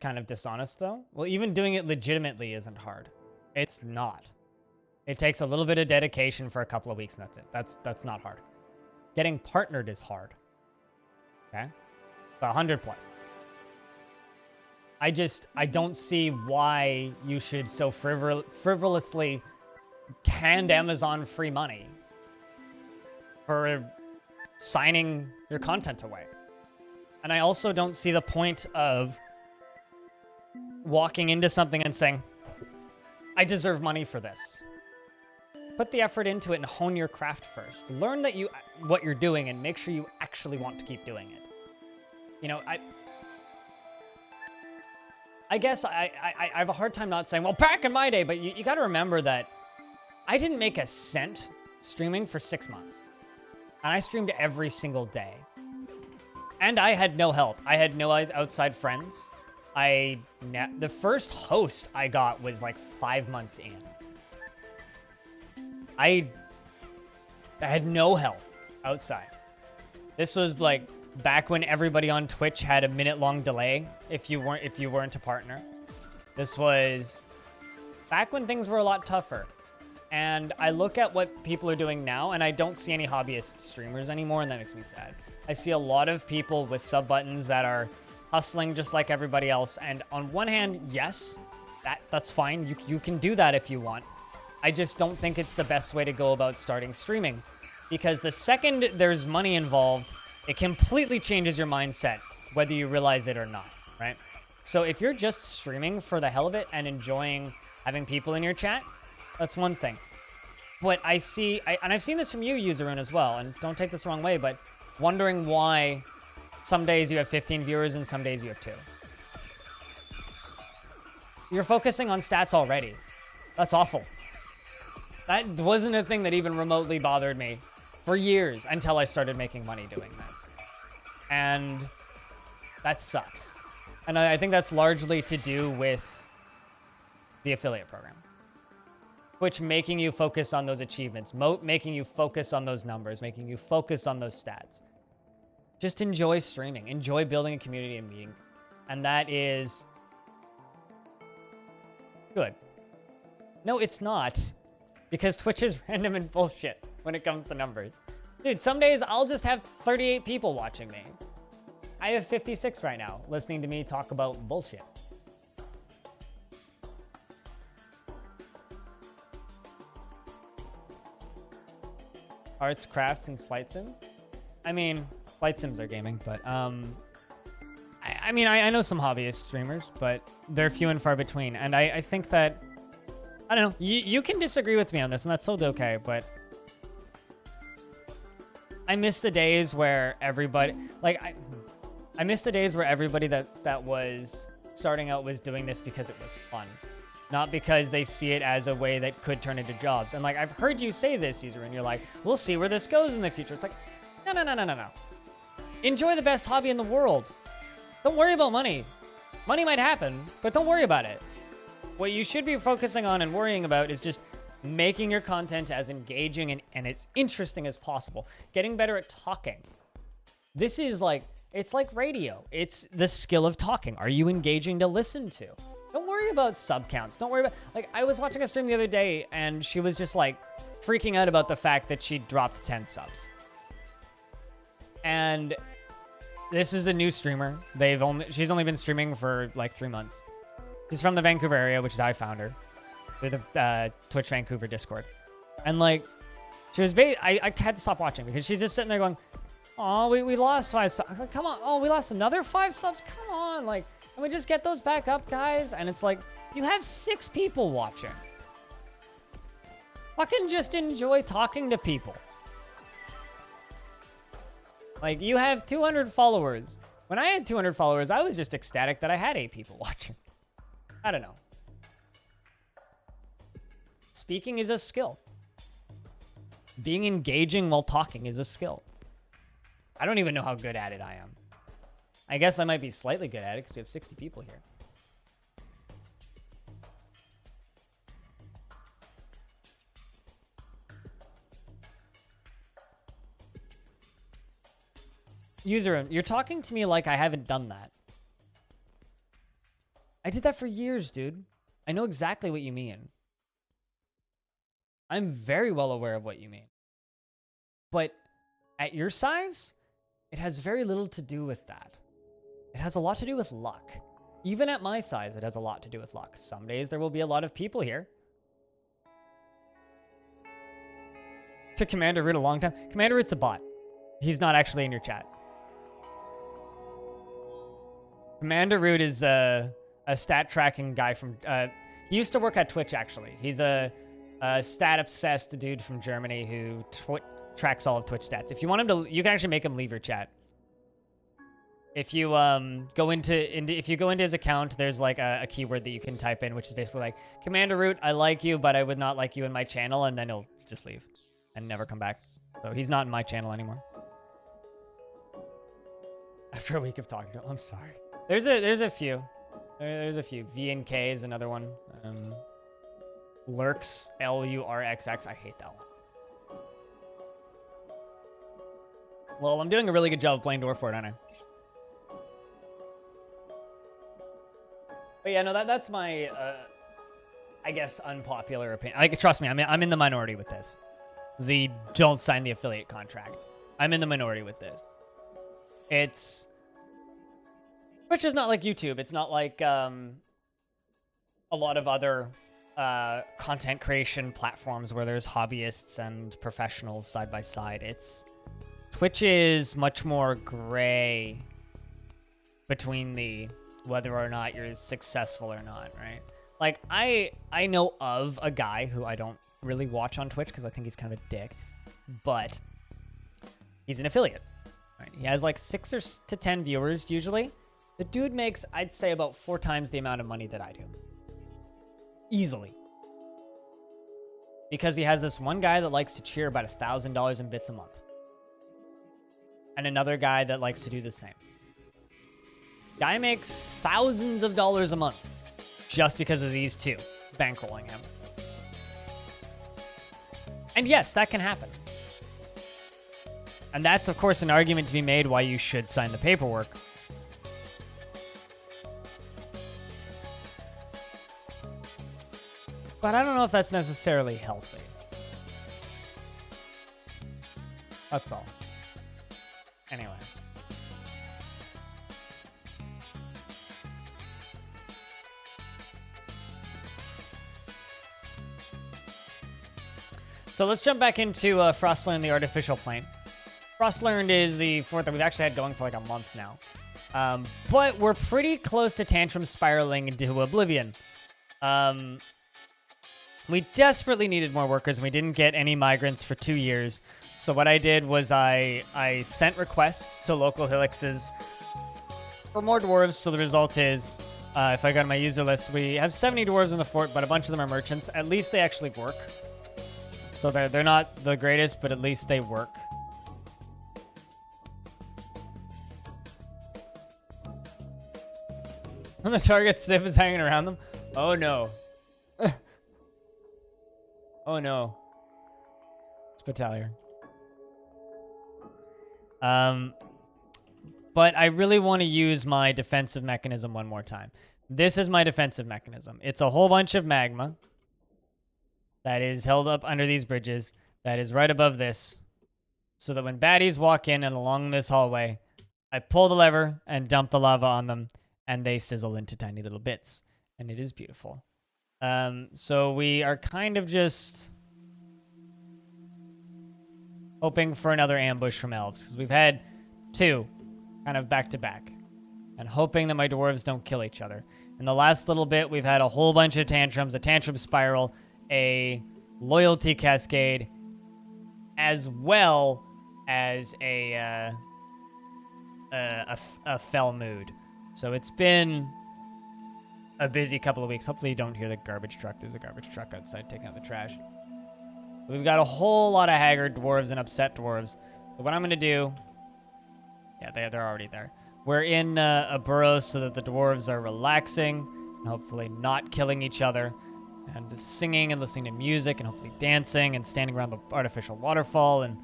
kind of dishonest, though. Well, even doing it legitimately isn't hard. It's not. It takes a little bit of dedication for a couple of weeks, and that's it. That's not hard. Getting partnered is hard. Okay? 100 plus. I don't see why you should so frivolously hand Amazon free money for signing your content away. And I also don't see the point of walking into something and saying, I deserve money for this. Put the effort into it and hone your craft first. Learn that what you're doing and make sure you actually want to keep doing it. You know, I guess I have a hard time not saying, well, back in my day, but you got to remember that I didn't make a cent streaming for 6 months. And I streamed every single day. And I had no help. I had no outside friends. The first host I got was like 5 months in. I had no help outside. This was like back when everybody on Twitch had a minute-long delay if you weren't a partner. This was back when things were a lot tougher. And I look at what people are doing now, and I don't see any hobbyist streamers anymore, and that makes me sad. I see a lot of people with sub buttons that are hustling just like everybody else. And on one hand, yes, that's fine. You can do that if you want. I just don't think it's the best way to go about starting streaming, because the second there's money involved, it completely changes your mindset, whether you realize it or not, right? So if you're just streaming for the hell of it and enjoying having people in your chat, that's one thing. But I see, and I've seen this from you, Userun, as well, and don't take this the wrong way, but wondering why some days you have 15 viewers and some days you have 2. You're focusing on stats already. That's awful. That wasn't a thing that even remotely bothered me for years until I started making money doing this. And that sucks. And I think that's largely to do with the affiliate program. Twitch making you focus on those achievements, making you focus on those numbers, making you focus on those stats. Just enjoy streaming, enjoy building a community and meeting. And that is good. No, it's not. Because Twitch is random and bullshit when it comes to numbers. Dude, some days I'll just have 38 people watching me. I have 56 right now listening to me talk about bullshit. Arts, crafts, and flight sims? I mean, flight sims are gaming, but I mean, I know some hobbyist streamers, but they're few and far between. And I think that, I don't know, you can disagree with me on this, and that's totally okay, but I miss the days where everybody, like, I miss the days where everybody that was starting out was doing this because it was fun. Not because they see it as a way that could turn into jobs. And like, I've heard you say this, user, and you're like, we'll see where this goes in the future. It's like, no. Enjoy the best hobby in the world. Don't worry about money. Money might happen, but don't worry about it. What you should be focusing on and worrying about is just making your content as engaging and as interesting as possible. Getting better at talking. This is like, it's like radio. It's the skill of talking. Are you engaging to listen to? Don't worry about sub counts. Don't worry about, like, I was watching a stream the other day and she was just like freaking out about the fact that she dropped 10 subs. And this is a new streamer. She's only been streaming for like 3 months. She's from the Vancouver area, which is how I found her. Through the Twitch Vancouver Discord. And like, she was I had to stop watching because she's just sitting there going, oh, we lost 5 subs. Like, come on. Oh, we lost another 5 subs? Come on. Like, can we just get those back up, guys? And it's like, you have 6 people watching. Fucking just enjoy talking to people. Like, you have 200 followers. When I had 200 followers, I was just ecstatic that I had 8 people watching. I don't know. Speaking is a skill. Being engaging while talking is a skill. I don't even know how good at it I am. I guess I might be slightly good at it because we have 60 people here. User, you're talking to me like I haven't done that. I did that for years, dude. I know exactly what you mean. I'm very well aware of what you mean. But at your size, it has very little to do with that. It has a lot to do with luck. Even at my size, it has a lot to do with luck. Some days there will be a lot of people here. To Commander Root a long time. Commander Root's a bot. He's not actually in your chat. Commander Root is a stat tracking guy from... he used to work at Twitch, actually. He's a stat-obsessed dude from Germany who tracks all of Twitch stats. If you want him to... You can actually make him leave your chat. If you go into his account, there's like a keyword that you can type in, which is basically like, Commander Root, I like you, but I would not like you in my channel, and then he'll just leave and never come back. So he's not in my channel anymore. After a week of talking to him, I'm sorry. There's a few. There's a few. VNK is another one. Lurks, LURXX. I hate that one. Well, I'm doing a really good job of playing Dwarf for it, aren't I? But yeah, no, that's my, I guess, unpopular opinion. Like, trust me, I'm in the minority with this. Don't sign the affiliate contract. I'm in the minority with this. Which is not like YouTube. It's not like a lot of other content creation platforms where there's hobbyists and professionals side by side. Twitch is much more gray between whether or not you're successful or not, right? Like, I know of a guy who I don't really watch on Twitch because I think he's kind of a dick, but he's an affiliate, right? He has like 6 to 10 viewers usually. The dude makes, I'd say, about 4 times the amount of money that I do. Easily. Because he has this one guy that likes to cheer about $1,000 in bits a month. And another guy that likes to do the same. Guy makes thousands of dollars a month just because of these two bankrolling him. And yes, that can happen. And that's, of course, an argument to be made why you should sign the paperwork. But I don't know if that's necessarily healthy. That's all. Anyway. So let's jump back into Frostlearned, the artificial plane. Frostlearned is the fourth that we've actually had going for like a month now. But we're pretty close to tantrum spiraling into oblivion. We desperately needed more workers, and we didn't get any migrants for 2 years. So what I did was I sent requests to local hillixes for more dwarves. So the result is, if I go to my user list, we have 70 dwarves in the fort, but a bunch of them are merchants. At least they actually work. So they're not the greatest, but at least they work. When the target stiff is hanging around them. Oh no. Oh no. It's Battalion. But I really want to use my defensive mechanism one more time. This is my defensive mechanism. It's a whole bunch of magma that is held up under these bridges that is right above this, so that when baddies walk in and along this hallway, I pull the lever and dump the lava on them, and they sizzle into tiny little bits, and it is beautiful. So we are kind of just hoping for another ambush from elves, because we've had 2 kind of back to back, and hoping that my dwarves don't kill each other. In the last little bit, we've had a whole bunch of tantrums, a tantrum spiral, a loyalty cascade, as well as a fell mood. So it's been a busy couple of weeks. Hopefully you don't hear the garbage truck. There's a garbage truck outside taking out the trash. We've got a whole lot of haggard dwarves and upset dwarves. So what I'm going to do... Yeah, they're already there. We're in a burrow so that the dwarves are relaxing and hopefully not killing each other, and singing and listening to music and hopefully dancing and standing around the artificial waterfall and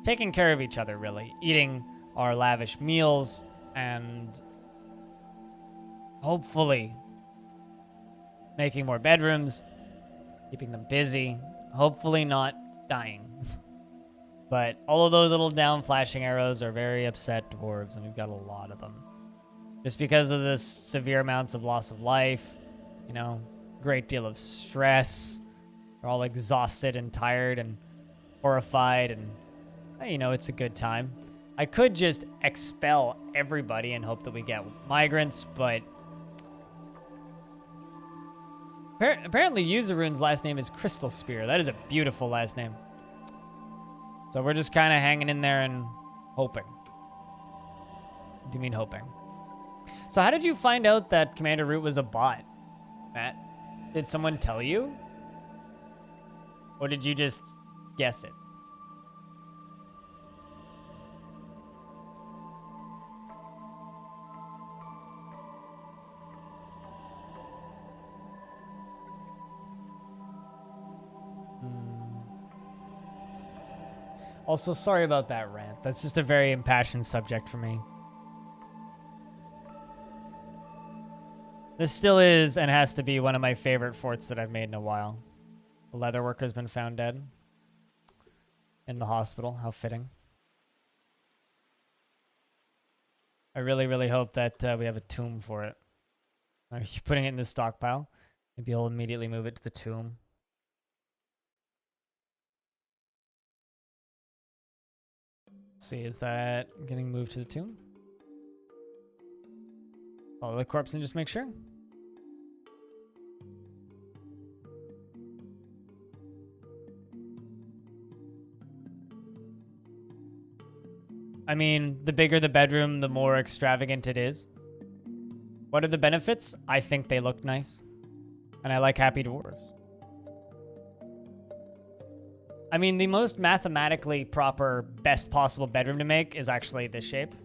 taking care of each other, really. Eating our lavish meals and hopefully making more bedrooms, keeping them busy, hopefully not dying. But all of those little down flashing arrows are very upset dwarves, and we've got a lot of them. Just because of the severe amounts of loss of life, you know, great deal of stress. They're all exhausted and tired and horrified, and, you know, it's a good time. I could just expel everybody and hope that we get migrants, but apparently Yuzarune's last name is Crystal Spear. That is a beautiful last name. So we're just kind of hanging in there and hoping. What do you mean hoping? So how did you find out that Commander Root was a bot, Matt? Did someone tell you? Or did you just guess it? Also, sorry about that rant. That's just a very impassioned subject for me. This still is and has to be one of my favorite forts that I've made in a while. The leatherworker's been found dead in the hospital. How fitting. I really, really hope that we have a tomb for it. Are you putting it in the stockpile? Maybe I'll immediately move it to the tomb. Let's see, is that getting moved to the tomb? Follow the corpse and just make sure. I mean, the bigger the bedroom, the more extravagant it is. What are the benefits? I think they look nice. And I like happy dwarves. I mean, the most mathematically proper, best possible bedroom to make is actually this shape.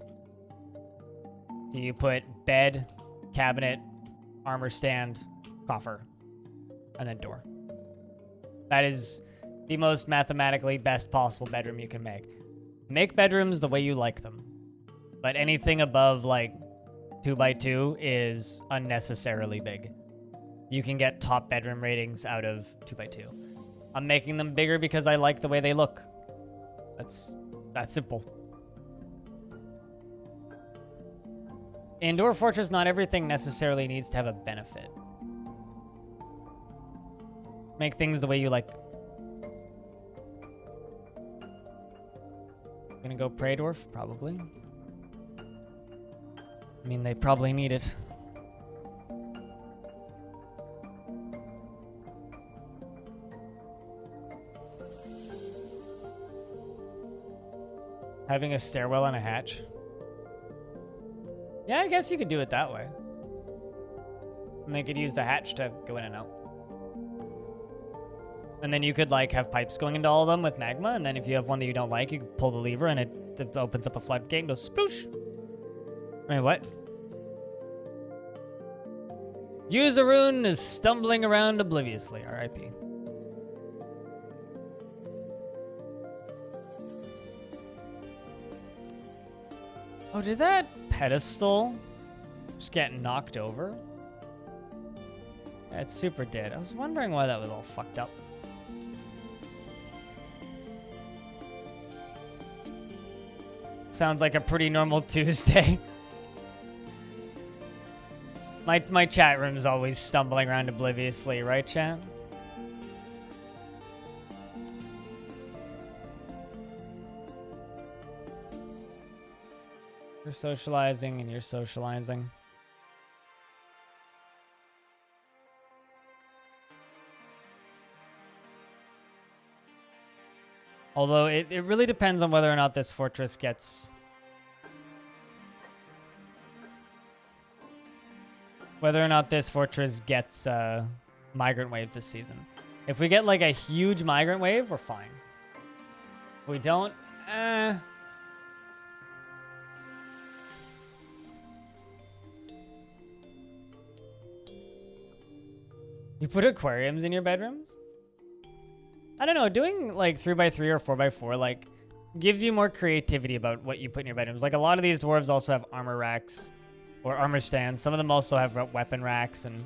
So you put bed, cabinet, armor stand, coffer, and then door. That is the most mathematically best possible bedroom you can make. Make bedrooms the way you like them. But anything above like 2x2 is unnecessarily big. You can get top bedroom ratings out of 2x2. I'm making them bigger because I like the way they look. That's simple. In Dwarf Fortress, not everything necessarily needs to have a benefit. Make things the way you like. Gonna go Prey Dwarf? Probably. I mean, they probably need it. Having a stairwell and a hatch. Yeah, I guess you could do it that way. And they could use the hatch to go in and out. And then you could like have pipes going into all of them with magma, and then if you have one that you don't like, you can pull the lever and it opens up a floodgate and goes sploosh. Wait, what? Yuzarune is stumbling around obliviously, R.I.P. Oh, did that pedestal just get knocked over? Yeah, it super did. I was wondering why that was all fucked up. Sounds like a pretty normal Tuesday. My chat room's always stumbling around obliviously, right, chat? You're socializing and you're socializing. Although it really depends on whether or not this fortress gets... Whether or not this fortress gets migrant wave this season. If we get like a huge migrant wave, we're fine. If we don't, You put aquariums in your bedrooms? I don't know, doing like 3x3 or 4x4 like gives you more creativity about what you put in your bedrooms. Like a lot of these dwarves also have armor racks or armor stands. Some of them also have weapon racks, and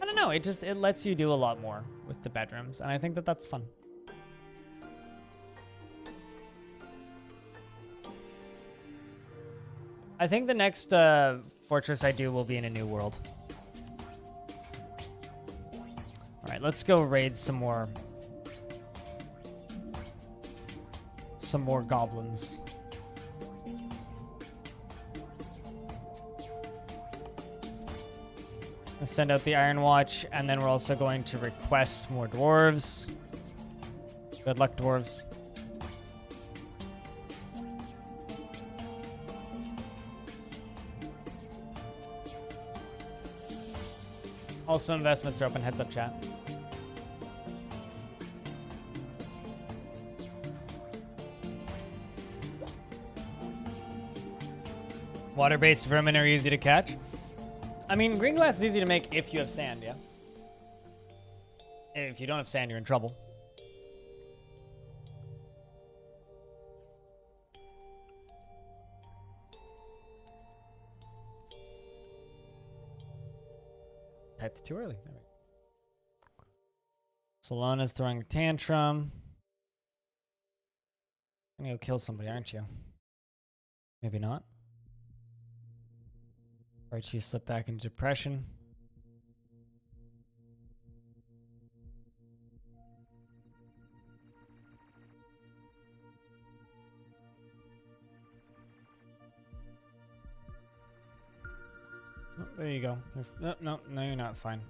I don't don't know. It lets you do a lot more with the bedrooms, and I think that that's fun. I think the next fortress I do will be in a new world. All right, let's go raid some more goblins. Let's send out the Iron Watch, and then we're also going to request more dwarves. Good luck, dwarves. Also, investments are open. Heads up, chat. Water-based vermin are easy to catch. I mean, green glass is easy to make if you have sand, yeah? If you don't have sand, you're in trouble. Typed too early. There we go. Solona's throwing a tantrum. You're gonna go kill somebody, aren't you? Maybe not. Right, you slip back into depression. Oh, there you go. No, you're not fine.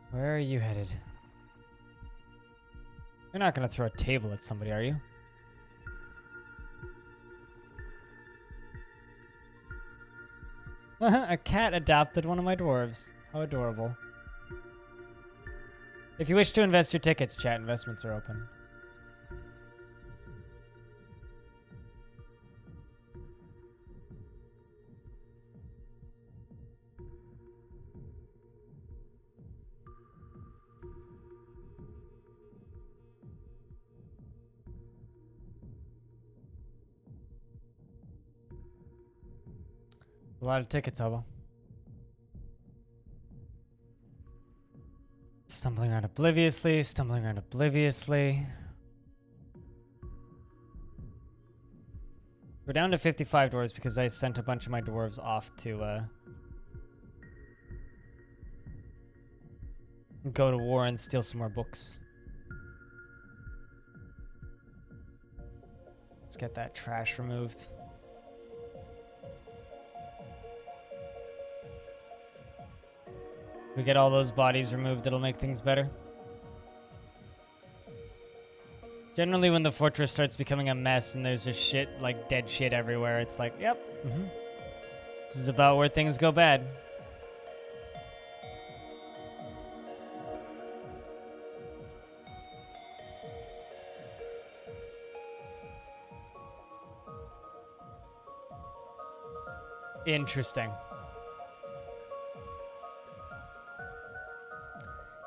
Where are you headed? You're not gonna throw a table at somebody, are you? A cat adopted one of my dwarves. How adorable. If you wish to invest your tickets, chat, investments are open. A lot of tickets, Hobo. Stumbling around obliviously, stumbling around obliviously. We're down to 55 dwarves because I sent a bunch of my dwarves off to go to war and steal some more books. Let's get that trash removed. We get all those bodies removed, it'll make things better. Generally, when the fortress starts becoming a mess and there's just shit, like dead shit everywhere, it's like, yep, this is about where things go bad. Interesting.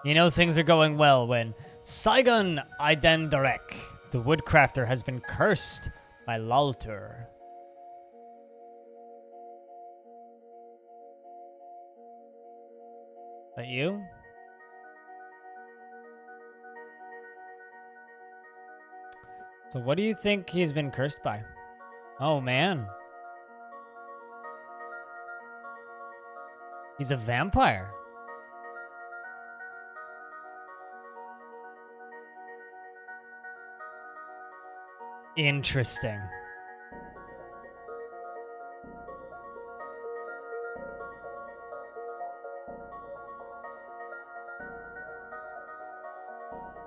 You know things are going well when Saigon Idendarek, the woodcrafter, has been cursed by Laltur. That you? So what do you think he's been cursed by? Oh man. He's a vampire. Interesting.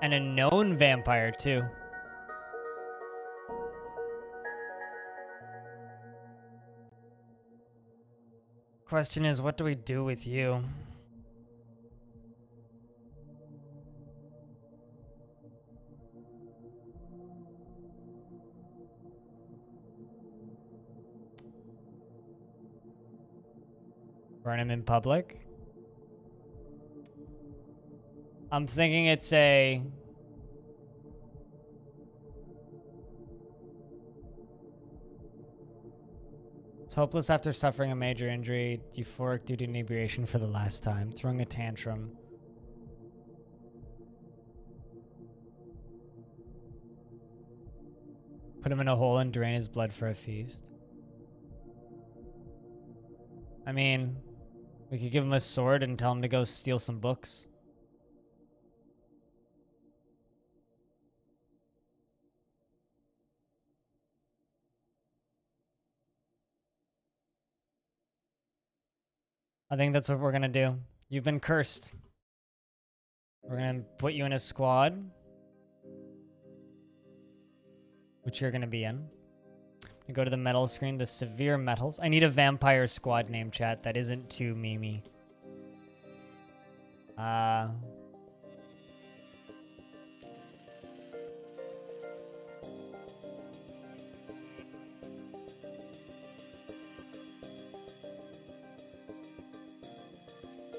And a known vampire, too. Question is, what do we do with you? Burn him in public? I'm thinking it's a... It's hopeless after suffering a major injury, euphoric due to inebriation for the last time, throwing a tantrum. Put him in a hole and drain his blood for a feast. I mean, we could give him a sword and tell him to go steal some books. I think that's what we're gonna do. You've been cursed. We're gonna put you in a squad, which you're gonna be in. You go to the metal screen, the severe metals. I need a vampire squad name, chat. That isn't too memey.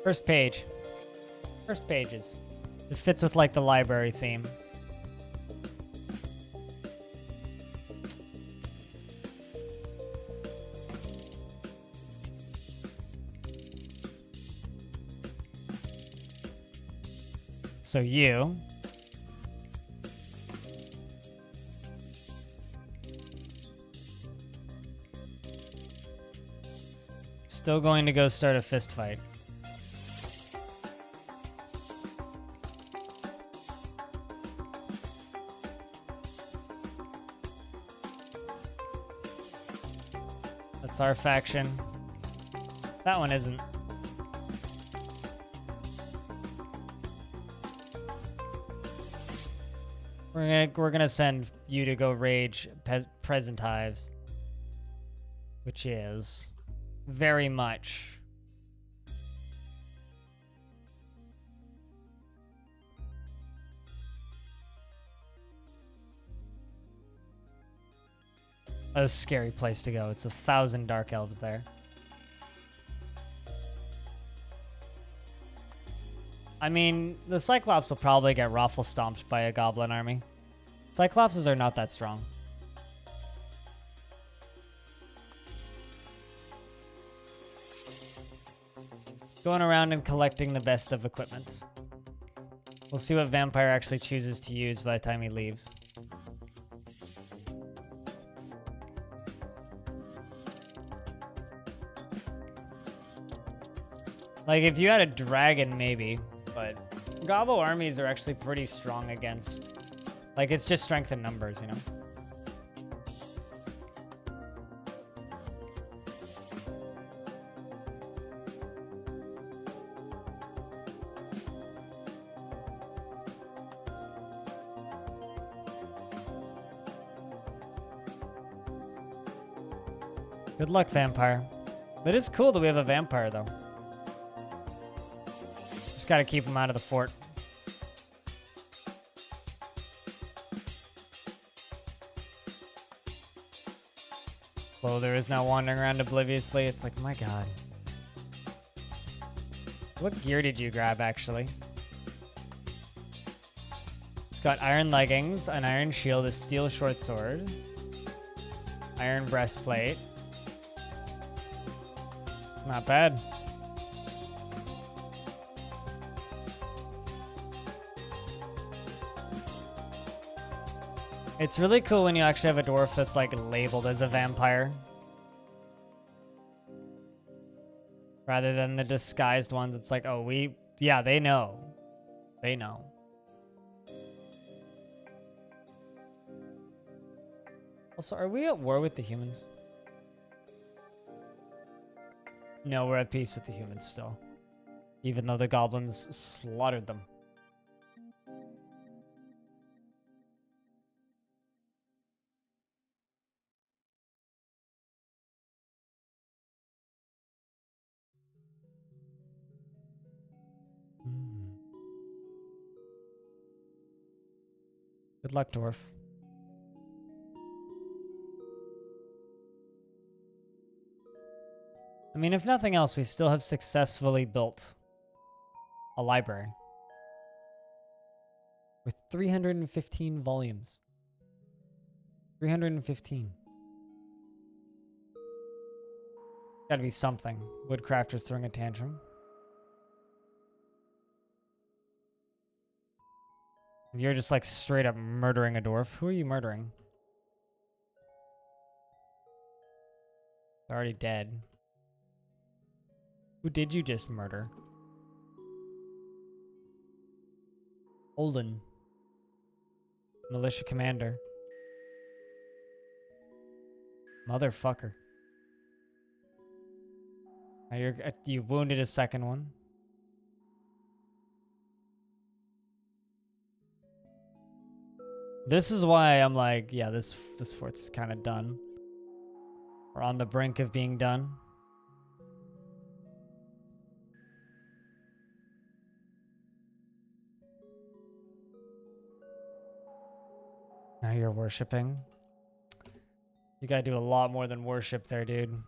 First page. First pages. It fits with like the library theme. So you still going to go start a fist fight. That's our faction. That one isn't. We're gonna send you to go rage present hives, which is very much a scary place to go. It's 1,000 dark elves there. I mean, the Cyclops will probably get raffle stomped by a goblin army. Cyclopses are not that strong. Going around and collecting the best of equipment. We'll see what vampire actually chooses to use by the time he leaves. Like, if you had a dragon, maybe. But gobbo armies are actually pretty strong against... Like, it's just strength in numbers, you know? Good luck, vampire. It is cool that we have a vampire, though. Just gotta keep him out of the fort. Clother is now wandering around obliviously. It's like, my god. What gear did you grab, actually? It's got iron leggings, an iron shield, a steel short sword, iron breastplate. Not bad. It's really cool when you actually have a dwarf that's like labeled as a vampire. Rather than the disguised ones, it's like, oh, yeah, they know. They know. Also, are we at war with the humans? No, we're at peace with the humans still. Even though the goblins slaughtered them. Good luck, Dwarf. I mean, if nothing else, we still have successfully built a library with 315 volumes. 315. Gotta be something. Woodcrafter's throwing a tantrum. You're just like straight up murdering a dwarf. Who are you murdering? They're already dead. Who did you just murder? Holden. Militia commander. Motherfucker. Now you wounded a second one. This is why I'm like, yeah, this fort's kind of done. We're on the brink of being done. Now you're worshiping. You gotta do a lot more than worship there, dude.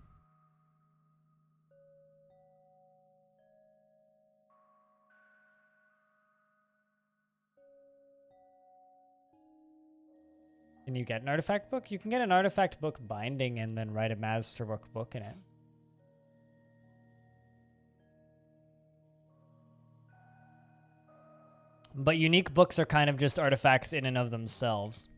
Can you get an artifact book? You can get an artifact book binding and then write a masterwork book in it. But unique books are kind of just artifacts in and of themselves.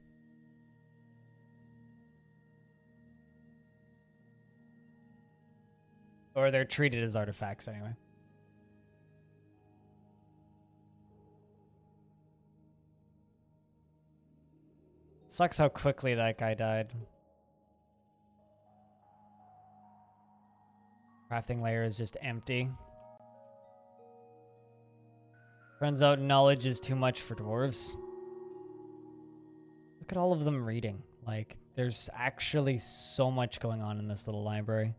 Or they're treated as artifacts anyway. Sucks how quickly that guy died. Crafting layer is just empty. Turns out knowledge is too much for dwarves. Look at all of them reading. Like, there's actually so much going on in this little library.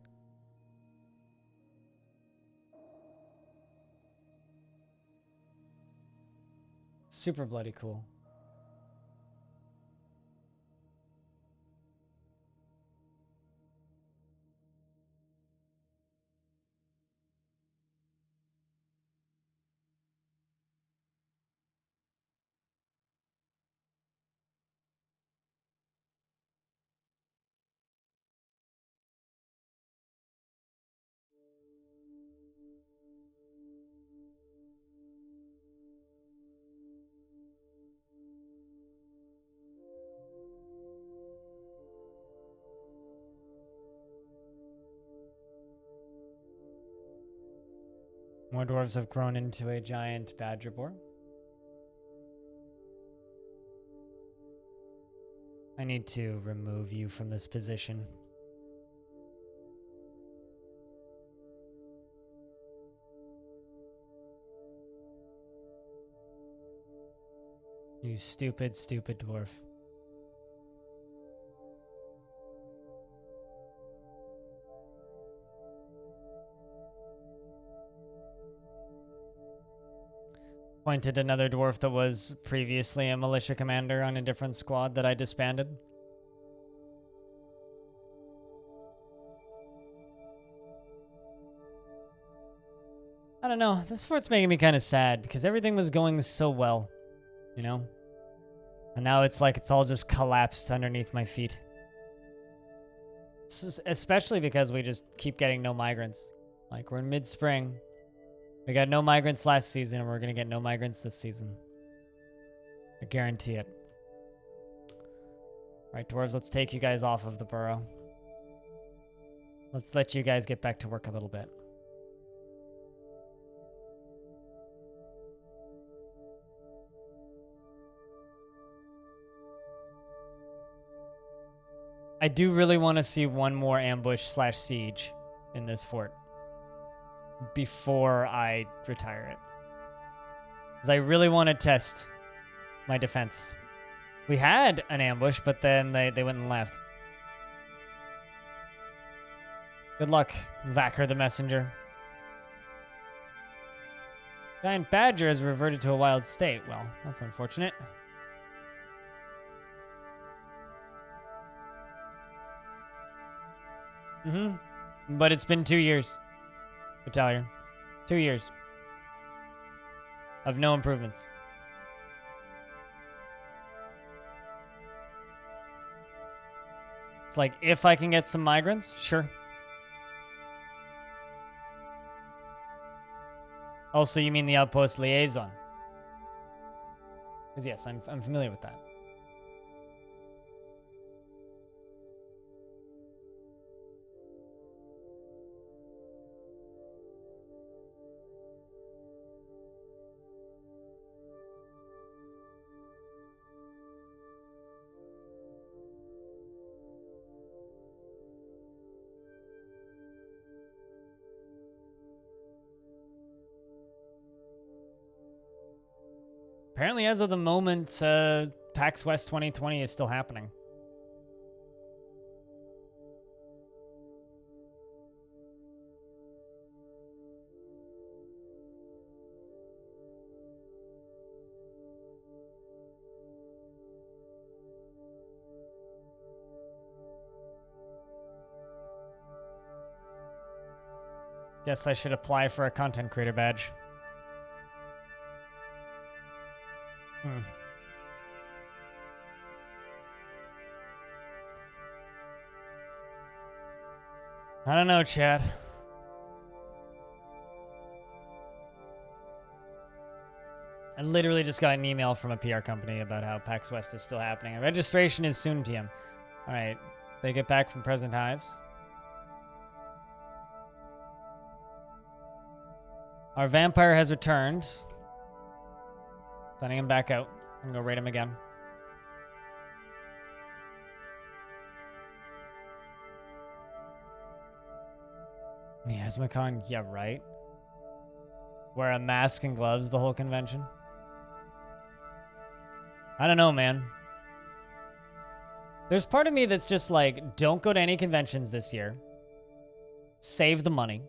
Super bloody cool. More dwarves have grown into a giant badger boar. I need to remove you from this position. You stupid, stupid dwarf. Pointed another dwarf that was previously a militia commander on a different squad that I disbanded. I don't know. This fort's making me kind of sad because everything was going so well, you know? And now it's like it's all just collapsed underneath my feet. Especially because we just keep getting no migrants. Like, we're in mid-spring. We got no migrants last season, and we're going to get no migrants this season. I guarantee it. All right, dwarves, let's take you guys off of the burrow. Let's let you guys get back to work a little bit. I do really want to see one more ambush/siege in this fort before I retire it. Because I really want to test my defense. We had an ambush, but then they went and left. Good luck, Vacker the Messenger. Giant Badger has reverted to a wild state. Well, that's unfortunate. But it's been 2 years. Battalion. 2 years. Of no improvements. It's like, if I can get some migrants, sure. Also, you mean the outpost liaison? Because yes, I'm familiar with that. Apparently, as of the moment, PAX West 2020 is still happening. Guess I should apply for a content creator badge. I don't know, chat. I literally just got an email from a PR company about how PAX West is still happening. Registration is soon, TM. All right, they get back from Present Hives. Our vampire has returned. Sending him back out. I'm gonna go raid him again. Miasmacon, yeah, right. Wear a mask and gloves the whole convention. I don't know, man. There's part of me that's just like, don't go to any conventions this year. Save the money.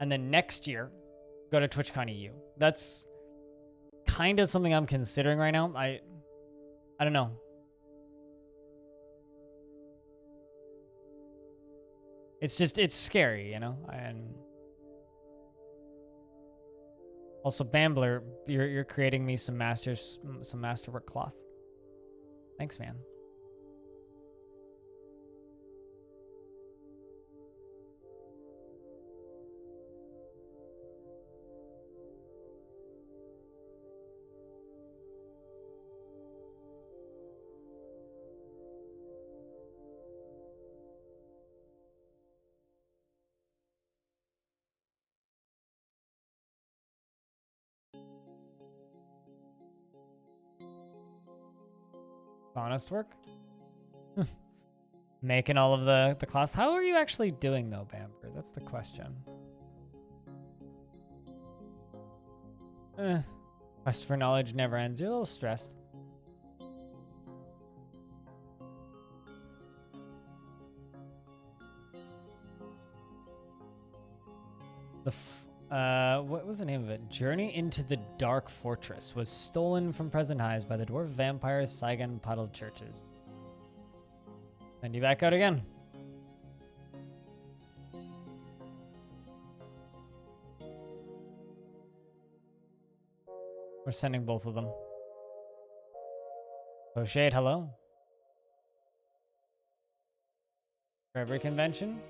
And then next year, go to TwitchCon EU. That's kind of something I'm considering right now. I don't know. It's just, it's scary, you know? And also, Bambler, you're creating me some masterwork cloth. Thanks, man. Honest work? Making all of the class. How are you actually doing though, Bamber? That's the question. Quest for knowledge never ends. You're a little stressed. What was the name of it? Journey into the Dark Fortress was stolen from Present Hives by the Dwarf vampires, Saigon Puddled Churches. Send you back out again. We're sending both of them. Oh, Shade, hello. For every convention?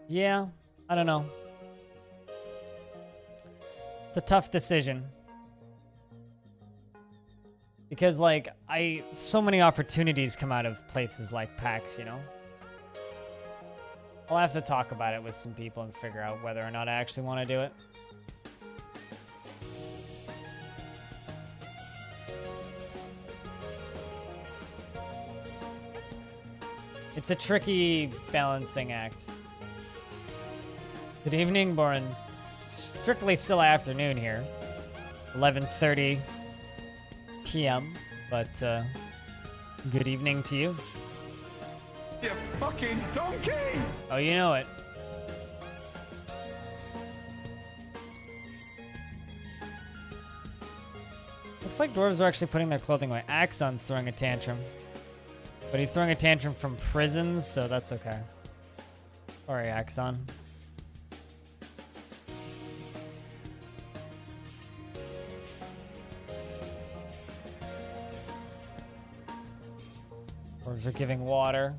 Yeah, I don't know. It's a tough decision. Because, like, so many opportunities come out of places like PAX, you know? I'll have to talk about it with some people and figure out whether or not I actually want to do it. It's a tricky balancing act. Good evening, Borns. It's strictly still afternoon here. 11:30 p.m. But good evening to you. You fucking donkey! Oh, you know it. Looks like dwarves are actually putting their clothing away. Axon's throwing a tantrum. But he's throwing a tantrum from prisons, so that's okay. Sorry, Axon. Dwarves are giving water.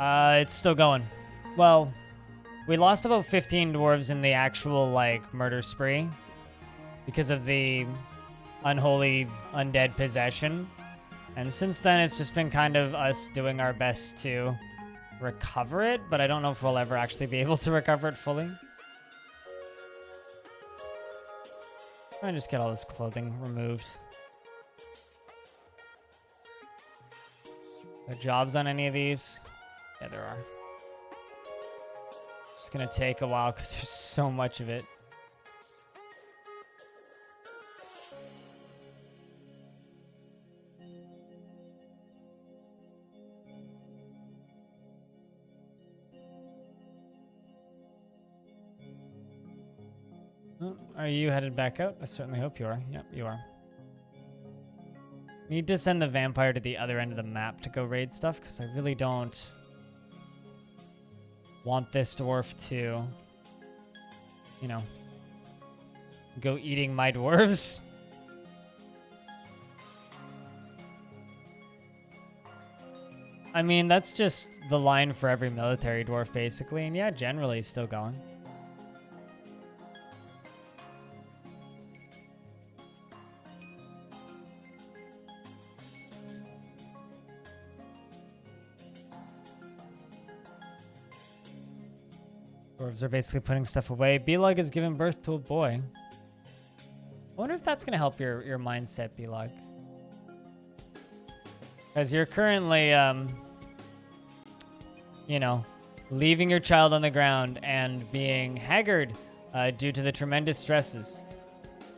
It's still going. Well, we lost about 15 dwarves in the actual, like, murder spree because of the unholy undead possession. And since then, it's just been kind of us doing our best to recover it, but I don't know if we'll ever actually be able to recover it fully. Try and just get all this clothing removed. Are there jobs on any of these? Yeah, there are. It's gonna take a while because there's so much of it. Oh, are you headed back out? I certainly hope you are. Yep, you are. Need to send the vampire to the other end of the map to go raid stuff, because I really don't want this dwarf to, you know, go eating my dwarves. I mean, that's just the line for every military dwarf, basically. And yeah, generally still going. Dwarves are basically putting stuff away. Belug is giving birth to a boy. I wonder if that's going to help your mindset, Belug. Because you're currently, you know, leaving your child on the ground and being haggard due to the tremendous stresses,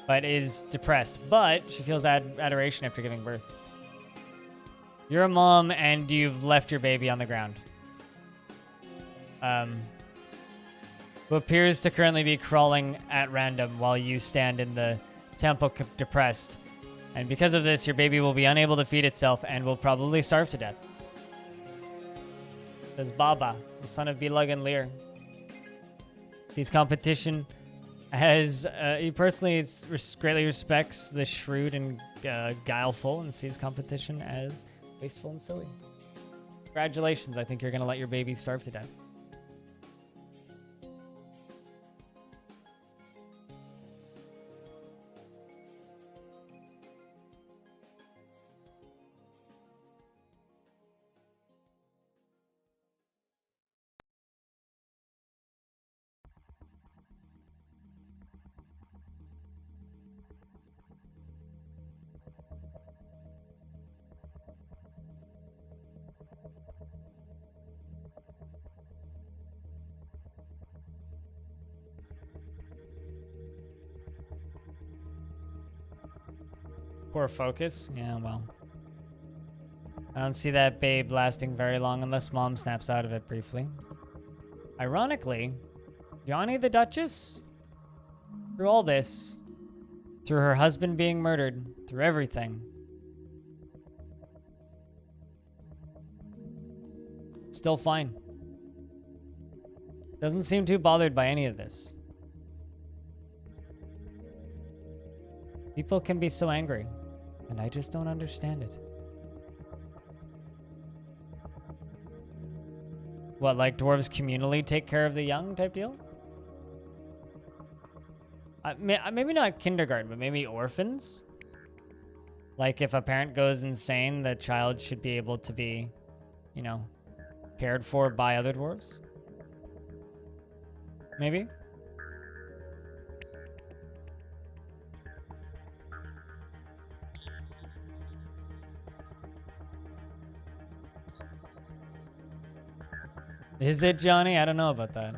but is depressed. But she feels adoration after giving birth. You're a mom and you've left your baby on the ground. Who appears to currently be crawling at random while you stand in the temple depressed. And because of this, your baby will be unable to feed itself and will probably starve to death. Says Baba, the son of Belug and Lear. Sees competition as he personally greatly respects the shrewd and guileful and sees competition as wasteful and silly. Congratulations, I think you're going to let your baby starve to death. Poor focus. Yeah, well. I don't see that babe lasting very long unless mom snaps out of it briefly. Ironically, Johnny the Duchess, through all this, through her husband being murdered, through everything, still fine. Doesn't seem too bothered by any of this. People can be so angry, and I just don't understand it. What, like dwarves communally take care of the young type deal? Maybe not kindergarten, but maybe orphans? Like if a parent goes insane, the child should be able to be, you know, cared for by other dwarves? Maybe? Is it, Johnny? I don't know about that.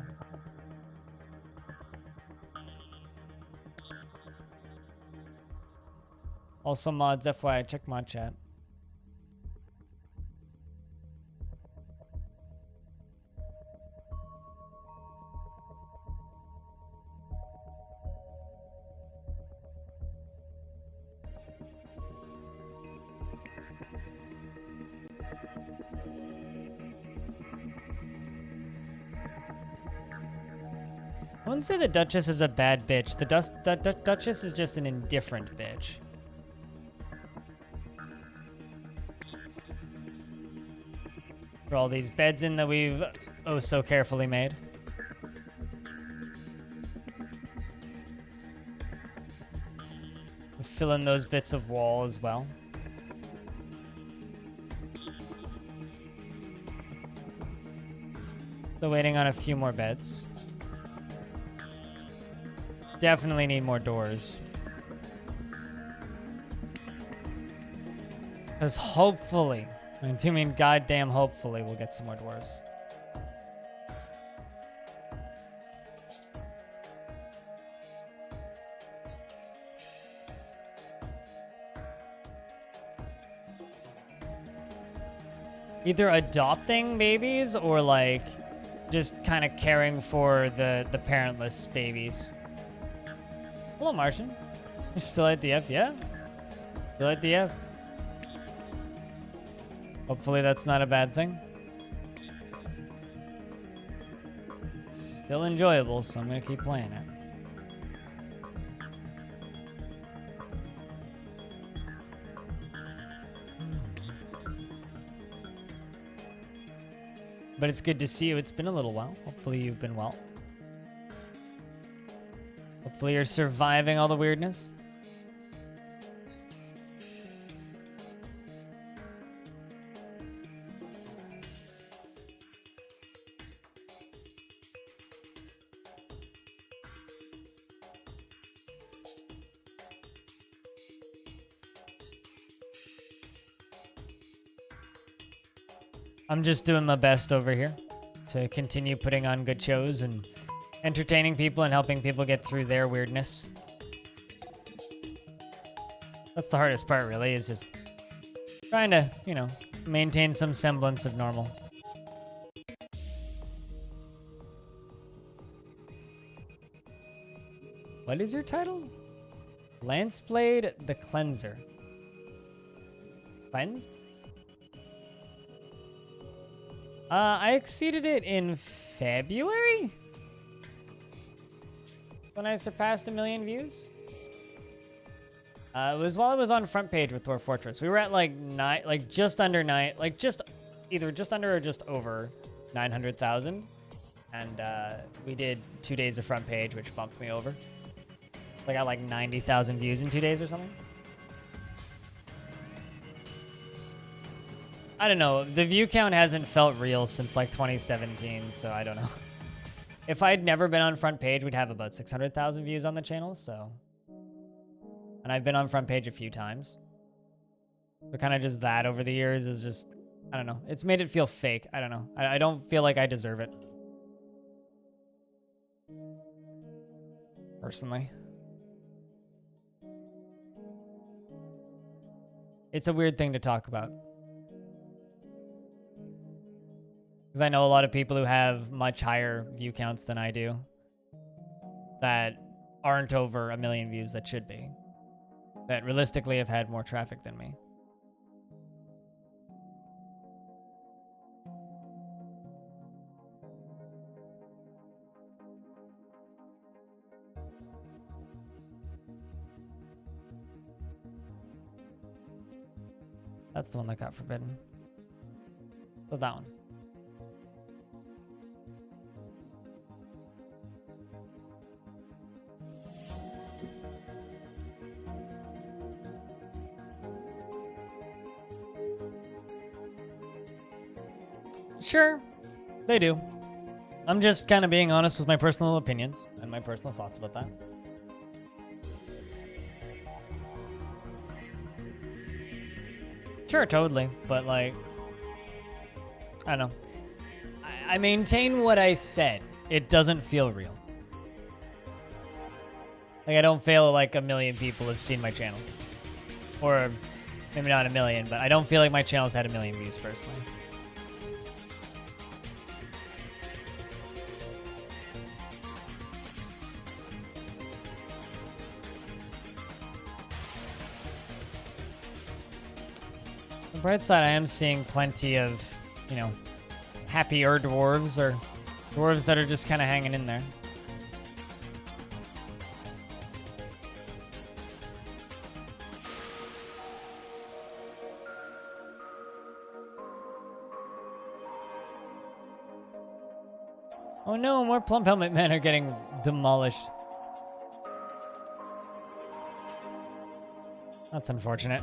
Also, mods, FYI, check mod chat. I wouldn't say the Duchess is a bad bitch. The Duchess is just an indifferent bitch. For all these beds in that we've oh so carefully made. Fill in those bits of wall as well. Still waiting on a few more beds. Definitely need more doors. Because hopefully, I do mean goddamn hopefully, we'll get some more dwarves. Either adopting babies or like just kind of caring for the parentless babies. Hello, Martian. You're still at DF, yeah? Still at DF. Hopefully that's not a bad thing. It's still enjoyable, so I'm gonna keep playing it. But it's good to see you. It's been a little while. Hopefully you've been well. Hopefully you're surviving all the weirdness. I'm just doing my best over here to continue putting on good shows and entertaining people and helping people get through their weirdness. That's the hardest part, really, is just trying to, you know, maintain some semblance of normal. What is your title? Lanceblade the Cleanser. Cleansed? I exceeded it in February? When I surpassed 1 million views? It was while I was on front page with Dwarf Fortress. We were at like just under either just under or just over 900,000. And we did 2 days of front page, which bumped me over. I got like 90,000 views in 2 days or something. I don't know. The view count hasn't felt real since like 2017, so I don't know. If I'd never been on front page, we'd have about 600,000 views on the channel, so. And I've been on front page a few times. But kind of just that over the years is just, I don't know. It's made it feel fake. I don't know. I don't feel like I deserve it. Personally. It's a weird thing to talk about. Because I know a lot of people who have much higher view counts than I do that aren't over 1 million views that should be. That realistically have had more traffic than me. That's the one that got forbidden. So that one. Sure, they do. I'm just kind of being honest with my personal opinions and my personal thoughts about that. Sure, totally. But like, I don't know. I maintain what I said. It doesn't feel real. Like, I don't feel like 1 million people have seen my channel. Or maybe not 1 million, but I don't feel like my channel's had 1 million views personally. On the bright side, I am seeing plenty of, you know, happier dwarves or dwarves that are just kind of hanging in there. Oh no, more plump helmet men are getting demolished. That's unfortunate.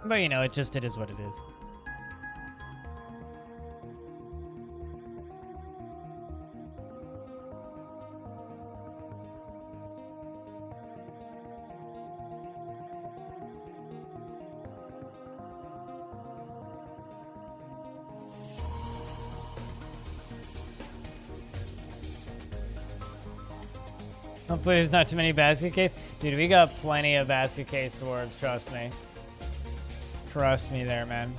But you know, it is what it is. Hopefully there's not too many basket case. Dude, we got plenty of basket case dwarves, trust me. Trust me there, man.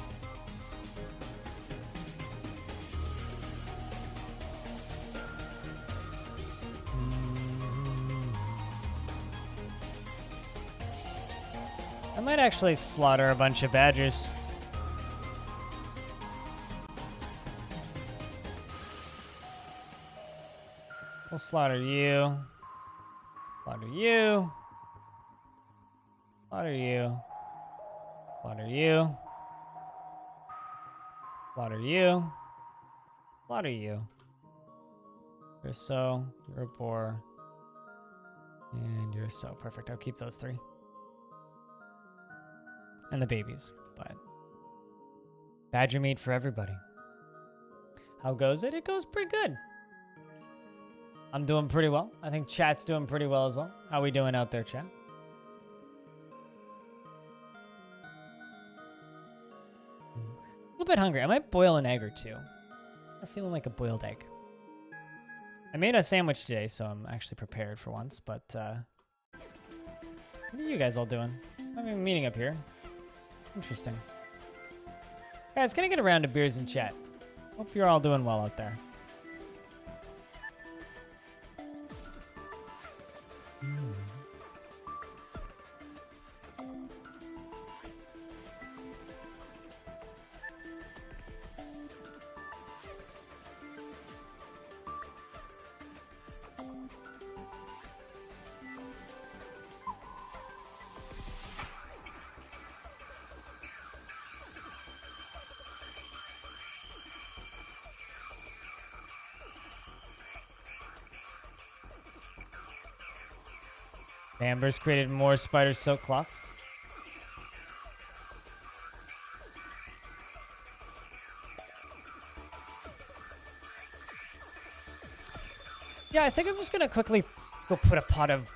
I might actually slaughter a bunch of badgers. We'll slaughter you. Slaughter you. Slaughter you. Slaughter you. Slaughter you. Slaughter you. You're so. You're a boar. And you're so perfect. I'll keep those 3. And the babies, but badger meat for everybody. How goes it? It goes pretty good. I'm doing pretty well. I think chat's doing pretty well as well. How we doing out there, chat? A little bit hungry. I might boil an egg or 2. I'm feeling like a boiled egg. I made a sandwich today, so I'm actually prepared for once, but what are you guys all doing? I'm having a meeting up here. Interesting. Guys, can I get a round of beers in chat? Hope you're all doing well out there. Amber's created more spider silk cloths. Yeah, I think I'm just gonna quickly go put a pot of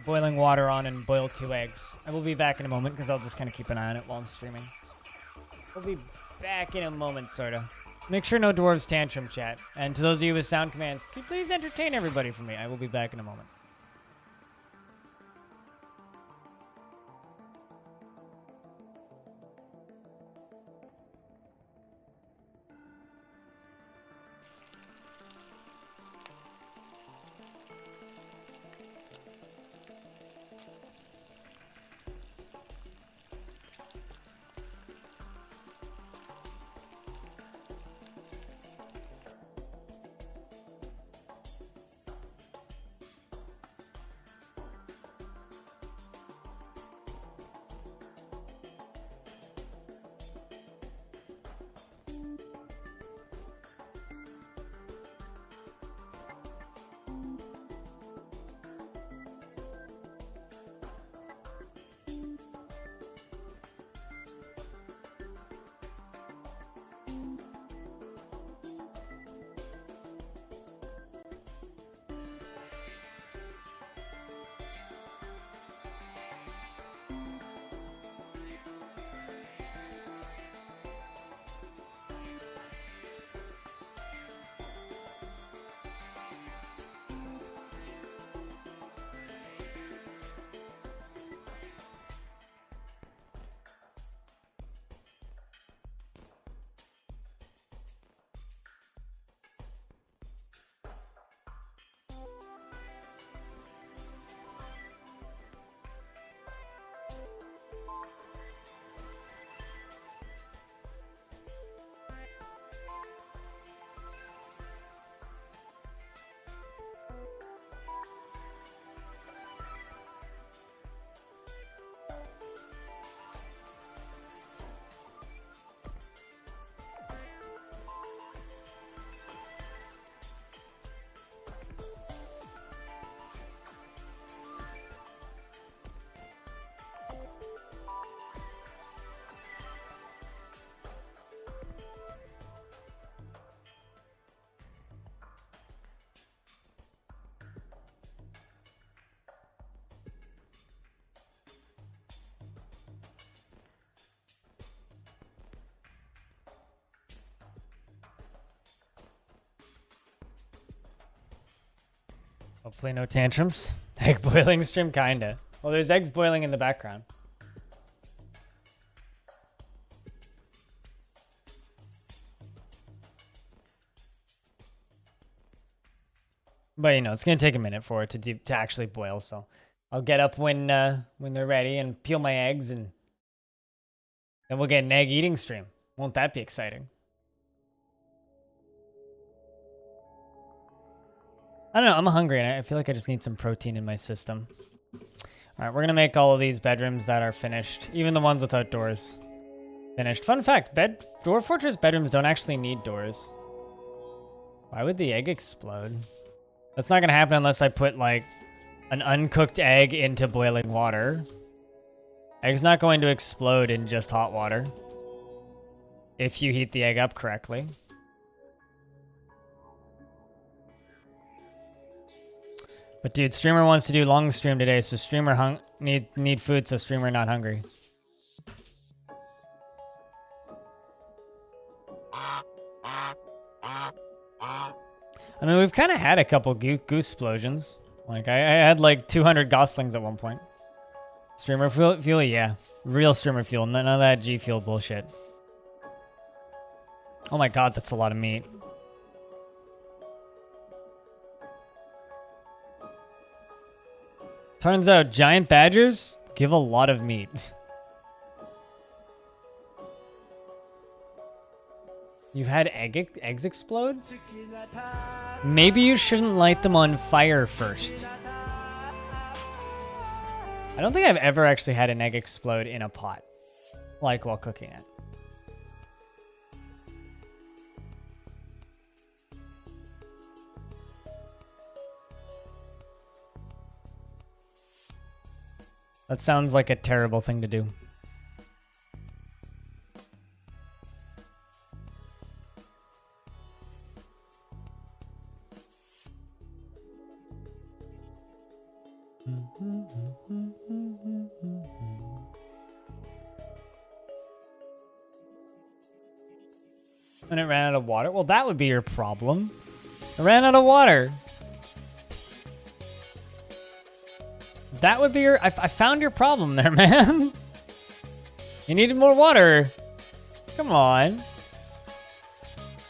boiling water on and boil 2 eggs. I will be back in a moment because I'll just kind of keep an eye on it while I'm streaming. We'll be back in a moment, sorta. Make sure no dwarves tantrum, chat. And to those of you with sound commands, can you please entertain everybody for me? I will be back in a moment. Hopefully no tantrums. Egg boiling stream, kinda. Well, there's eggs boiling in the background. But you know, it's gonna take a minute for it to actually boil. So I'll get up when they're ready and peel my eggs, and then we'll get an egg eating stream. Won't that be exciting? I don't know. I'm hungry, and I feel like I just need some protein in my system. All right, we're gonna make all of these bedrooms that are finished, even the ones without doors, finished. Fun fact: Dwarf Fortress bedrooms don't actually need doors. Why would the egg explode? That's not gonna happen unless I put like an uncooked egg into boiling water. Egg's not going to explode in just hot water if you heat the egg up correctly. But dude, streamer wants to do long stream today, so streamer need food, so streamer not hungry. I mean, we've kind of had a couple goose explosions. Like, I had like 200 goslings at one point. Streamer fuel, yeah. Real streamer fuel, none of that G fuel bullshit. Oh my god, that's a lot of meat. Turns out giant badgers give a lot of meat. You've had eggs explode? Maybe you shouldn't light them on fire first. I don't think I've ever actually had an egg explode in a pot, like while cooking it. That sounds like a terrible thing to do. And it ran out of water? Well, that would be your problem. It ran out of water. That would be your... I found your problem there, man. You needed more water. Come on.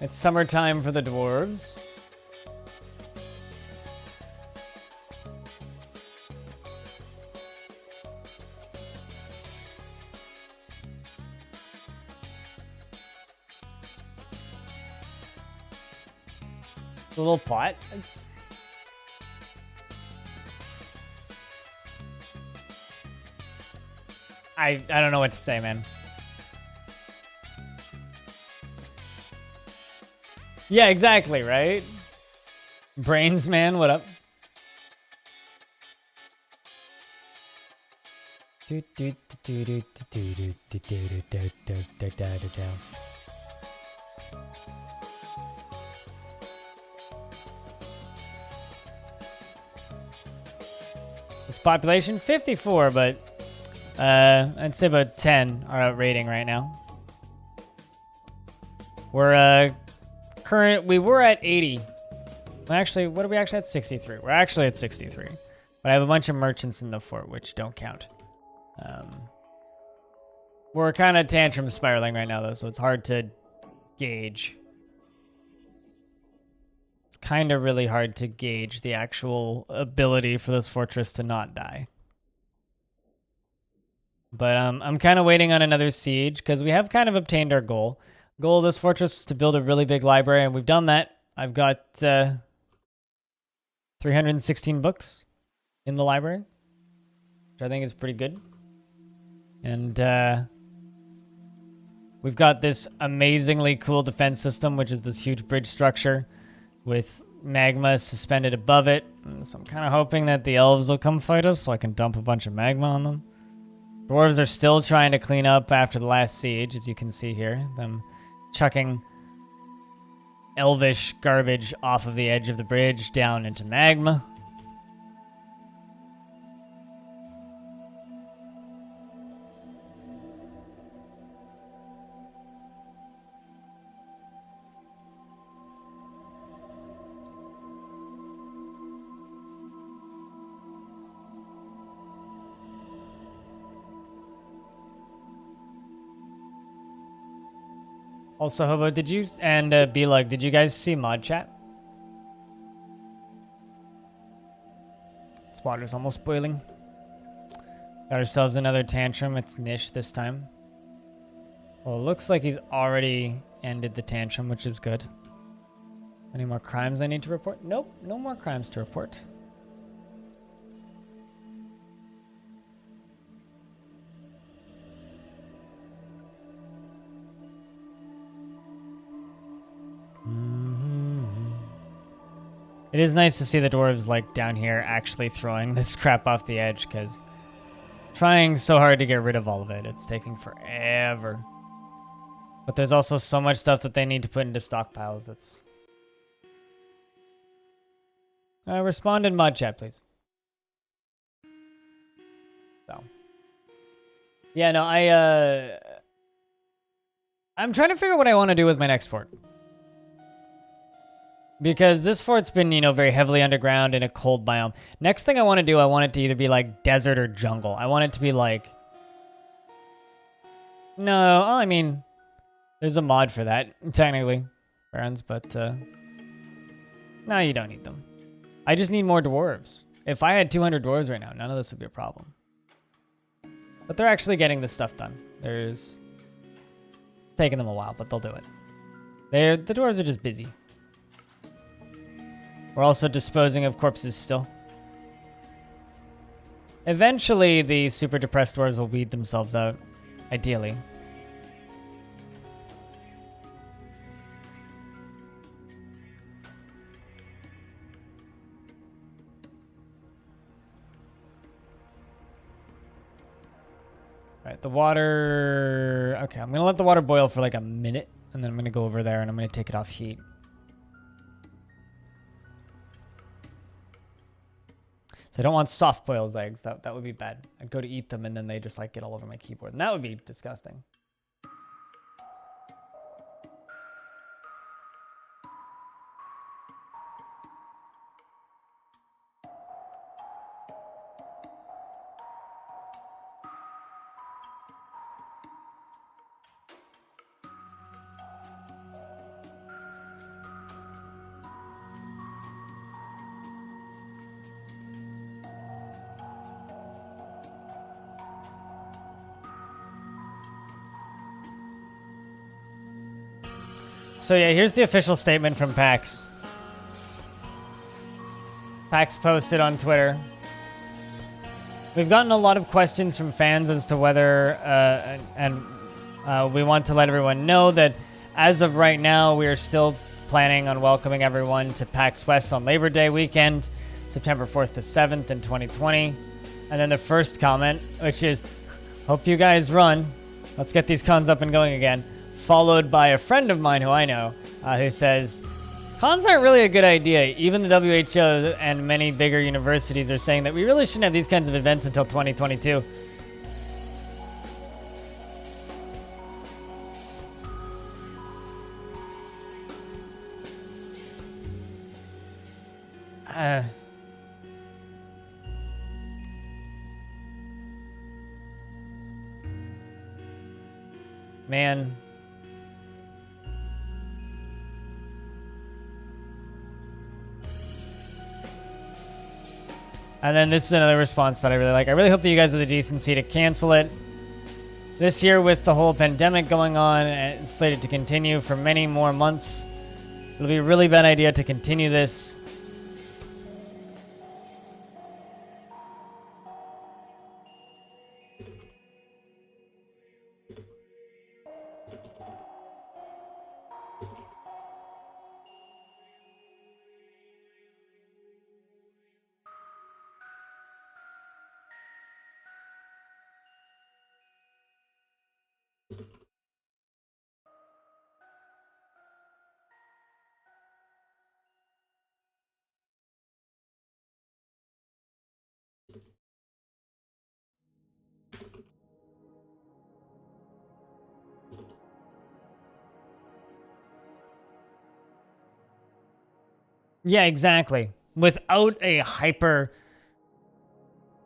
It's summertime for the dwarves. The little pot. It's... I don't know what to say, man. Yeah, exactly, right? Brains, man, what up? This population 54, but I'd say about 10 are out raiding right now. We're we were at 80. Actually, what are we actually at? 63. We're actually at 63. But I have a bunch of merchants in the fort, which don't count. We're kind of tantrum spiraling right now, though, so it's hard to gauge. It's kind of really hard to gauge the actual ability for this fortress to not die. But I'm kind of waiting on another siege, because we have kind of obtained our goal. Goal of this fortress was to build a really big library, and we've done that. I've got 316 books in the library, which I think is pretty good. And we've got this amazingly cool defense system, which is this huge bridge structure with magma suspended above it. And so I'm kind of hoping that the elves will come fight us so I can dump a bunch of magma on them. Dwarves are still trying to clean up after the last siege, as you can see here. Them chucking elvish garbage off of the edge of the bridge down into magma. Also, Hobo, did you, and B-Lug, did you guys see mod chat? This water's almost boiling. Got ourselves another tantrum. It's Nish this time. Well, it looks like he's already ended the tantrum, which is good. Any more crimes I need to report? Nope, no more crimes to report. It is nice to see the dwarves like down here actually throwing this crap off the edge, because trying so hard to get rid of all of it, it's taking forever. But there's also so much stuff that they need to put into stockpiles. That's respond in mod chat, please. So yeah, no, I'm trying to figure out what I want to do with my next fort. Because this fort's been, you know, very heavily underground in a cold biome. Next thing I want to do, I want it to either be like desert or jungle. I want it to be like... No, I mean, there's a mod for that, technically, friends, but no, you don't need them. I just need more dwarves. If I had 200 dwarves right now, none of this would be a problem. But they're actually getting this stuff done. There's taking them a while, but they'll do it. The dwarves are just busy. We're also disposing of corpses still. Eventually, the super depressed dwarves will weed themselves out, ideally. All right, the water... Okay, I'm gonna let the water boil for like a minute, and then I'm gonna go over there and I'm gonna take it off heat. So I don't want soft boiled eggs. That would be bad. I'd go to eat them and then they just like get all over my keyboard. And that would be disgusting. So yeah, here's the official statement from PAX. PAX posted on Twitter. We've gotten a lot of questions from fans as to whether, we want to let everyone know that as of right now, we are still planning on welcoming everyone to PAX West on Labor Day weekend, September 4th to 7th in 2020. And then the first comment, which is, hope you guys run. Let's get these cons up and going again. Followed by a friend of mine who I know, who says, cons aren't really a good idea. Even the WHO and many bigger universities are saying that we really shouldn't have these kinds of events until 2022. Man. And then this is another response that I really like. I really hope that you guys have the decency to cancel it. This year, with the whole pandemic going on and it's slated to continue for many more months, it'll be a really bad idea to continue this. Yeah, exactly. Without a hyper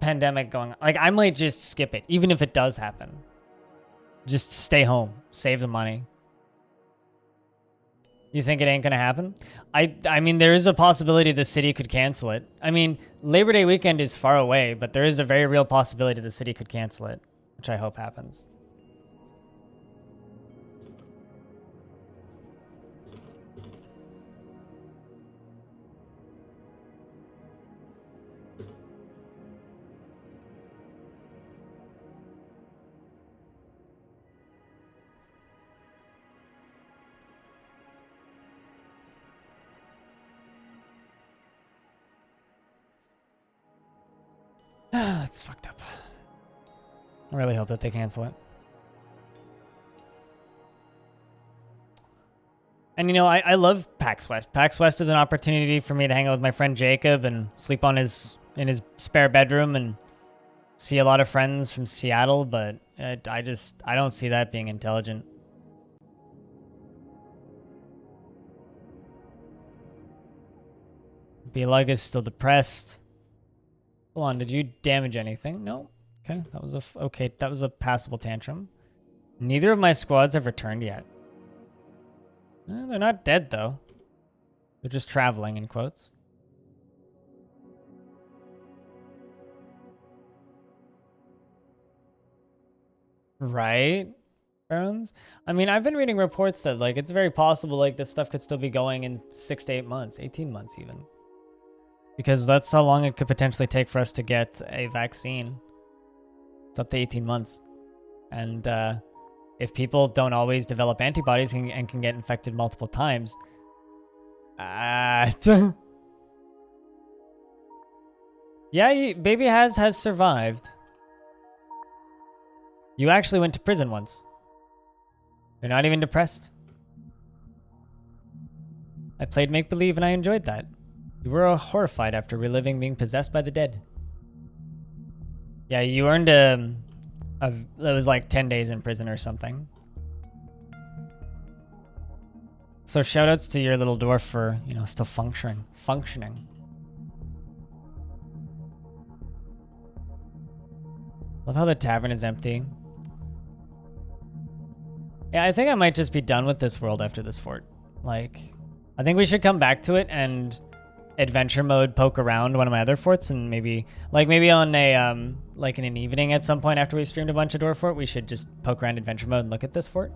pandemic going on. Like, I might just skip it, even if it does happen. Just stay home. Save the money. You think it ain't gonna happen? I mean, there is a possibility the city could cancel it. I mean, Labor Day weekend is far away, but there is a very real possibility the city could cancel it, which I hope happens. That's fucked up. I really hope that they cancel it. And you know, I love PAX West. PAX West is an opportunity for me to hang out with my friend Jacob and sleep on in his spare bedroom and see a lot of friends from Seattle, but I don't see that being intelligent. B-Lug is still depressed. Hold on, did you damage anything? No. Okay, that was a passable tantrum. Neither of my squads have returned yet. They're not dead though. They're just traveling in quotes. Right, Barons? I mean, I've been reading reports that like it's very possible like this stuff could still be going in 6 to 8 months, 18 months even. Because that's how long it could potentially take for us to get a vaccine. It's up to 18 months. And if people don't always develop antibodies and can get infected multiple times, yeah, baby has survived. You actually went to prison once. You're not even depressed. I played make-believe and I enjoyed that. You were horrified after reliving being possessed by the dead. Yeah, you earned it was like 10 days in prison or something. So shoutouts to your little dwarf for, you know, still functioning. Love how the tavern is empty. Yeah, I think I might just be done with this world after this fort. Like, I think we should come back to it and adventure mode poke around one of my other forts, and maybe on a like in an evening at some point after we streamed a bunch of Dwarf Fort, we should just poke around adventure mode and look at this fort.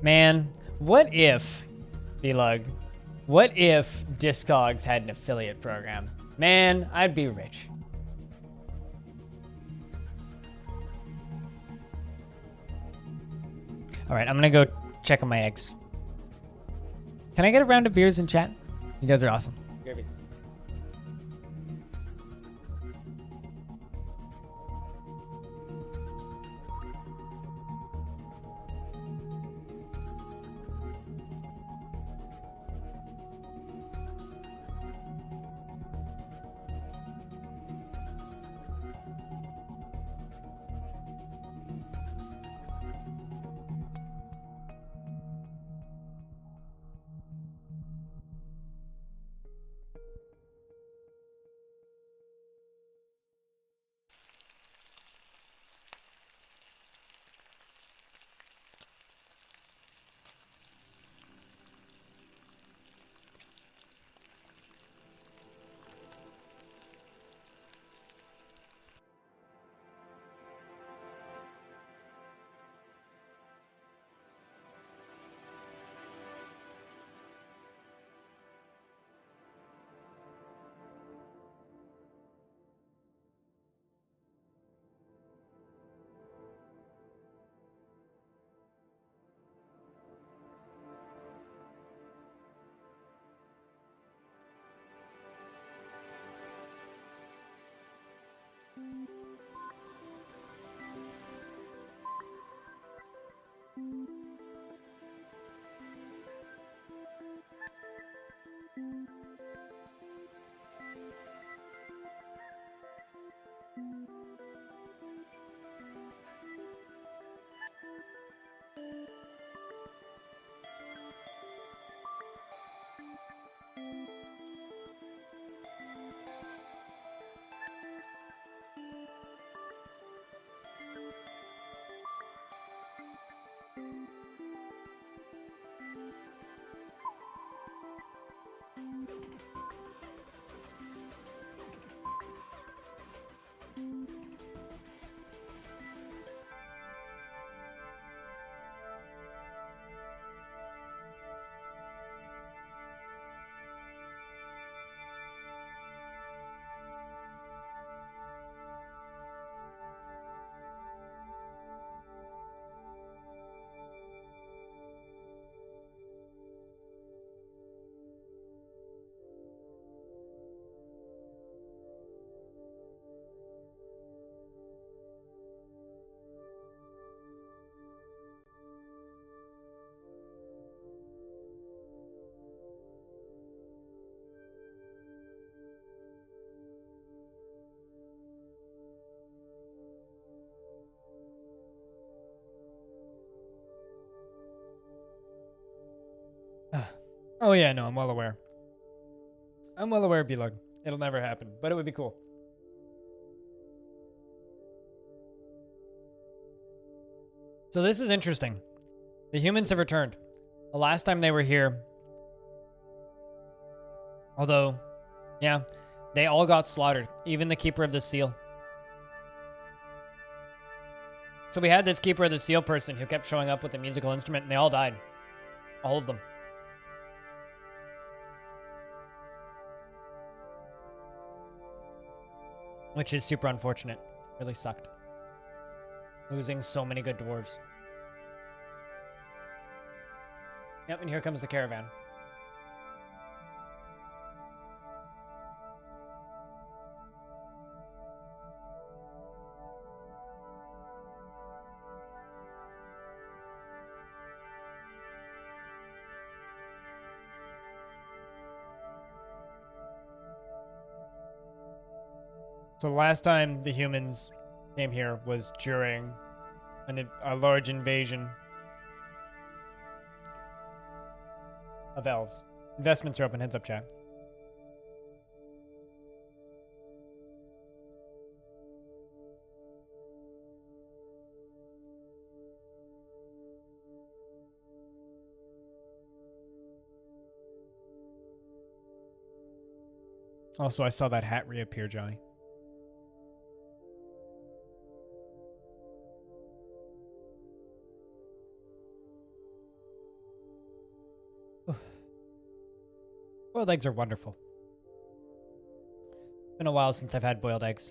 Man, what if Vlog? What if Discogs had an affiliate program? Man, I'd be rich. All right, I'm gonna go check on my eggs. Can I get a round of beers in chat? You guys are awesome. Oh yeah, no, I'm well aware. I'm well aware, B-Lug. It'll never happen, but it would be cool. So this is interesting. The humans have returned. The last time they were here, although, yeah, they all got slaughtered, even the Keeper of the Seal. So we had this Keeper of the Seal person who kept showing up with a musical instrument, and they all died. All of them. Which is super unfortunate. Really sucked. Losing so many good dwarves. Yep, and here comes the caravan. So the last time the humans came here was during a large invasion of elves. Investments are open. Heads up, chat. Also, I saw that hat reappear, Johnny. Boiled eggs are wonderful. It's been a while since I've had boiled eggs.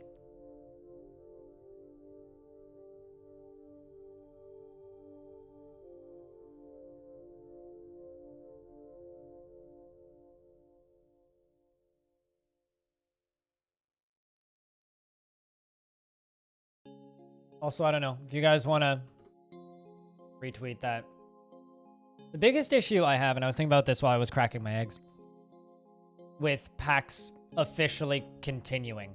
Also, I don't know if you guys want to retweet that. The biggest issue I have, and I was thinking about this while I was cracking my eggs, with PAX officially continuing,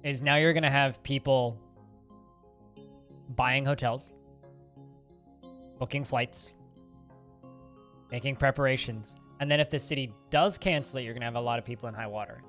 is now you're going to have people buying hotels, booking flights, making preparations, and then if the city does cancel it, you're going to have a lot of people in high water.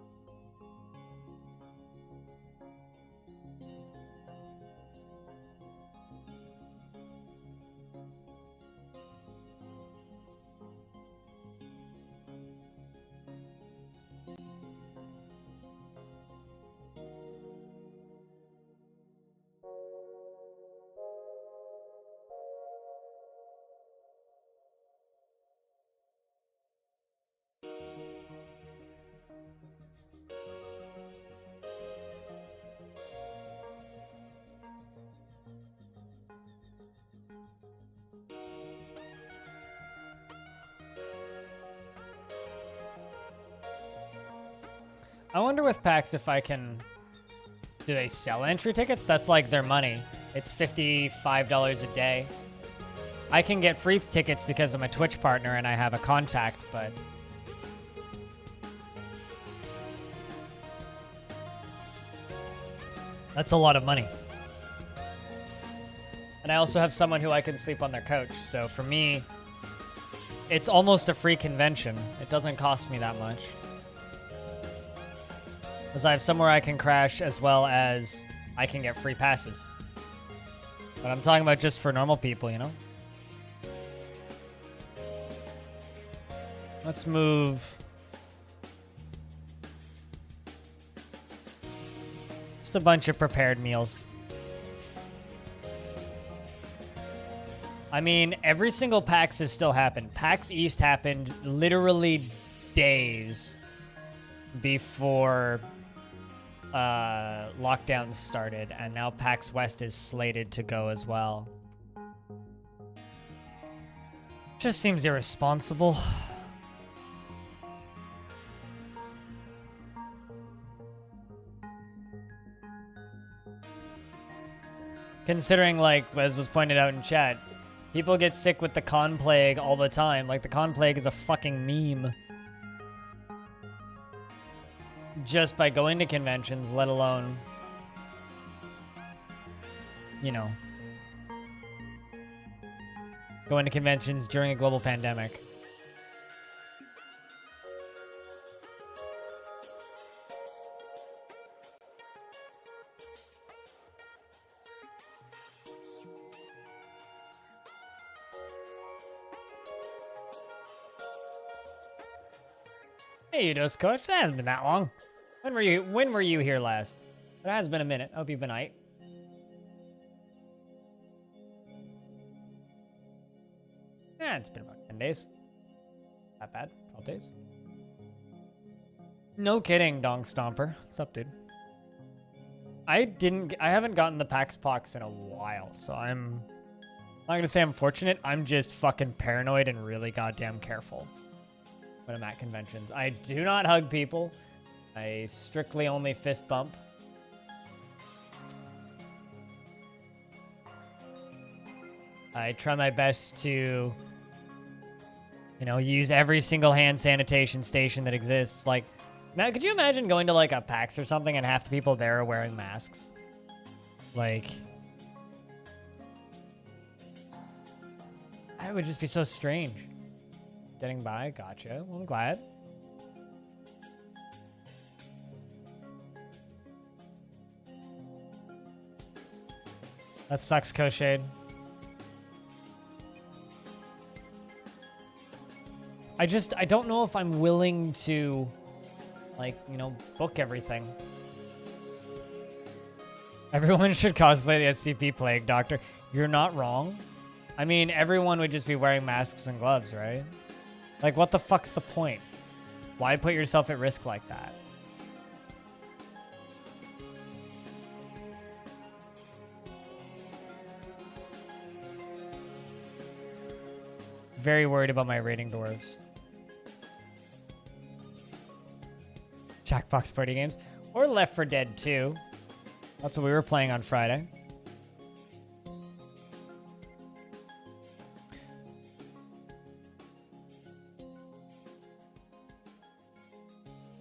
I wonder with PAX if I can... Do they sell entry tickets? That's like their money. It's $55 a day. I can get free tickets because I'm a Twitch partner and I have a contact, but... That's a lot of money. And I also have someone who I can sleep on their couch. So for me, it's almost a free convention. It doesn't cost me that much. Because I have somewhere I can crash as well as I can get free passes. But I'm talking about just for normal people, you know? Let's move. Just a bunch of prepared meals. I mean, every single PAX has still happened. PAX East happened literally days before lockdowns started, and now PAX West is slated to go as well. Just seems irresponsible. Considering, like, as was pointed out in chat, people get sick with the con plague all the time. Like, the con plague is a fucking meme. Just by going to conventions, let alone, you know, going to conventions during a global pandemic. Hey, Udos Coach. It hasn't been that long. When were you here last? It has been a minute. I hope you've been aight. Yeah, it's been about 10 days. Not bad. 12 days. No kidding, Dong Stomper. What's up, dude? I haven't gotten the PAX Pox in a while, so I'm not gonna say I'm fortunate. I'm just fucking paranoid and really goddamn careful when I'm at conventions. I do not hug people. I strictly only fist bump. I try my best to, use every single hand sanitation station that exists. Like, Matt, could you imagine going to like a PAX or something and half the people there are wearing masks? Like, that would just be so strange. Getting by, gotcha. Well, I'm glad. That sucks, Koshade. I don't know if I'm willing to, like, book everything. Everyone should cosplay the SCP Plague Doctor. You're not wrong. I mean, everyone would just be wearing masks and gloves, right? Like, what the fuck's the point? Why put yourself at risk like that? Very worried about my rating dwarves. Jackbox party games. Or Left 4 Dead 2. That's what we were playing on Friday.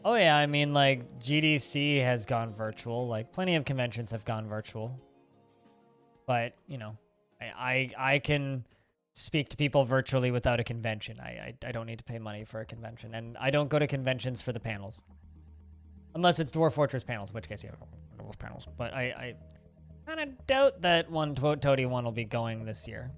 Oh yeah, I mean, like, GDC has gone virtual. Like, plenty of conventions have gone virtual. But, I can speak to people virtually without a convention. I don't need to pay money for a convention. And I don't go to conventions for the panels. Unless it's Dwarf Fortress panels, in which case, yeah, Dwarf panels. But I kind of doubt that one Toady one will be going this year.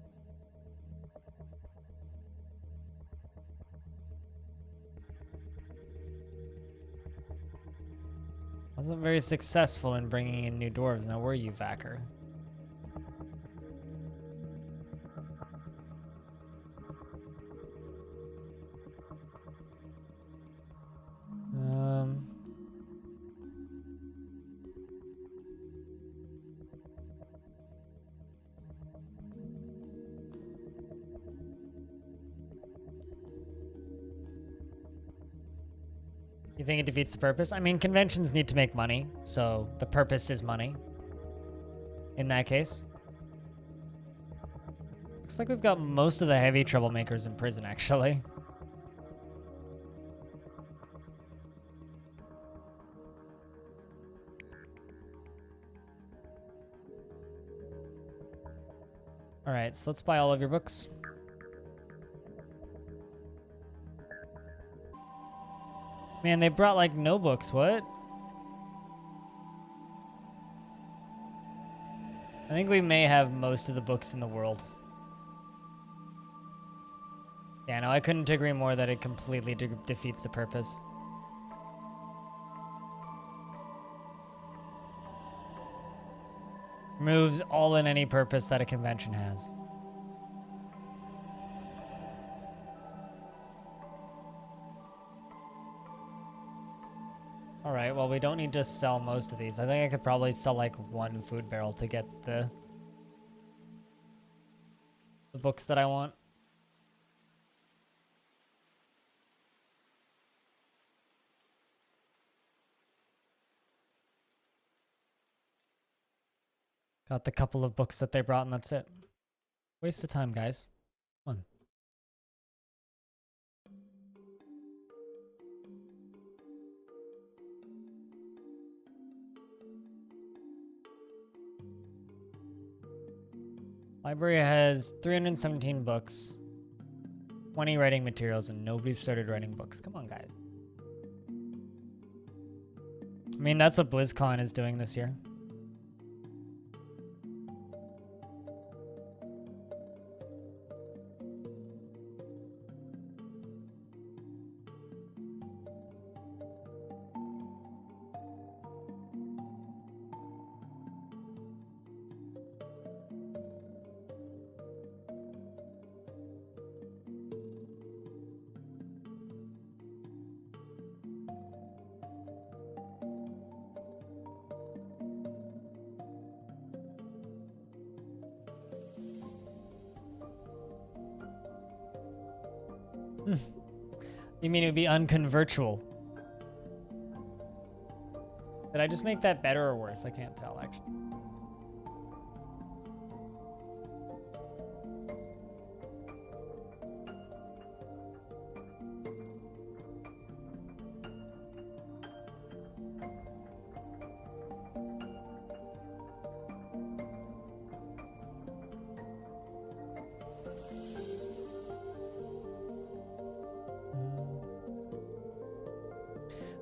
Wasn't very successful in bringing in new dwarves. Now, were you, Vacker? You think it defeats the purpose? I mean, conventions need to make money, so the purpose is money. In that case. Looks like we've got most of the heavy troublemakers in prison, actually. Alright, so let's buy all of your books. Man, they brought, like, no books. What? I think we may have most of the books in the world. Yeah, no, I couldn't agree more that it completely defeats the purpose. Removes all and any purpose that a convention has. Alright, well, we don't need to sell most of these. I think I could probably sell, like, one food barrel to get the books that I want. Got the couple of books that they brought, and that's it. Waste of time, guys. Come on. Library has 317 books, 20 writing materials, and nobody started writing books. Come on, guys. I mean, that's what BlizzCon is doing this year. You mean it would be unconvirtual? Did I just make that better or worse? I can't tell, actually.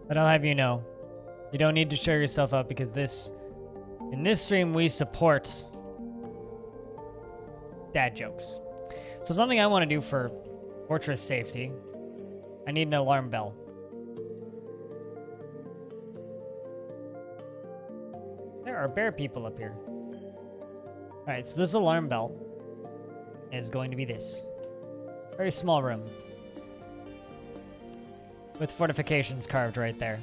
But I'll have you know, you don't need to show yourself up because in this stream, we support dad jokes. So something I want to do for fortress safety, I need an alarm bell. There are bear people up here. All right, so this alarm bell is going to be this. Very small room. With fortifications carved right there.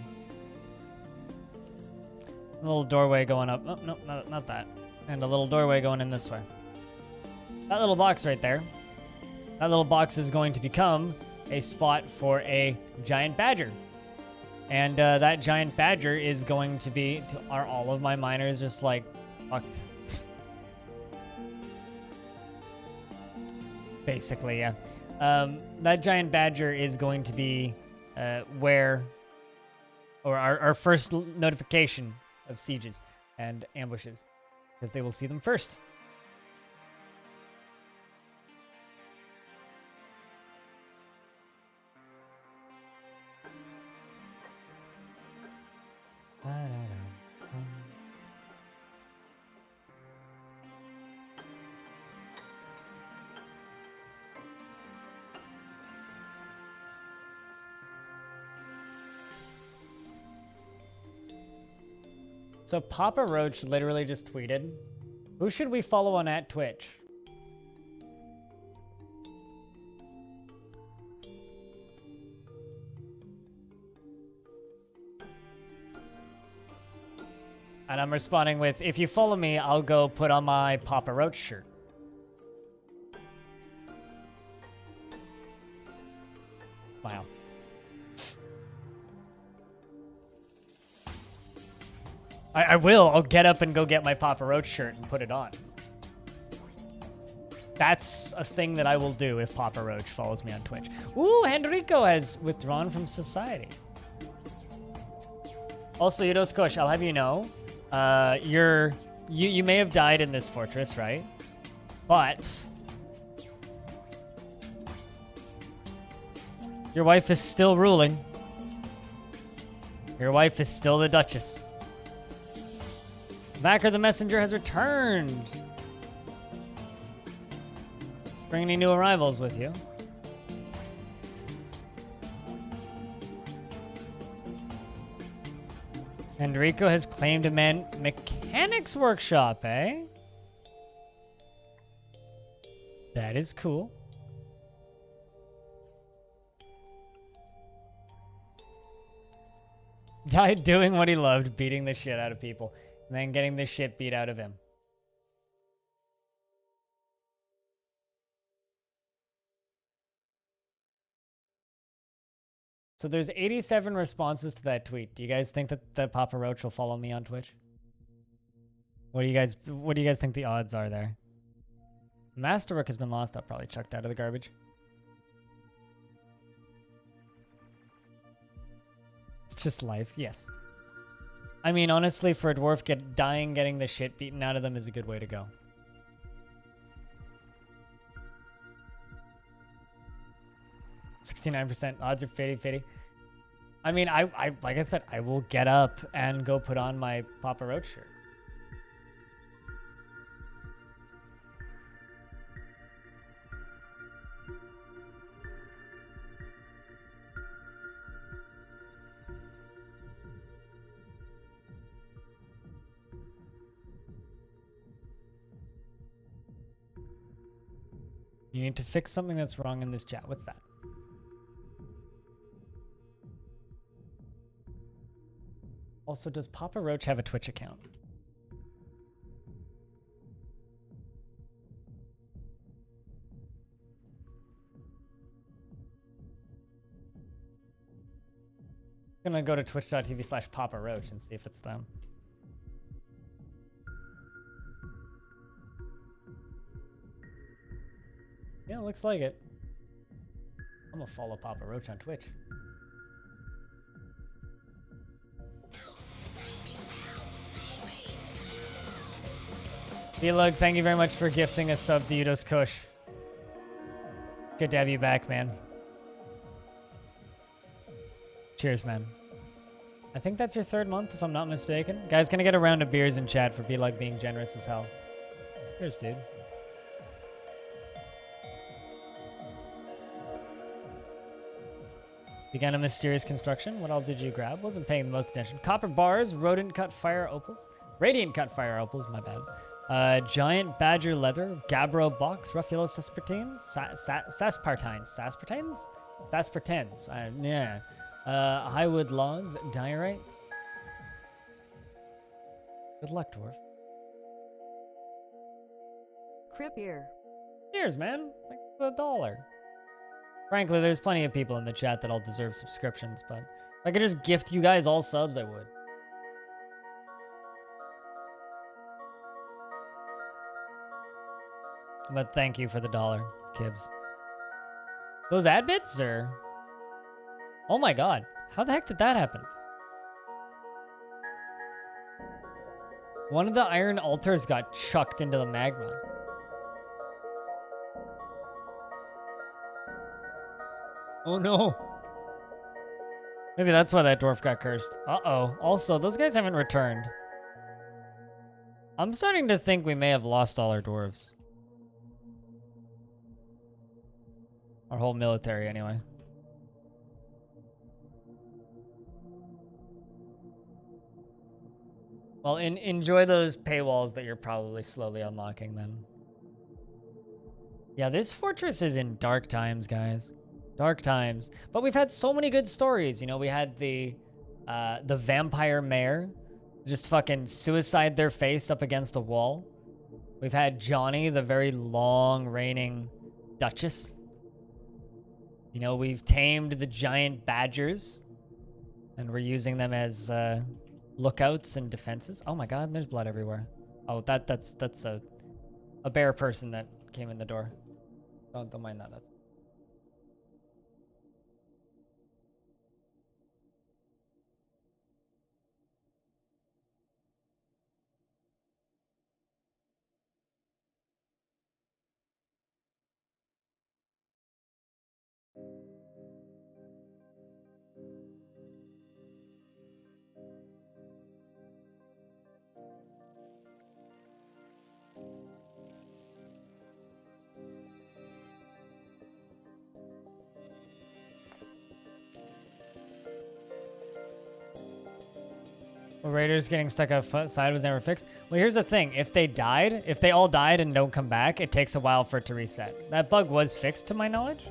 A little doorway going up. Oh, no, not that. And a little doorway going in this way. That little box right there. That little box is going to become a spot for a giant badger. And that giant badger is going to be... Are all of my miners just like fucked? Basically, yeah. That giant badger is going to be... where, or our first notification of sieges and ambushes, because they will see them first. So Papa Roach literally just tweeted, who should we follow on @Twitch? And I'm responding with, if you follow me, I'll go put on my Papa Roach shirt. Wow. I will. I'll get up and go get my Papa Roach shirt and put it on. That's a thing that I will do if Papa Roach follows me on Twitch. Ooh, Henrico has withdrawn from society. Also, Yudos Kosh, I'll have you know, you may have died in this fortress, right? But your wife is still ruling. Your wife is still the Duchess. Vacker the Messenger has returned. Bring any new arrivals with you? Enrico has claimed a mechanics workshop, eh? That is cool. Died doing what he loved, beating the shit out of people, and then getting the shit beat out of him. So there's 87 responses to that tweet. Do you guys think that Papa Roach will follow me on Twitch? What do you guys think the odds are there? Masterwork has been lost. I'll probably chucked out of the garbage. It's just life. Yes. I mean, honestly, for a dwarf, getting the shit beaten out of them is a good way to go. %69% odds are 50-50. I mean, I like I said, I will get up and go put on my Papa Roach shirt. You need to fix something that's wrong in this chat. What's that? Also, does Papa Roach have a Twitch account? Gonna go to twitch.tv/Papa Roach and see if it's them. Yeah, looks like it. I'm gonna follow Papa Roach on Twitch. Vlog, thank you very much for gifting a sub to Udos Kush. Good to have you back, man. Cheers, man. I think that's your 3rd month, if I'm not mistaken. Guys, gonna get a round of beers in chat for Vlog being generous as hell. Cheers, dude. Began a mysterious construction. What all did you grab? Wasn't paying the most attention. Copper bars, rodent cut fire opals. Radiant cut fire opals, my bad. Giant badger leather, gabbro box, ruffulo saspartines, saspartines? Yeah. Highwood logs, diorite. Good luck, Dwarf. Crip here. Cheers, man. Like $1. Frankly, there's plenty of people in the chat that all deserve subscriptions, but if I could just gift you guys all subs, I would. But thank you for the $1, Kibs. Those ad bits, or? Oh my god. How the heck did that happen? One of the iron altars got chucked into the magma. Oh no. Maybe that's why that dwarf got cursed. Uh-oh. Also, those guys haven't returned. I'm starting to think we may have lost all our dwarves. Our whole military, anyway. Well, enjoy those paywalls that you're probably slowly unlocking then. Yeah, this fortress is in dark times, guys. Dark times. But we've had so many good stories. You know, we had the vampire mayor just fucking suicide their face up against a wall. We've had Johnny, the very long reigning duchess. You know, we've tamed the giant badgers. And we're using them as lookouts and defenses. Oh my god, and there's blood everywhere. Oh, that's a bear person that came in the door. Don't mind that. That's Raiders getting stuck outside was never fixed. Well, here's the thing. If they all died and don't come back, it takes a while for it to reset. That bug was fixed to my knowledge.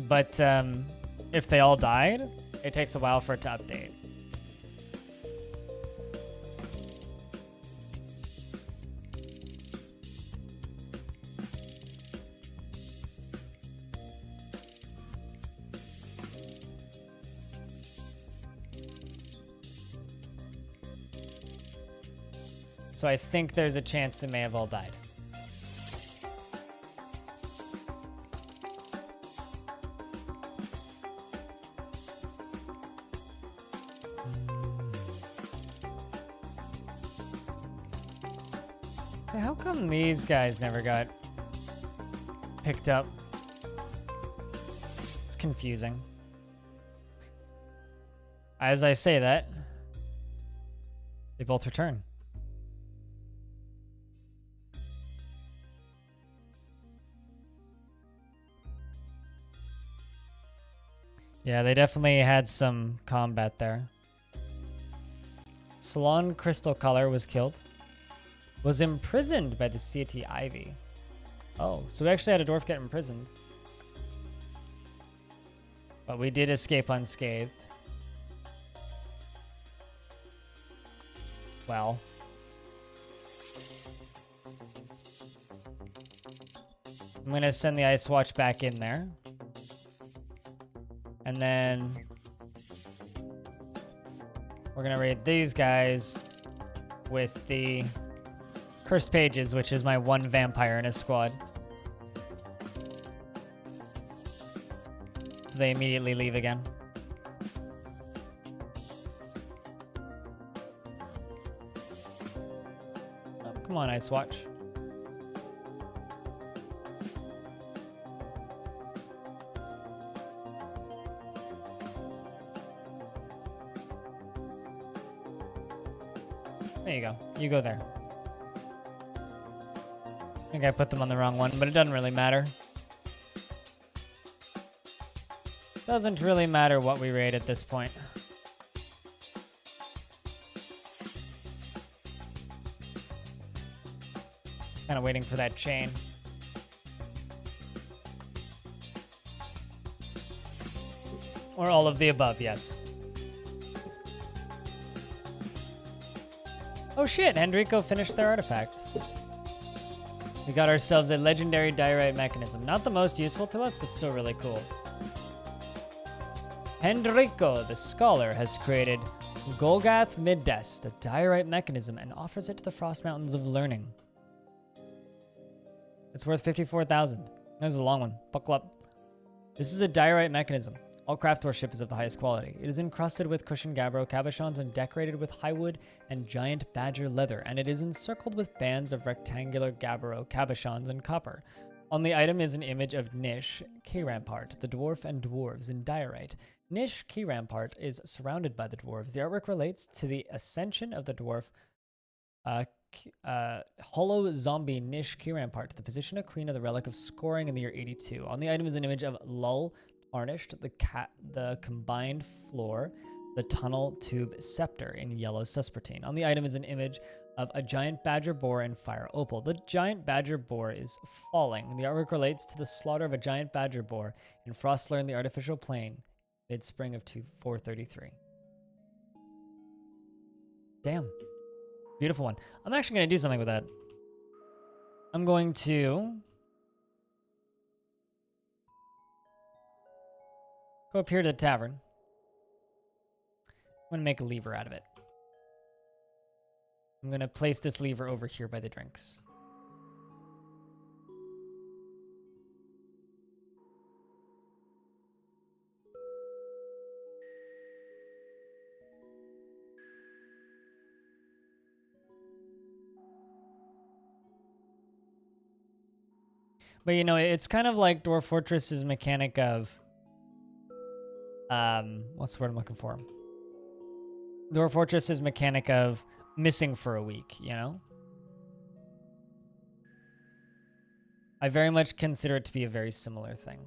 But if they all died, it takes a while for it to update. So I think there's a chance they may have all died. How come these guys never got picked up? It's confusing. As I say that, they both return. Yeah, they definitely had some combat there. Salon Crystal Color was killed. Was imprisoned by the City Ivy. Oh, so we actually had a dwarf get imprisoned. But we did escape unscathed. Well. I'm gonna send the Ice Watch back in there. And then we're gonna raid these guys with the Cursed Pages, which is my one vampire in his squad. So they immediately leave again. Oh, come on, Ice Watch. There you go. You go there. I think I put them on the wrong one, but it doesn't really matter. Doesn't really matter what we raid at this point. Kind of waiting for that chain. Or all of the above, yes. Oh shit, Enrico finished their artifacts. We got ourselves a legendary diorite mechanism. Not the most useful to us, but still really cool. Enrico, the scholar, has created Golgath Middest, a diorite mechanism, and offers it to the Frost Mountains of Learning. It's worth 54,000. This is a long one. Buckle up. This is a diorite mechanism. All craft worship is of the highest quality. It is encrusted with cushioned gabbro cabochons and decorated with highwood and giant badger leather, and it is encircled with bands of rectangular gabbro cabochons and copper. On the item is an image of Nish, Key Rampart, the dwarf and dwarves in diorite. Nish, Key Rampart, is surrounded by the dwarves. The artwork relates to the ascension of the dwarf Hollow Zombie Nish, Key Rampart to the position of Queen of the Relic of Scoring in the year 82. On the item is an image of Lull, Tarnished, the combined floor, the tunnel tube scepter in yellow suspertine. On the item is an image of a giant badger boar and fire opal. The giant badger boar is falling. The artwork relates to the slaughter of a giant badger boar in Frostlearned, the artificial plain, mid-spring of 433. Damn. Beautiful one. I'm actually going to do something with that. I'm going to go up here to the tavern. I'm going to make a lever out of it. I'm going to place this lever over here by the drinks. But you know, it's kind of like Dwarf Fortress's mechanic of what's the word I'm looking for? Dwarf Fortress's mechanic of missing for a week, you know? I very much consider it to be a very similar thing.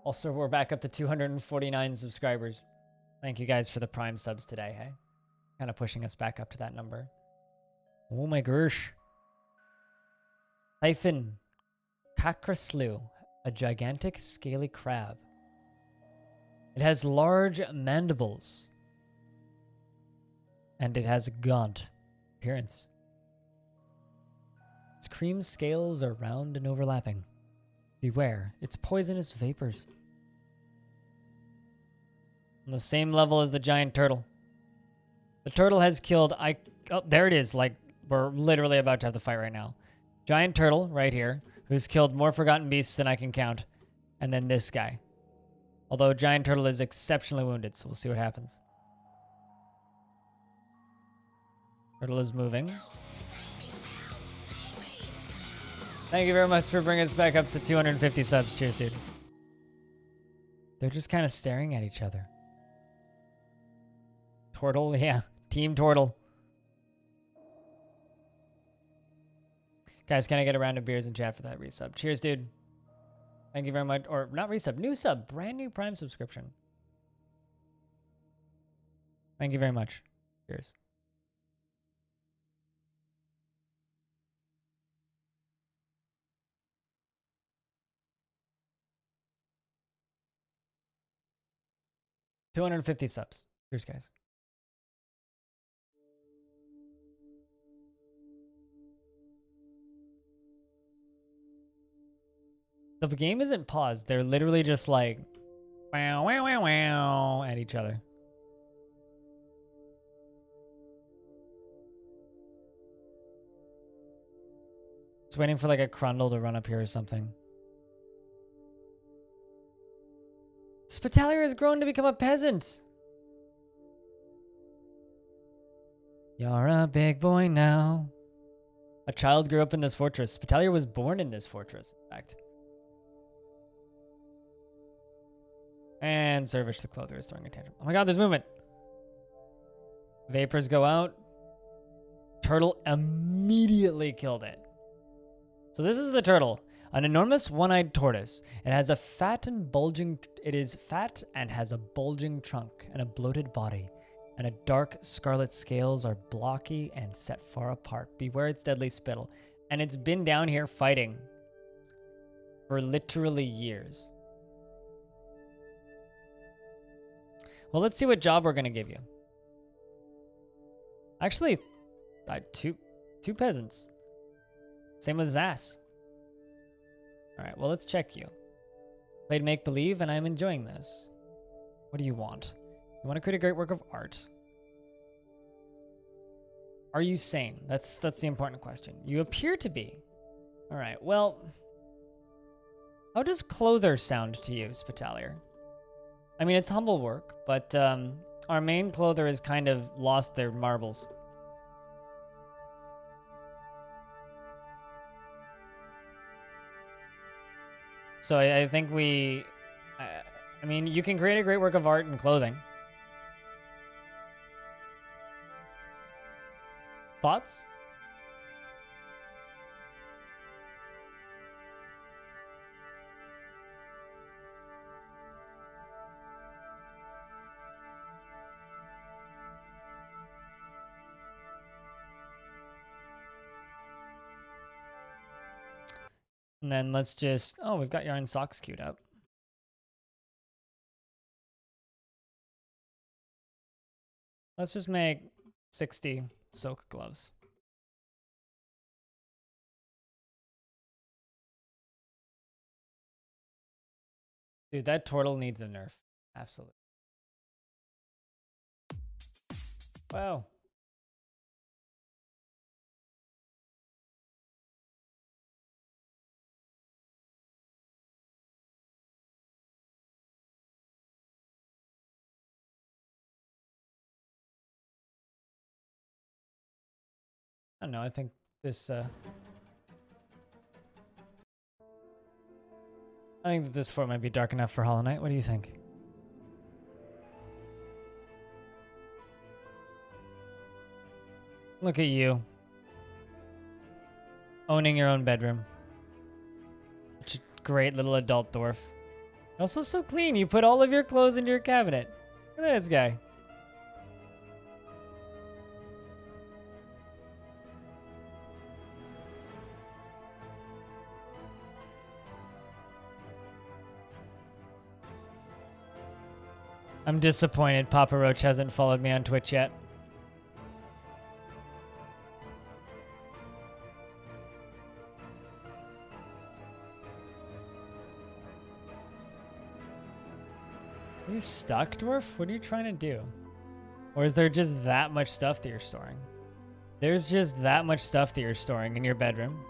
Also, we're back up to 249 subscribers. Thank you guys for the Prime subs today, hey? Kind of pushing us back up to that number. Oh my gosh. Typhon Kakraslu, a gigantic scaly crab. It has large mandibles. And it has a gaunt appearance. Its cream scales are round and overlapping. Beware, its poisonous vapors. On the same level as the giant turtle. The turtle has killed... Oh, there it is. Like, we're literally about to have the fight right now. Giant turtle, right here, who's killed more forgotten beasts than I can count. And then this guy. Although giant turtle is exceptionally wounded, so we'll see what happens. Turtle is moving. Thank you very much for bringing us back up to 250 subs. Cheers, dude. They're just kind of staring at each other. Turtle, yeah. Team Turtle. Guys, can I get a round of beers and chat for that resub? Cheers, dude. Thank you very much. Or not resub, new sub. Brand new Prime subscription. Thank you very much. Cheers. $250 subs. Cheers, guys. The game isn't paused. They're literally just like, wow, wow, wow, wow, at each other. Just waiting for like a Crundle to run up here or something. Spitalier has grown to become a peasant. You're a big boy now. A child grew up in this fortress. Spitalier was born in this fortress, in fact. And Service the Clother is throwing a tantrum. Oh my god, there's movement. Vapors go out. Turtle immediately killed it. So this is the turtle. An enormous one-eyed tortoise. It has a fat and bulging... It is fat and has a bulging trunk and a bloated body. And a dark scarlet scales are blocky and set far apart. Beware its deadly spittle. And it's been down here fighting for literally years. Well, let's see what job we're going to give you. Actually, two peasants. Same with Zas. All right, well, let's check you. Played make-believe, and I'm enjoying this. What do you want? You want to create a great work of art. Are you sane? That's the important question. You appear to be. All right, well, how does Clother sound to you, Spitalier? I mean, it's humble work, but our main Clother has kind of lost their marbles. So I think I mean, you can create a great work of art in clothing. Thoughts? And then let's just, oh, we've got yarn socks queued up. Let's just make 60 silk gloves. Dude, that turtle needs a nerf. Absolutely. Wow. I don't know, I think this, I think that this fort might be dark enough for Hollow Knight. What do you think? Look at you. Owning your own bedroom. Such a great little adult dwarf. Also so clean. You put all of your clothes into your cabinet. Look at this guy. I'm disappointed Papa Roach hasn't followed me on Twitch yet. Are you stuck, Dwarf? What are you trying to do? Or is there just that much stuff that you're storing? There's just that much stuff that you're storing in your bedroom.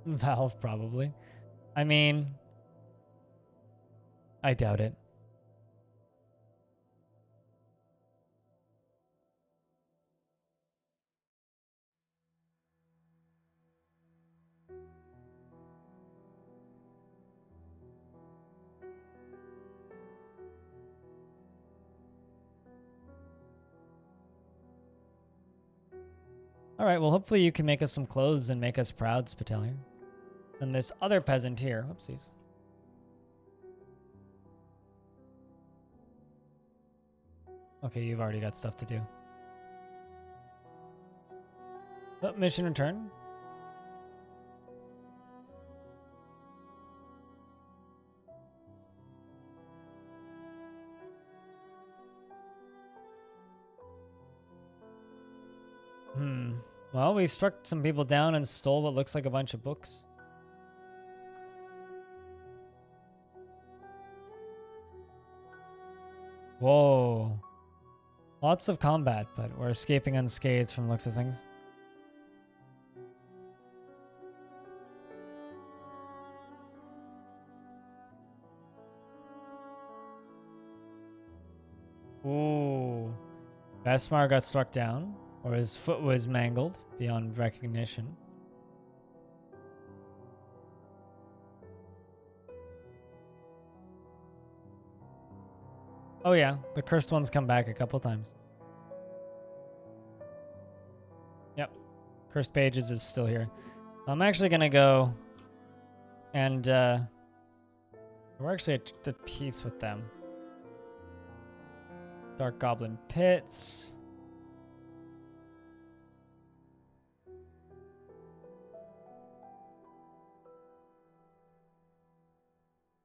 Valve, probably. I mean, I doubt it. All right, well, hopefully you can make us some clothes and make us proud, Spitalier. And this other peasant here, whoopsies. Okay, you've already got stuff to do. Oh, mission return. Well, we struck some people down and stole what looks like a bunch of books. Whoa. Lots of combat, but we're escaping unscathed from the looks of things. Ooh. Vesmar got struck down, or his foot was mangled beyond recognition. Oh yeah, the cursed ones come back a couple times. Yep, Cursed Pages is still here. I'm actually gonna go and we're actually at peace with them. Dark Goblin Pits.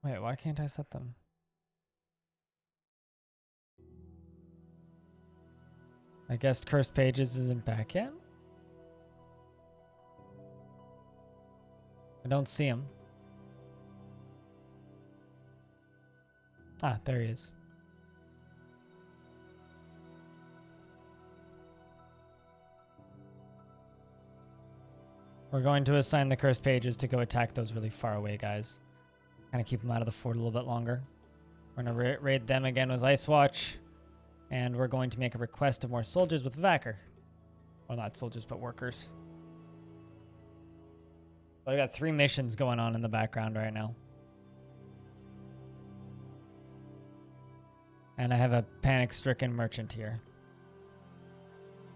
Wait, why can't I set them? I guess Cursed Pages isn't back yet? I don't see him. Ah, there he is. We're going to assign the Cursed Pages to go attack those really far away guys. Kind of keep them out of the fort a little bit longer. We're going to raid them again with Ice Watch. And we're going to make a request of more soldiers with Vacker. Well, not soldiers, but workers. So I got 3 missions going on in the background right now. And I have a panic-stricken merchant here.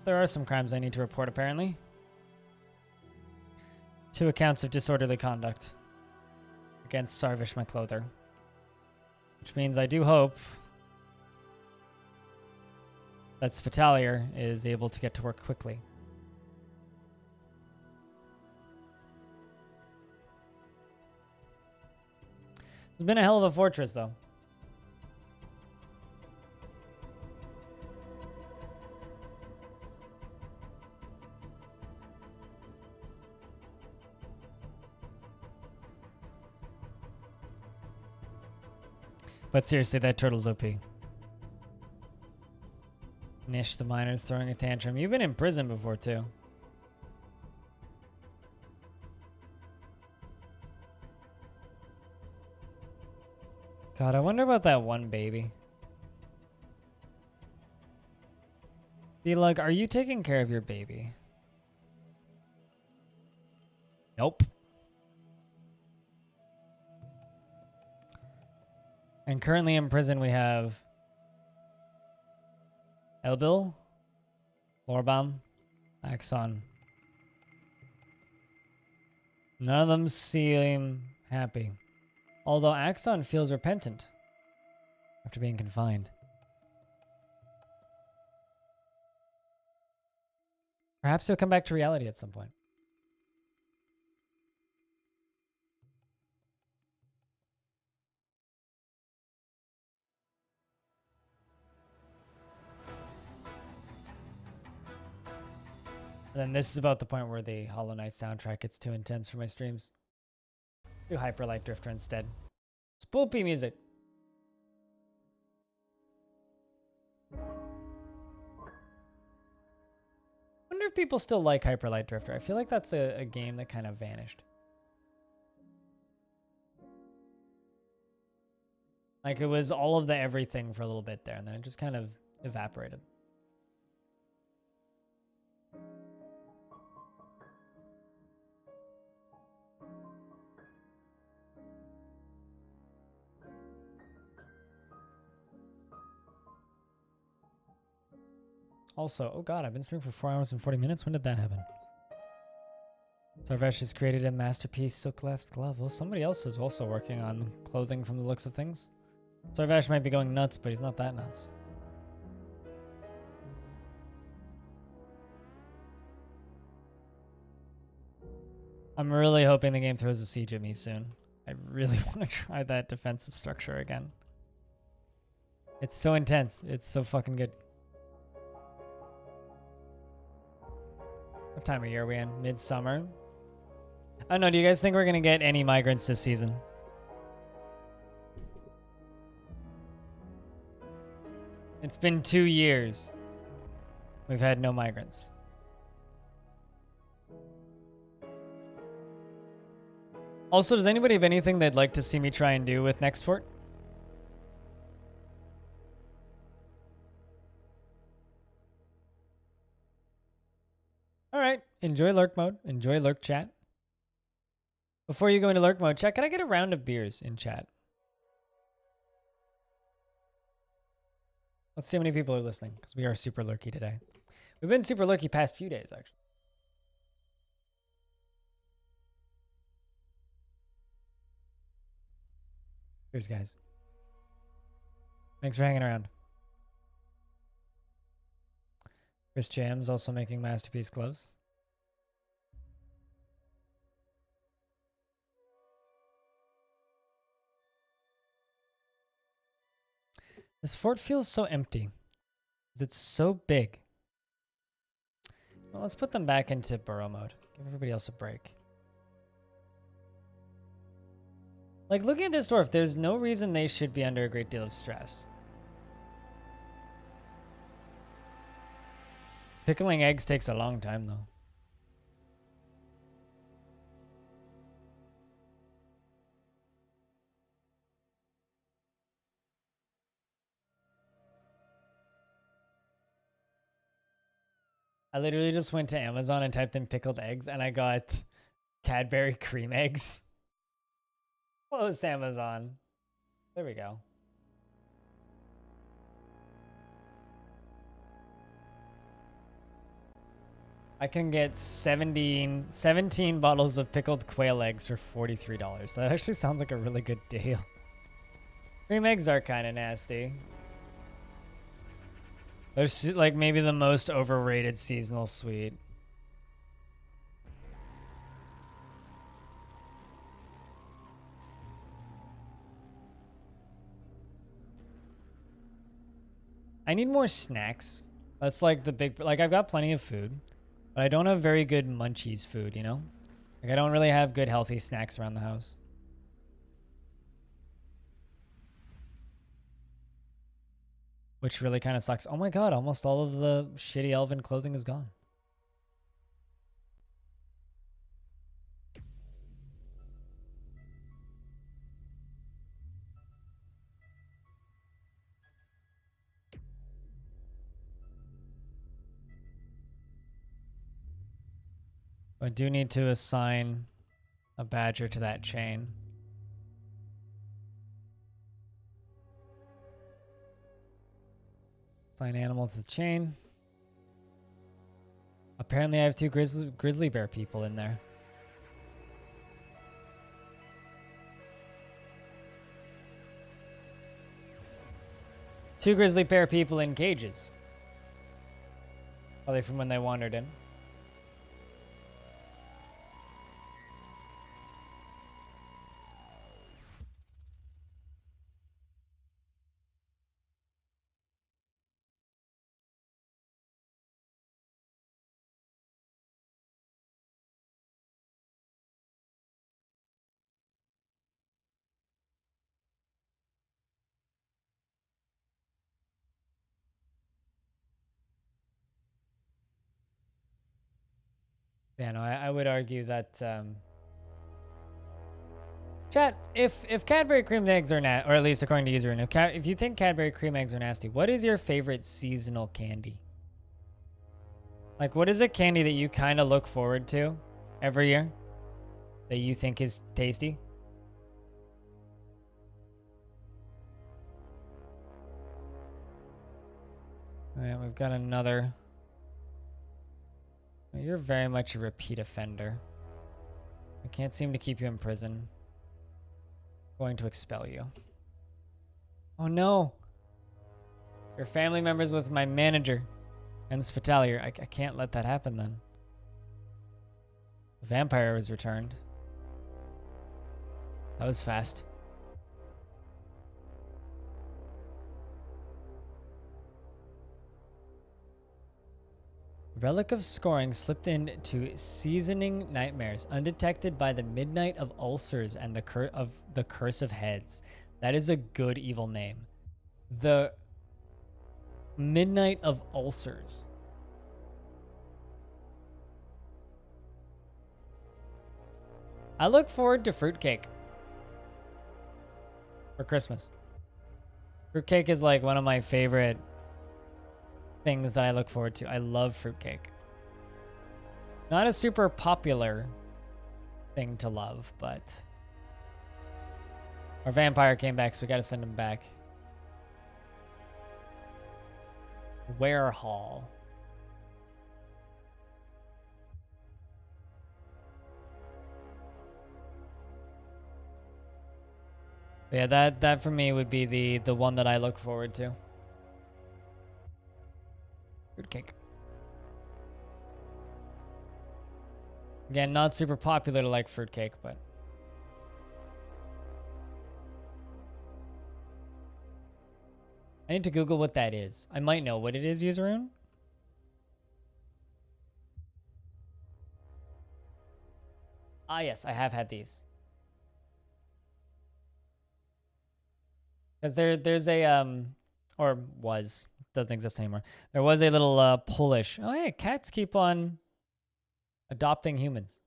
There are some crimes I need to report, apparently. 2 accounts of disorderly conduct against Sarvish, my clother. Which means I do hope that Spitalier is able to get to work quickly. It's been a hell of a fortress, though. But seriously, that turtle's OP. Nish the miner's throwing a tantrum. You've been in prison before, too. God, I wonder about that one baby. Beelug, are you taking care of your baby? Nope. And currently in prison we have Elbil, Lorbam, Axon. None of them seem happy. Although Axon feels repentant after being confined. Perhaps he'll come back to reality at some point. And then this is about the point where the Hollow Knight soundtrack gets too intense for my streams. Do Hyper Light Drifter instead. Spoopy music. Wonder if people still like Hyper Light Drifter. I feel like that's a game that kind of vanished. Like it was all of the everything for a little bit there, and then it just kind of evaporated. Also, oh god, I've been streaming for 4 hours and 40 minutes. When did that happen? Sarvesh has created a masterpiece silk left glove. Well, somebody else is also working on clothing from the looks of things. Sarvesh might be going nuts, but he's not that nuts. I'm really hoping the game throws a siege at me soon. I really want to try that defensive structure again. It's so intense. It's so fucking good. What time of year are we in? Midsummer? I don't know. Do you guys think we're going to get any migrants this season? It's been 2 years. We've had no migrants. Also, does anybody have anything they'd like to see me try and do with Next Fort? All right. Enjoy lurk mode. Enjoy lurk chat. Before you go into lurk mode, chat, can I get a round of beers in chat? Let's see how many people are listening, because we are super lurky today. We've been super lurky past few days, actually. Cheers, guys. Thanks for hanging around. Chris Jam's also making Masterpiece gloves. This fort feels so empty. It's so big. Well, let's put them back into burrow mode. Give everybody else a break. Like, looking at this dwarf, there's no reason they should be under a great deal of stress. Pickling eggs takes a long time, though. I literally just went to Amazon and typed in pickled eggs, and I got Cadbury cream eggs. Close Amazon. There we go. I can get 17 bottles of pickled quail eggs for $43. That actually sounds like a really good deal. Cream eggs are kind of nasty. They're like maybe the most overrated seasonal sweet. I need more snacks. That's like the big, like I've got plenty of food, but I don't have very good munchies food, you know? Like I don't really have good healthy snacks around the house. Which really kind of sucks. Oh my god, almost all of the shitty elven clothing is gone. I do need to assign a badger to that chain. Assign animal to the chain. Apparently I have 2 grizzly bear people in there. Two grizzly bear people in cages. Probably from when they wandered in. Yeah, no, I would argue that chat, if Cadbury cream eggs are or at least according to user, if you think Cadbury cream eggs are nasty, what is your favorite seasonal candy? Like, what is a candy that you kind of look forward to every year that you think is tasty? All right, we've got another. You're very much a repeat offender. I can't seem to keep you in prison. I'm going to expel you. Oh no! Your family members with my manager and Spitalier. I can't let that happen then. The vampire was returned. That was fast. Relic of Scoring slipped into Seasoning Nightmares, undetected by the Midnight of Ulcers and the Curse of Heads. That is a good evil name. The Midnight of Ulcers. I look forward to fruitcake for Christmas. Fruitcake is like one of my favorite things that I look forward to. I love fruitcake. Not a super popular thing to love, but our vampire came back, so we got to send him back. Warehall. Yeah, that for me would be the one that I look forward to. Fruitcake. Again, not super popular to like fruitcake, but I need to Google what that is. I might know what it is, Useroon. Ah, yes, I have had these. Because there's a or was, doesn't exist anymore. There was a little Polish. Oh hey, cats keep on adopting humans.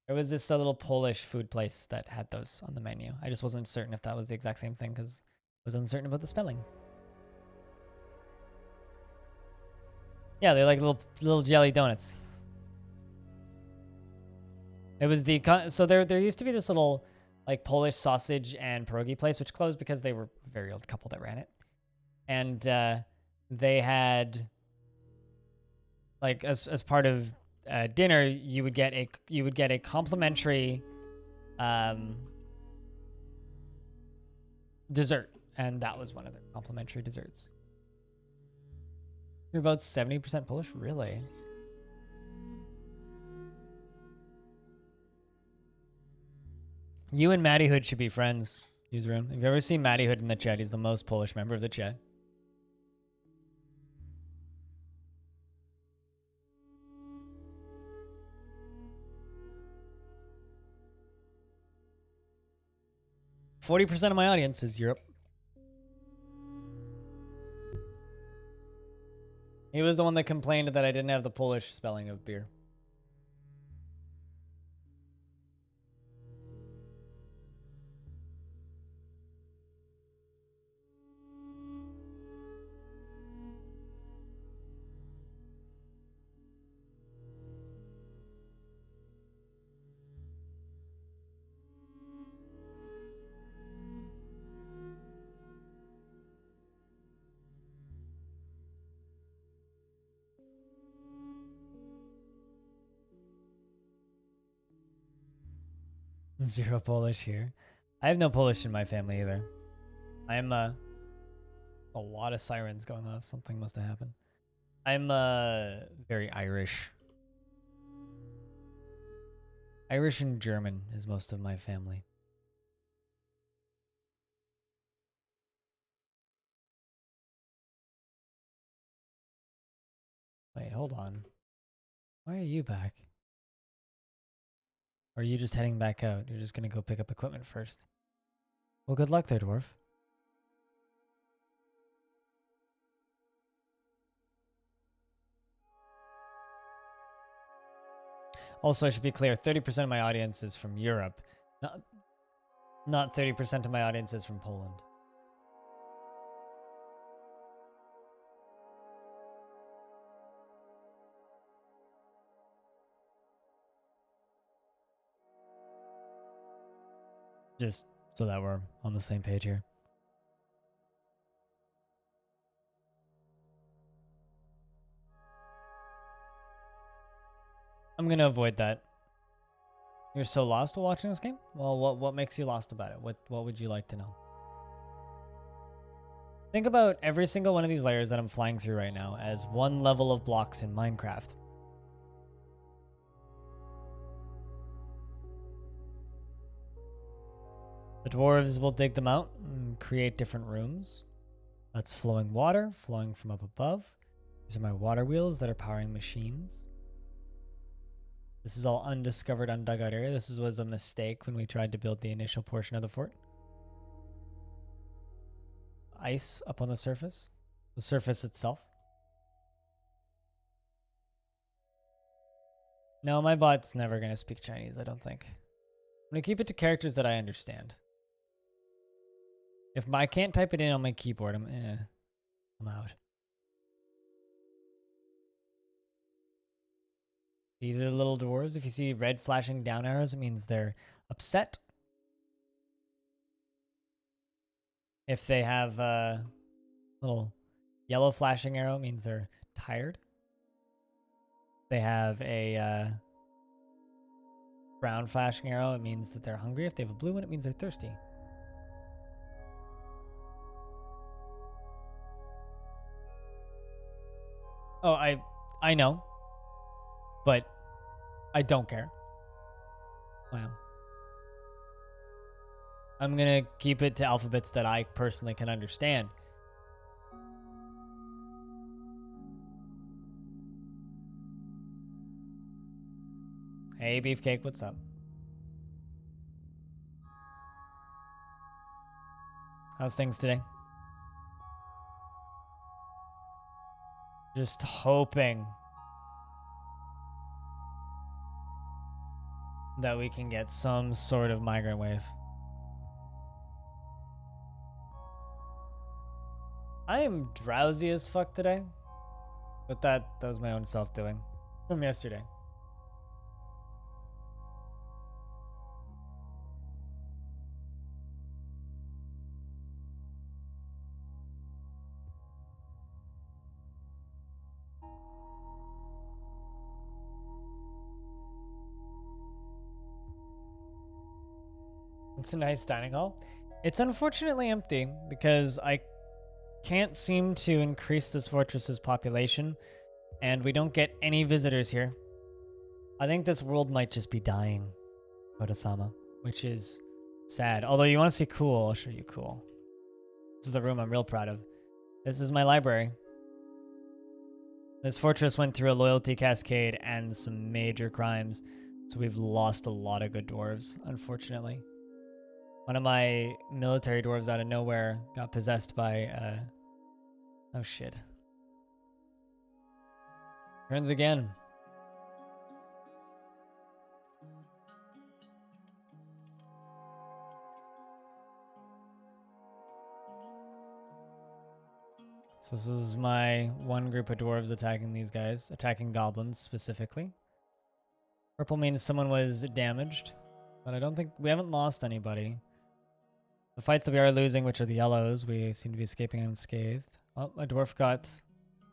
There was this little Polish food place that had those on the menu. I just wasn't certain if that was the exact same thing because I was uncertain about the spelling. Yeah, they're like little jelly donuts. It was the so there used to be this little like Polish sausage and pierogi place, which closed because they were a very old couple that ran it. And they had, like, as part of dinner, you would get a complimentary dessert, and that was one of the complimentary desserts. You're about 70% Polish, really? You and Matty Hood should be friends, Useroom. Have you ever seen Matty Hood in the chat? He's the most Polish member of the chat. %40 of my audience is Europe. He was the one that complained that I didn't have the Polish spelling of beer. Zero Polish here. I have no Polish in my family either. I'm a lot of sirens going off. Something must have happened. I'm very Irish. Irish and German is most of my family. Wait, hold on. Why are you back? Or are you just heading back out? You're just gonna go pick up equipment first. Well, good luck there, Dwarf. Also, I should be clear, 30% of my audience is from Europe. Not 30% of my audience is from Poland. Just so that we're on the same page here. I'm gonna avoid that. You're so lost while watching this game? Well, what makes you lost about it? What would you like to know? Think about every single one of these layers that I'm flying through right now as one level of blocks in Minecraft. The dwarves will dig them out and create different rooms. That's flowing water, flowing from up above. These are my water wheels that are powering machines. This is all undiscovered, undug out area. This was a mistake when we tried to build the initial portion of the fort. Ice up on the surface itself. No, my bot's never going to speak Chinese, I don't think. I'm going to keep it to characters that I understand. If I can't type it in on my keyboard, I'm out. These are the little dwarves. If you see red flashing down arrows, it means they're upset. If they have a little yellow flashing arrow, it means they're tired. They have a brown flashing arrow, it means that they're hungry. If they have a blue one, it means they're thirsty. Oh, I know, but I don't care. Wow. I'm gonna keep it to alphabets that I personally can understand. Hey, Beefcake, what's up? How's things today? Just hoping that we can get some sort of migrant wave. I am drowsy as fuck today, but that was my own self doing from yesterday. It's a nice dining hall. It's unfortunately empty because I can't seem to increase this fortress's population, and we don't get any visitors here. I think this world might just be dying, Kodasama, which is sad. Although you want to see cool, I'll show you cool. This is the room I'm real proud of. This is my library. This fortress went through a loyalty cascade and some major crimes, so we've lost a lot of good dwarves, unfortunately. One of my military dwarves out of nowhere got possessed by, oh shit. Turns again. So this is my one group of dwarves attacking these guys, attacking goblins specifically. Purple means someone was damaged, but I don't think, we haven't lost anybody. The fights that we are losing, which are the yellows, we seem to be escaping unscathed. Oh, my dwarf got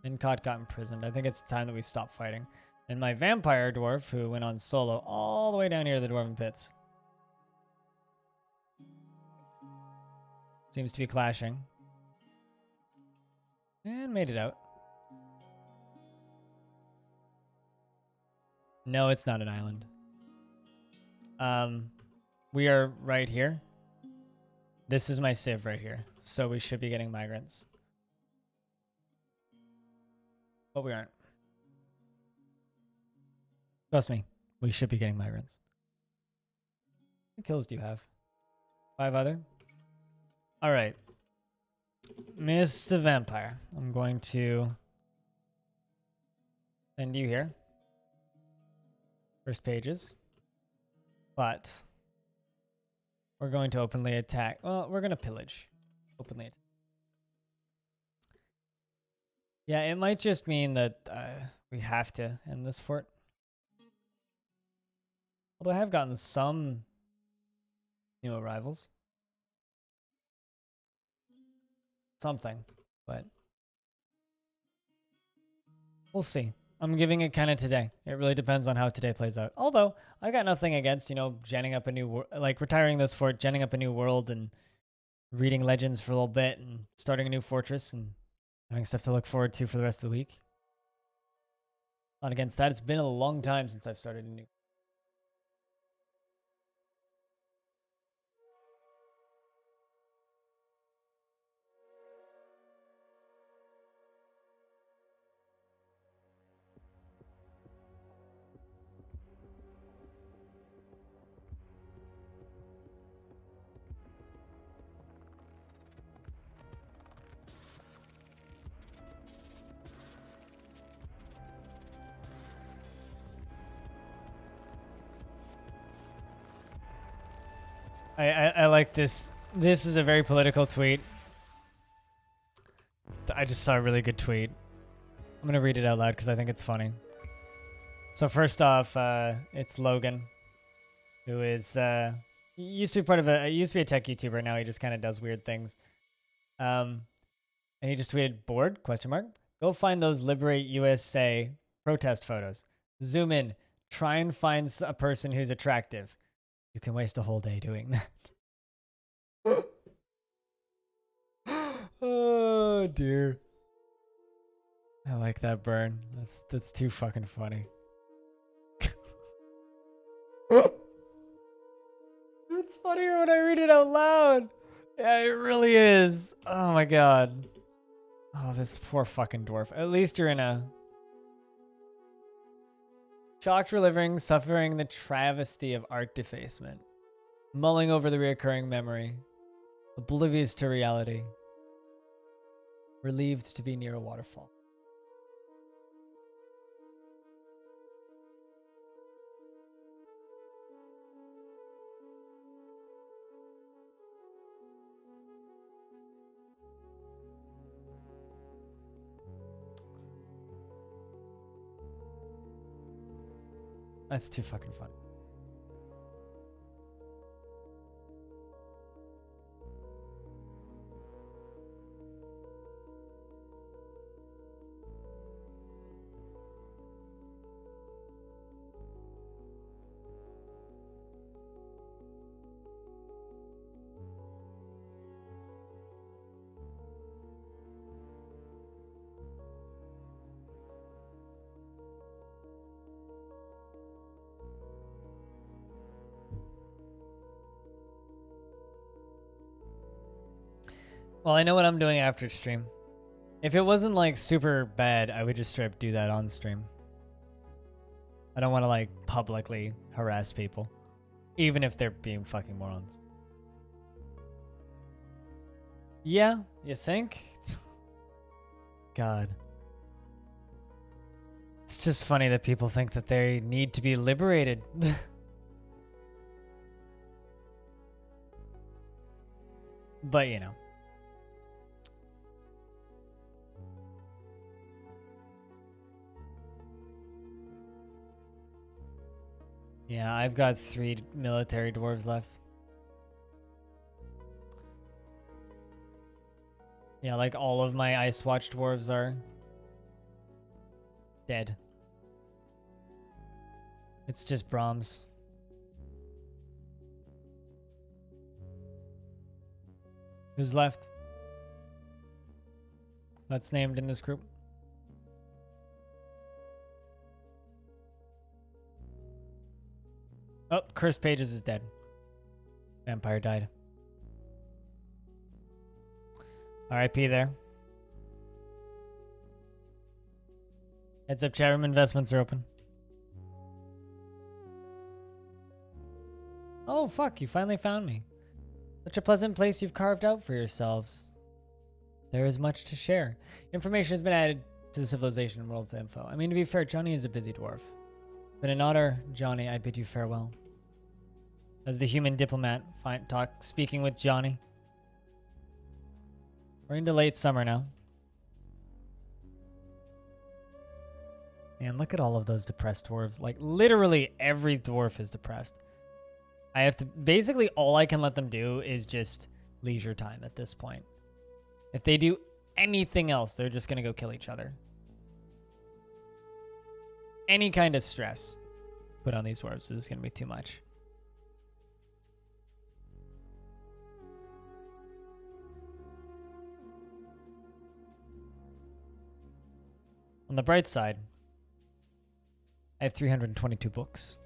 imprisoned. I think it's time that we stop fighting. And my vampire dwarf, who went on solo all the way down here to the dwarven pits, seems to be clashing. And made it out. No, it's not an island. We are right here. This is my civ right here. So we should be getting migrants. But we aren't. Trust me, we should be getting migrants. How many kills do you have? 5 other? Alright. Mr. Vampire, I'm going to send you here. First pages. But we're going to openly attack. Well, we're going to pillage. Openly attack. Yeah, it might just mean that we have to end this fort. Although I have gotten some new arrivals. Something, but we'll see. I'm giving it kind of today. It really depends on how today plays out. Although I got nothing against, genning up a new like retiring this fort, genning up a new world, and reading legends for a little bit, and starting a new fortress, and having stuff to look forward to for the rest of the week. Not against that. It's been a long time since I've started a new. I like this. This is a very political tweet. I just saw a really good tweet. I'm gonna read it out loud because I think it's funny. So first off, it's Logan, who is he used to be part of a used to be a tech YouTuber. Now he just kind of does weird things. And he just tweeted, "Bored? Question mark. Go find those Liberate USA protest photos. Zoom in. Try and find a person who's attractive. You can waste a whole day doing that." Oh dear. I like that burn. That's too fucking funny. It's funnier when I read it out loud. Yeah, it really is. Oh my god. Oh, this poor fucking dwarf. At least you're in a shocked, reliving, suffering the travesty of art defacement, mulling over the reoccurring memory, oblivious to reality, relieved to be near a waterfall. That's too fucking funny. Well, I know what I'm doing after stream. If it wasn't like super bad, I would just straight up do that on stream. I don't want to like publicly harass people, even if they're being fucking morons. Yeah, you think? God. It's just funny that people think that they need to be liberated. But, you know. Yeah, I've got 3 military dwarves left. Yeah, like all of my Ice Watch dwarves are dead. It's just Brahms. Who's left? That's named in this group. Oh, Chris Pages is dead. Vampire died. R.I.P. there. Heads up, chat room investments are open. Oh, fuck, you finally found me. Such a pleasant place you've carved out for yourselves. There is much to share. Information has been added to the civilization world info. I mean, to be fair, Johnny is a busy dwarf. But in honor, Johnny, I bid you farewell. As the human diplomat, speaking with Johnny. We're into late summer now. Man, look at all of those depressed dwarves. Like, literally every dwarf is depressed. I have to... Basically, all I can let them do is just leisure time at this point. If they do anything else, they're just going to go kill each other. Any kind of stress put on these dwarves is going to be too much. On the bright side, I have 322 books.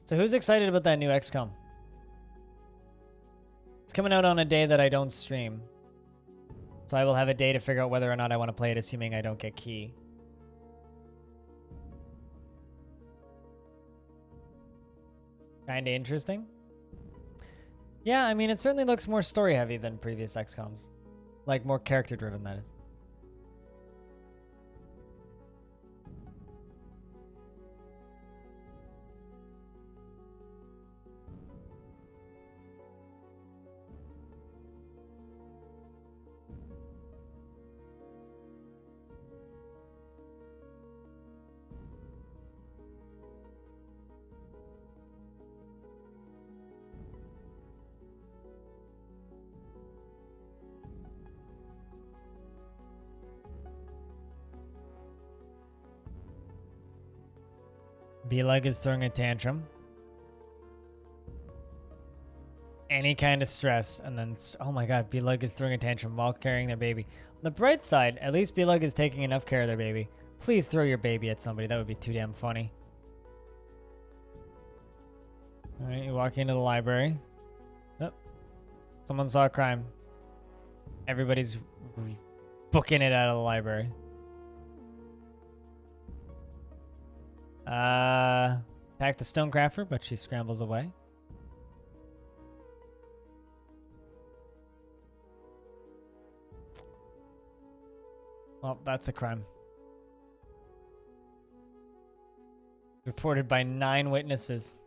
So who's excited about that new XCOM? It's coming out on a day that I don't stream. So I will have a day to figure out whether or not I want to play it, assuming I don't get key. Kinda interesting. Yeah, I mean, it certainly looks more story-heavy than previous XCOMs. Like, more character-driven, that is. B-Leg is throwing a tantrum. Any kind of stress, and then, oh my god, B-Leg is throwing a tantrum while carrying their baby. On the bright side, at least B-Leg is taking enough care of their baby. Please throw your baby at somebody. That would be too damn funny. Alright, you walk into the library. Oh, someone saw a crime. Everybody's booking it out of the library. Attack the Stonecrafter, but she scrambles away. Well, that's a crime. Reported by 9 witnesses.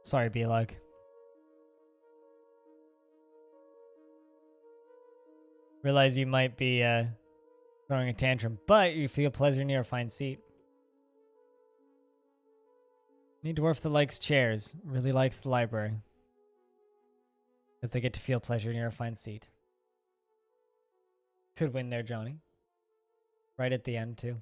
Sorry, B-Lug. Realize you might be throwing a tantrum, but you feel pleasure near a fine seat. Need dwarf that likes chairs, really likes the library. Because they get to feel pleasure near a fine seat. Could win there, Johnny. Right at the end, too.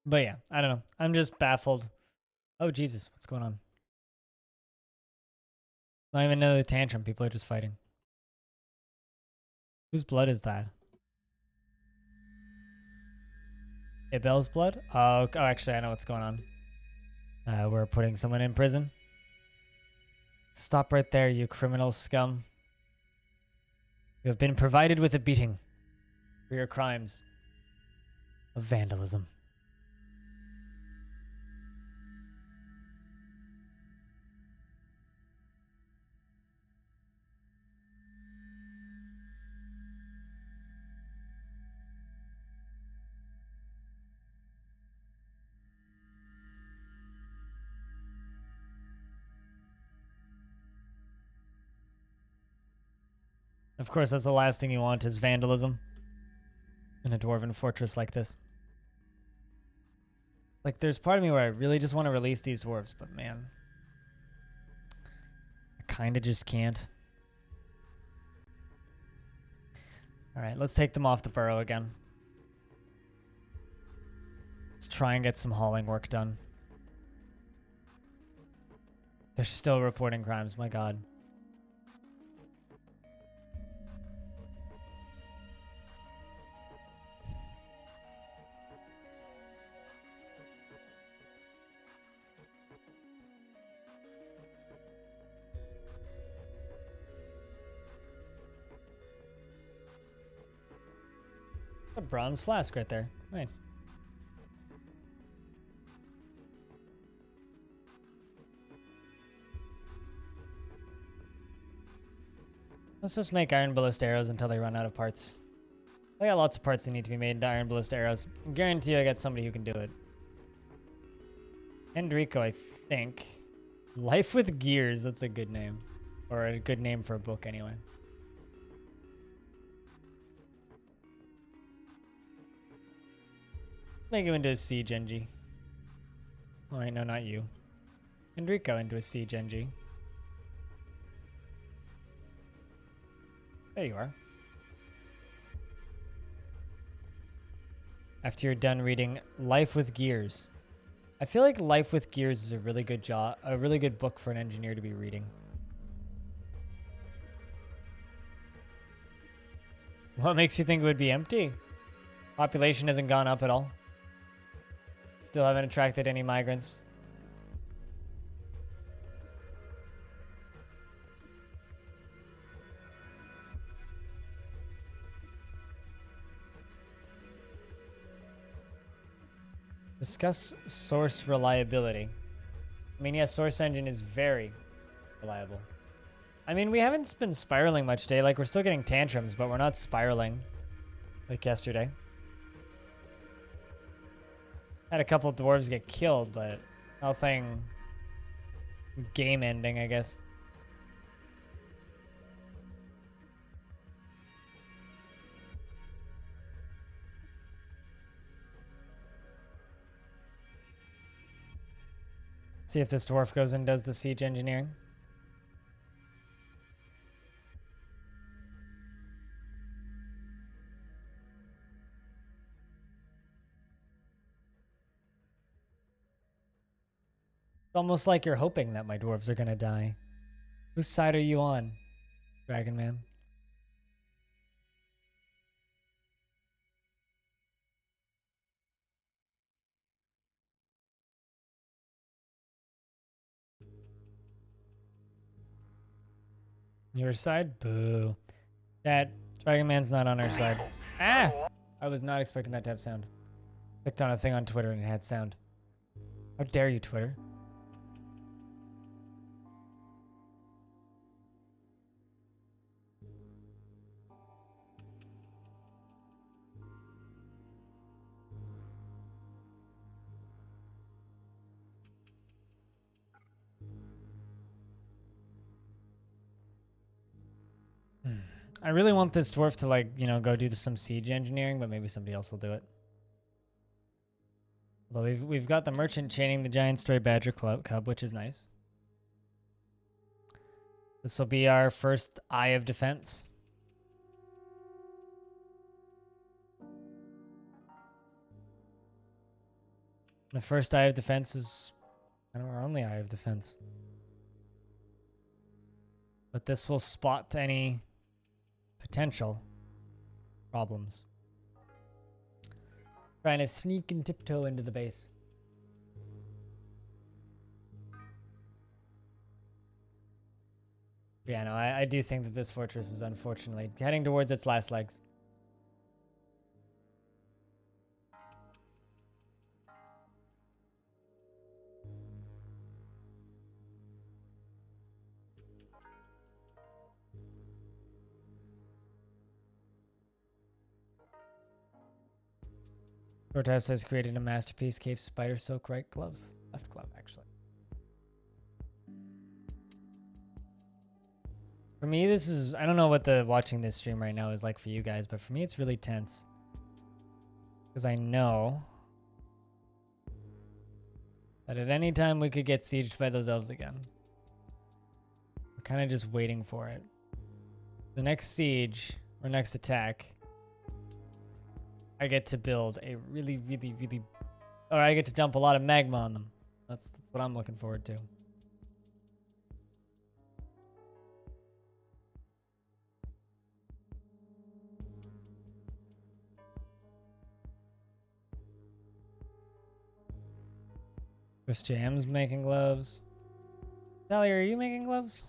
But yeah, I don't know. I'm just baffled. Oh, Jesus. What's going on? Not even another tantrum. People are just fighting. Whose blood is that? Ibel's blood? Oh, actually, I know what's going on. We're putting someone in prison. Stop right there, you criminal scum. You have been provided with a beating for your crimes of vandalism. Of course, that's the last thing you want is vandalism in a dwarven fortress like this. Like, there's part of me where I really just want to release these dwarves, but man, I kind of just can't. All right, let's take them off the burrow again. Let's try and get some hauling work done. They're still reporting crimes, my god. A bronze flask right there. Nice. Let's just make iron ballista arrows until they run out of parts. I got lots of parts that need to be made into iron ballista arrows. I guarantee you I got somebody who can do it. Enrico, I think. Life with Gears, that's a good name. Or a good name for a book anyway. Make him into a siege NG. Oh wait, no, not you. Enrico into a siege NG. There you are. After you're done reading Life with Gears. I feel like Life with Gears is a really good book for an engineer to be reading. What makes you think it would be empty? Population hasn't gone up at all. Still haven't attracted any migrants. Discuss source reliability. I mean, yes, Source Engine is very reliable. I mean, we haven't been spiraling much today. Like, we're still getting tantrums, but we're not spiraling like yesterday. Had a couple dwarves get killed, but nothing game ending, I guess. See if this dwarf goes and does the siege engineering. It's almost like you're hoping that my dwarves are gonna die. Whose side are you on, Dragon Man? Your side? Boo. That Dragon Man's not on our side. Ah! I was not expecting that to have sound. Clicked on a thing on Twitter and it had sound. How dare you, Twitter? I really want this dwarf to, like, you know, go do some siege engineering, but maybe somebody else will do it. Although we've got the merchant chaining the giant stray badger cub, which is nice. This will be our first eye of defense. The first eye of defense is kind of our only eye of defense. But this will spot any potential problems. Trying to sneak and tiptoe into the base. Yeah, no, I do think that this fortress is unfortunately heading towards its last legs. Cortez has created a masterpiece cave spider silk right glove. Left glove, actually. For me, this is, I don't know what the watching this stream right now is like for you guys, but for me, it's really tense. Because I know that at any time we could get sieged by those elves again. We're kind of just waiting for it. The next siege, or next attack, I get to build a really, or I get to dump a lot of magma on them. That's what I'm looking forward to. Chris Jam's making gloves. Sally, are you making gloves?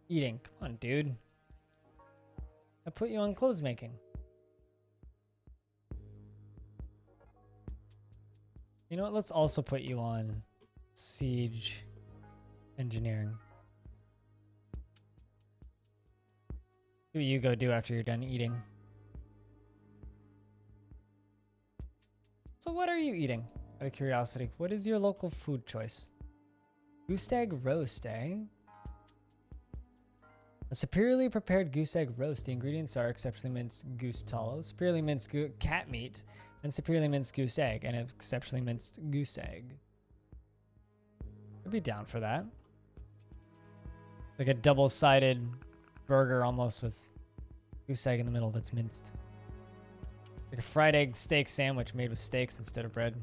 Eating. Come on, dude. I put you on clothes making. You know what? Let's also put you on siege engineering. What do you go do after you're done eating? So what are you eating? Out of curiosity, what is your local food choice? Goose egg roast, eh? A superiorly prepared goose egg roast. The ingredients are exceptionally minced goose tallow, superiorly minced cat meat, and superiorly minced goose egg, and exceptionally minced goose egg. I'd be down for that. Like a double-sided burger almost with goose egg in the middle that's minced. Like a fried egg steak sandwich made with steaks instead of bread.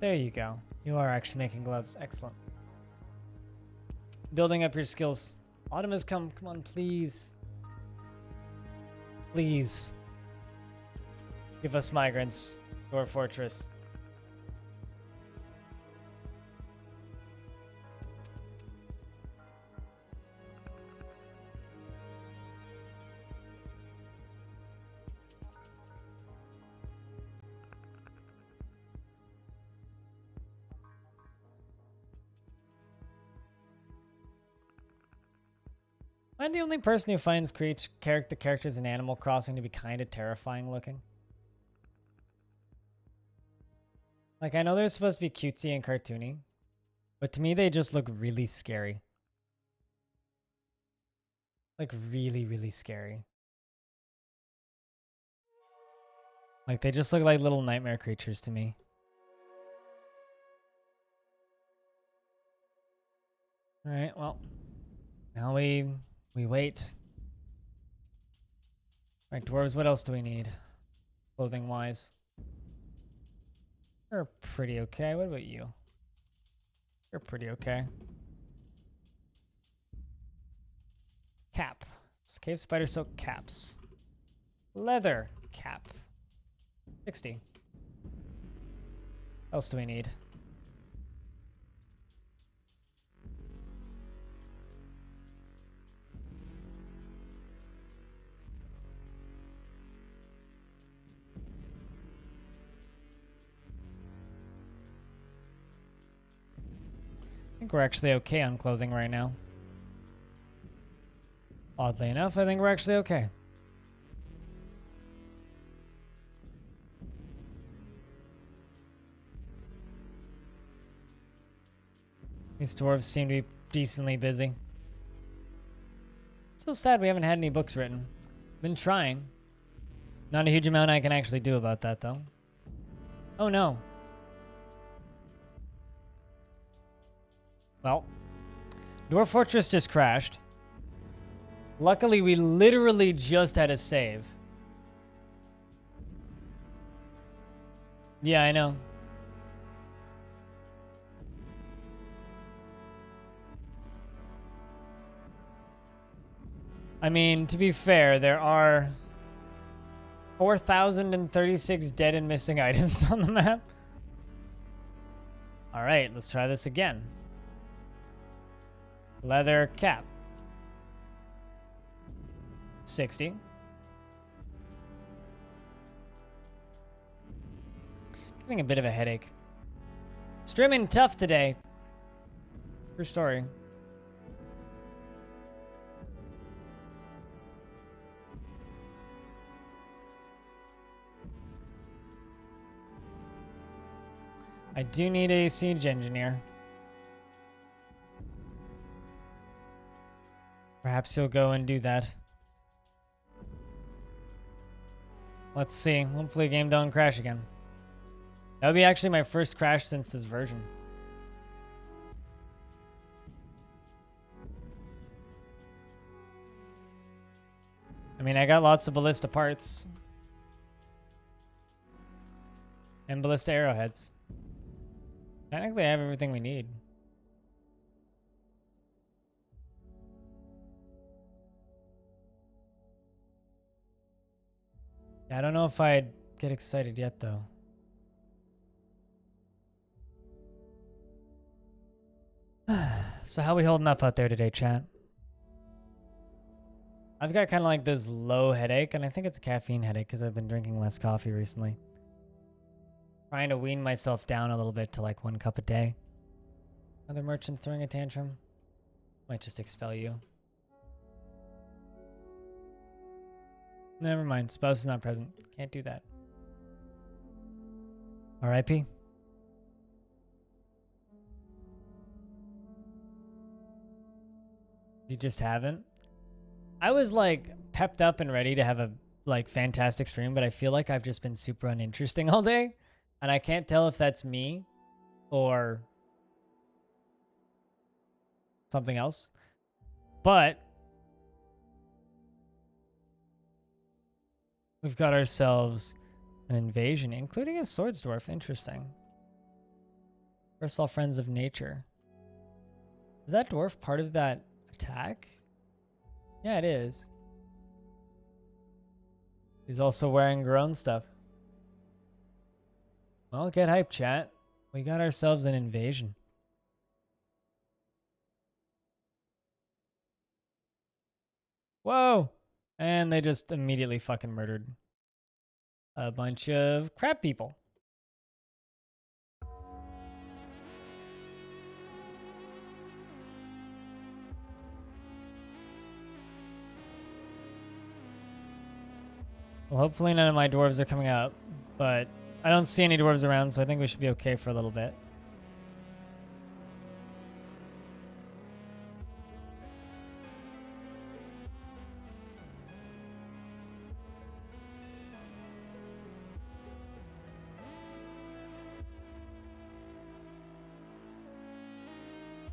There you go. You are actually making gloves. Excellent. building up your skills. Autumn has come. Come on, please. Please. Give us migrants to our fortress. I'm the only person who finds the characters in Animal Crossing to be kind of terrifying looking. Like, I know they're supposed to be cutesy and cartoony, but to me they just look really scary. Like, really, really scary. Like, they just look like little nightmare creatures to me. Alright, well. Now we wait. Alright, dwarves, what else do we need? Clothing-wise. We're pretty okay. What about you? You're pretty okay. Cap. Cave spider silk caps. Leather cap. 60. What else do we need? I think we're actually okay on clothing right now. Oddly enough, I think we're actually okay. These dwarves seem to be decently busy. So sad we haven't had any books written. Been trying. Not a huge amount I can actually do about that, though. Oh no. Well, Dwarf Fortress just crashed. Luckily, we literally just had a save. Yeah, I know. I mean, to be fair, there are 4,036 dead and missing items on the map. All right, let's try this again. Leather cap. 60. Getting a bit of a headache. Streaming tough today. True story. I do need a siege engineer. Perhaps he'll go and do that. Let's see. Hopefully the game don't crash again. That would be actually my first crash since this version. I mean, I got lots of ballista parts. And ballista arrowheads. Technically, I have everything we need. I don't know if I'd get excited yet, though. So how we holding up out there today, chat? I've got kind of like this low headache, and I think it's a caffeine headache because I've been drinking less coffee recently. Trying to wean myself down a little bit to like 1 cup a day. Other merchants throwing a tantrum. Might just expel you. Never mind. Spouse is not present. Can't do that. R.I.P. You just haven't? I was like pepped up and ready to have a like fantastic stream, but I feel like I've just been super uninteresting all day. And I can't tell if that's me or something else. But we've got ourselves an invasion, including a swords dwarf. Interesting. First all friends of nature. Is that dwarf part of that attack? Yeah, it is. He's also wearing grown stuff. Well, get hyped, chat. We got ourselves an invasion. Whoa! And they just immediately fucking murdered a bunch of crab people. Well, hopefully none of my dwarves are coming up, but I don't see any dwarves around, so I think we should be okay for a little bit.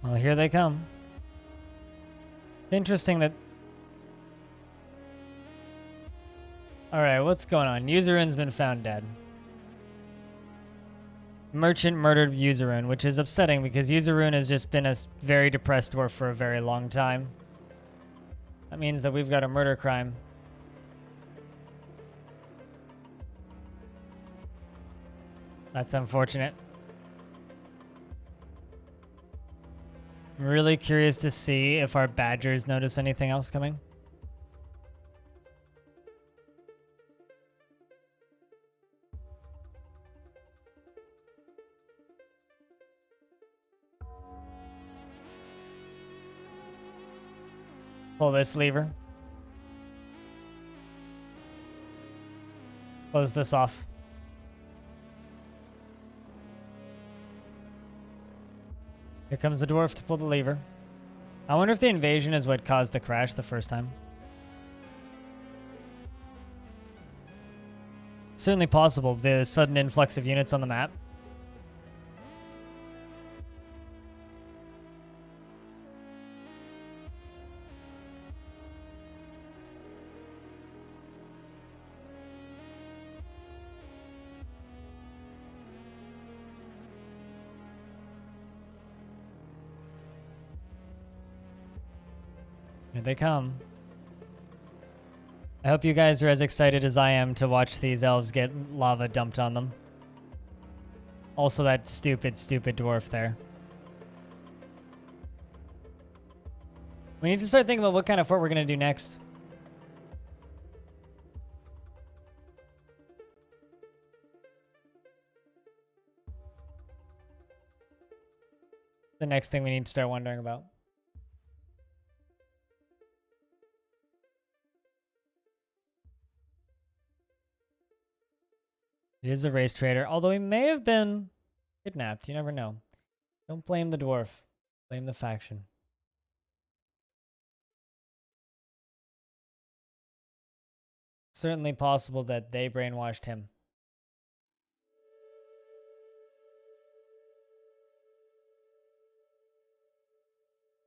Well, here they come. It's interesting that... Alright, what's going on? Userun's been found dead. Merchant murdered Userun, which is upsetting because Userun has just been a very depressed dwarf for a very long time. That means that we've got a murder crime. That's unfortunate. I'm really curious to see if our badgers notice anything else coming. Pull this lever. Close this off. Here comes the dwarf to pull the lever. I wonder if the invasion is what caused the crash the first time. It's certainly possible, the sudden influx of units on the map. Here they come. I hope you guys are as excited as I am to watch these elves get lava dumped on them. Also that stupid dwarf there. We need to start thinking about what kind of fort we're going to do next. The next thing we need to start wondering about. It is a race trader, although he may have been kidnapped. You never know. Don't blame the dwarf. Blame the faction. Certainly possible that they brainwashed him.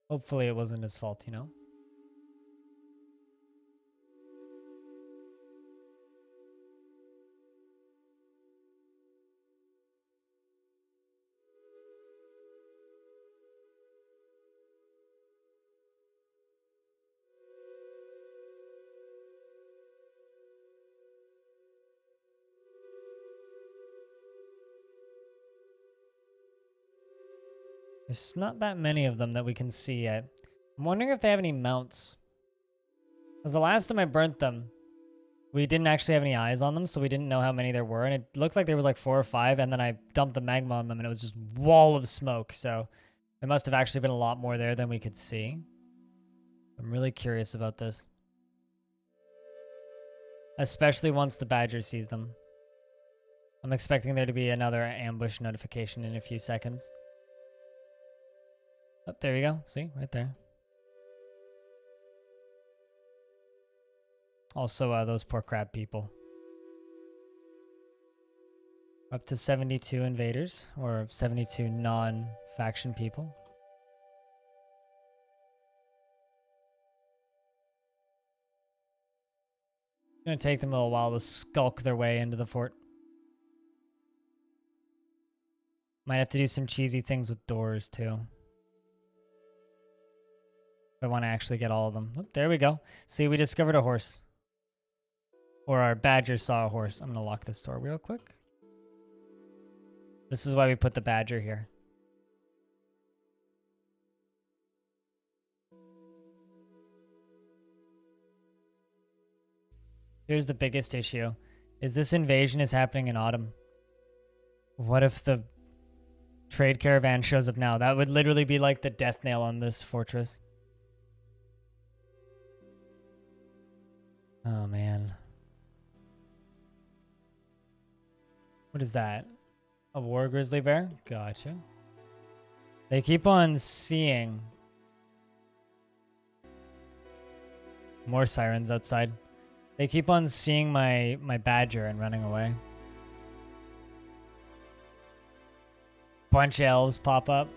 Hopefully it wasn't his fault, you know? There's not that many of them that we can see yet. I'm wondering if they have any mounts. Because the last time I burnt them, we didn't actually have any eyes on them, so we didn't know how many there were. And it looked like there was like 4 or 5, and then I dumped the magma on them, and it was just wall of smoke. So there must have actually been a lot more there than we could see. I'm really curious about this. Especially once the badger sees them. I'm expecting there to be another ambush notification in a few seconds. Oh, there you go. See? Right there. Also, those poor crab people. Up to 72 invaders, or 72 non-faction people. It's gonna take them a little while to skulk their way into the fort. Might have to do some cheesy things with doors, too. I want to actually get all of them. Oh, there we go. See, we discovered a horse. Or our badger saw a horse. I'm going to lock this door real quick. This is why we put the badger here. Here's the biggest issue. Is this invasion is happening in autumn. What if the trade caravan shows up now? That would literally be like the death nail on this fortress. Oh, man. What is that? A war grizzly bear? Gotcha. They keep on seeing more sirens outside. They keep on seeing my badger and running away. Bunch of elves pop up.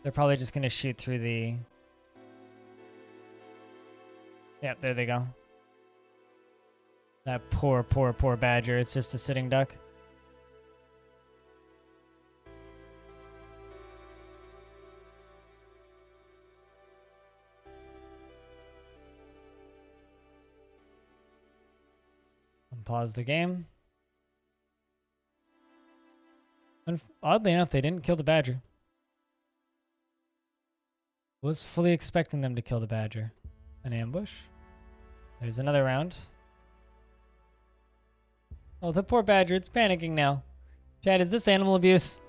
They're probably just going to shoot through the... Yep, there they go. That poor, poor, poor badger. It's just a sitting duck. Pause the game. And oddly enough, they didn't kill the badger. Was fully expecting them to kill the badger. An ambush. There's another round. Oh, the poor badger. It's panicking now. Chad, is this animal abuse?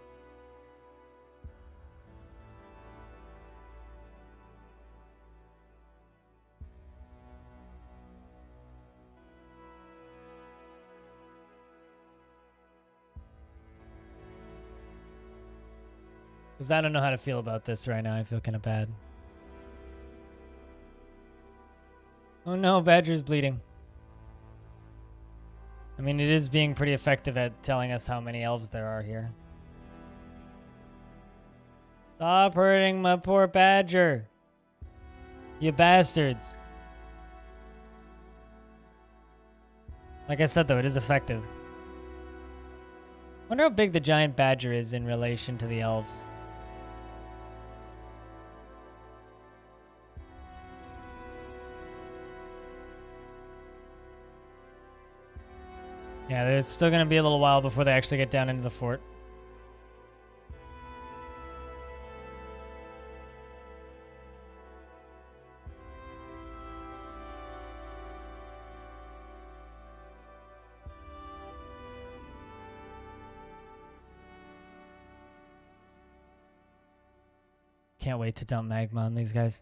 Because I don't know how to feel about this right now. I feel kind of bad. Oh no, badger's bleeding. I mean, it is being pretty effective at telling us how many elves there are here. Stop hurting my poor badger. You bastards. Like I said, though, it is effective. Wonder how big the giant badger is in relation to the elves. Yeah, there's still going to be a little while before they actually get down into the fort. Can't wait to dump magma on these guys.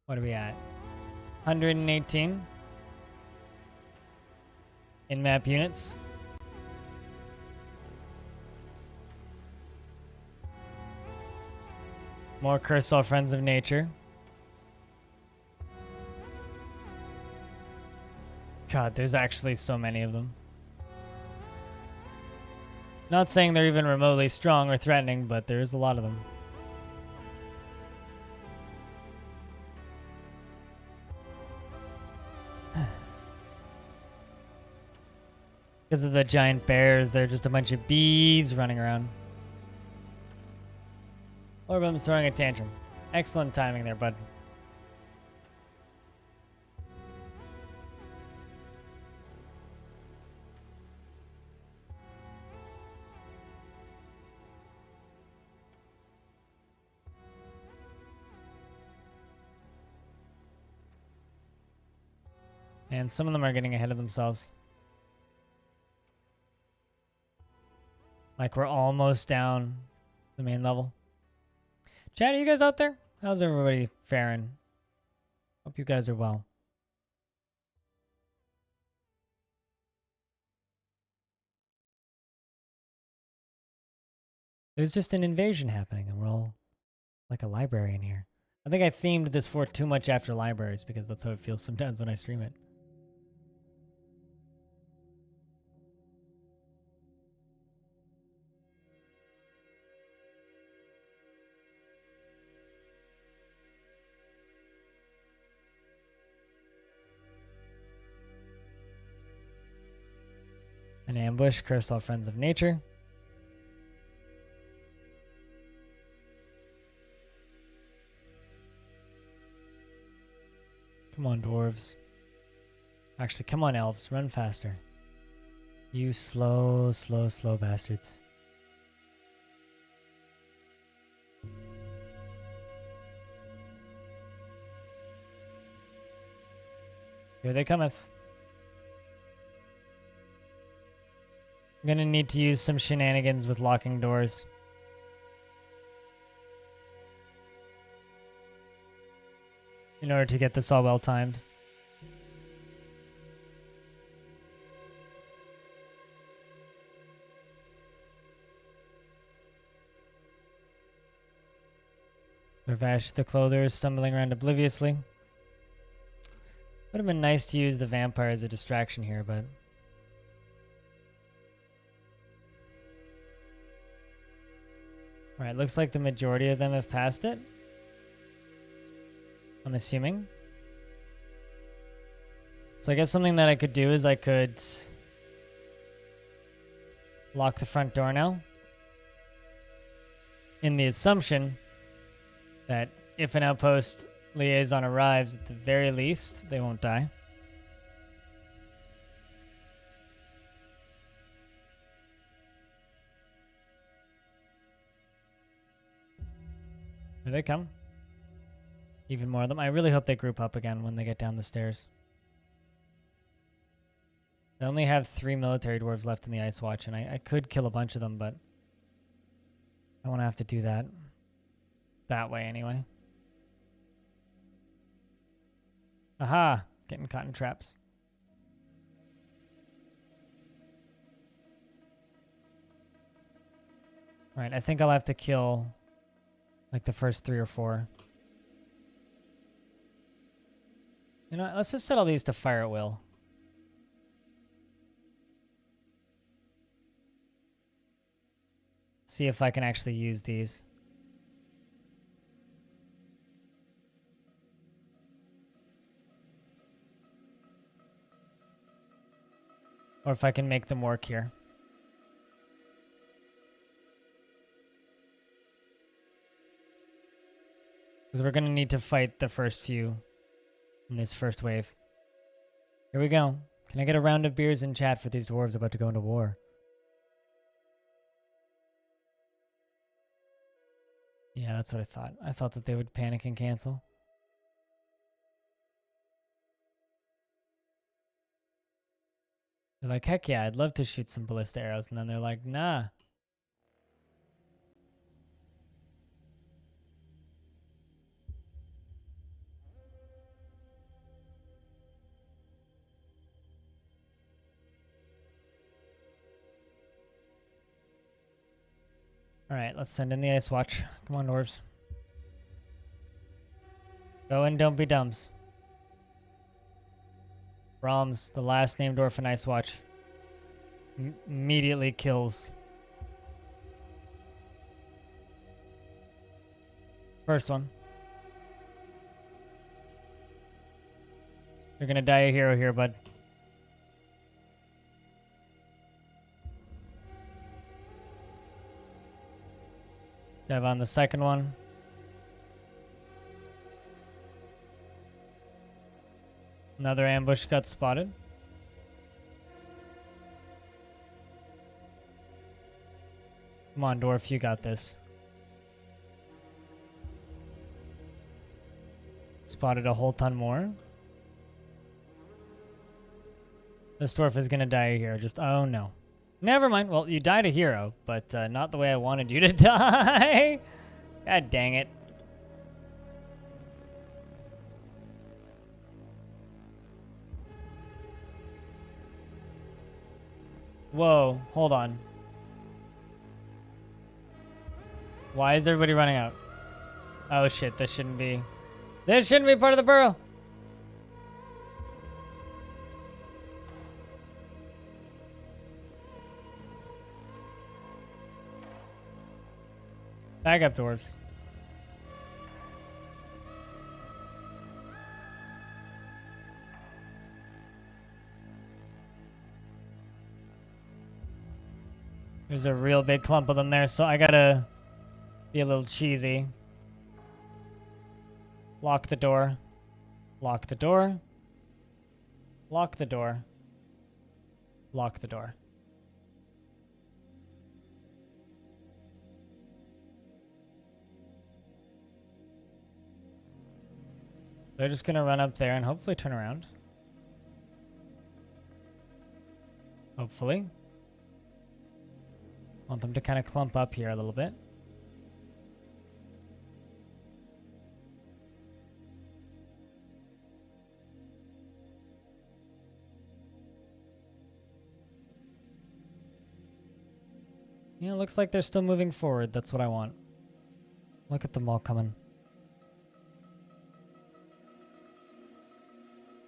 What are we at? 118 in-map units. More curse all friends of nature. God, there's actually so many of them. Not saying they're even remotely strong or threatening, but there's a lot of them. Because of the giant bears, they're just a bunch of bees running around. Orbum's throwing a tantrum. Excellent timing there, bud. And some of them are getting ahead of themselves. Like we're almost down the main level. Chat, are you guys out there? How's everybody faring? Hope you guys are well. There's just an invasion happening and we're all like a library in here. I think I themed this fort too much after libraries because that's how it feels sometimes when I stream it. An ambush, curse all friends of nature. Come on, dwarves. Actually, come on, elves. Run faster. You slow, slow, slow bastards. Here they cometh. I'm gonna need to use some shenanigans with locking doors. In order to get this all well timed. Ravash the clother is stumbling around obliviously. Would have been nice to use the vampire as a distraction here, but... Alright, looks like the majority of them have passed it. I'm assuming. So I guess something that I could do is I could lock the front door now. In the assumption that if an outpost liaison arrives, at the very least, they won't die. Here they come. Even more of them. I really hope they group up again when they get down the stairs. I only have 3 military dwarves left in the Ice Watch, and I could kill a bunch of them, but I don't want to have to do that. That way, anyway. Aha! Getting caught in traps. Alright, I think I'll have to kill like the first 3 or 4. You know what? Let's just set all these to fire at will. See if I can actually use these. Or if I can make them work here. Because we're going to need to fight the first few in this first wave. Here we go. Can I get a round of beers in chat for these dwarves about to go into war? Yeah, that's what I thought. I thought that they would panic and cancel. They're like, heck yeah, I'd love to shoot some ballista arrows. And then they're like, nah. Alright, let's send in the Ice Watch. Come on, dwarves. Go and don't be dumbs. Brahms, the last named dwarf in Ice Watch. Immediately kills. First one. You're gonna die a hero here, bud. Dive on the second one. Another ambush got spotted. Come on, Dwarf, you got this. Spotted a whole ton more. This dwarf is gonna die a hero. Just, oh no. Never mind. Well, you died a hero, but not the way I wanted you to die. God dang it. Whoa, hold on. Why is everybody running out? Oh shit, this shouldn't be part of the burrow. Back up, dwarves. There's a real big clump of them there, so I gotta be a little cheesy. Lock the door. Lock the door. Lock the door. Lock the door. They're just gonna run up there and hopefully turn around. Hopefully. Want them to kind of clump up here a little bit. Yeah, it looks like they're still moving forward. That's what I want. Look at them all coming.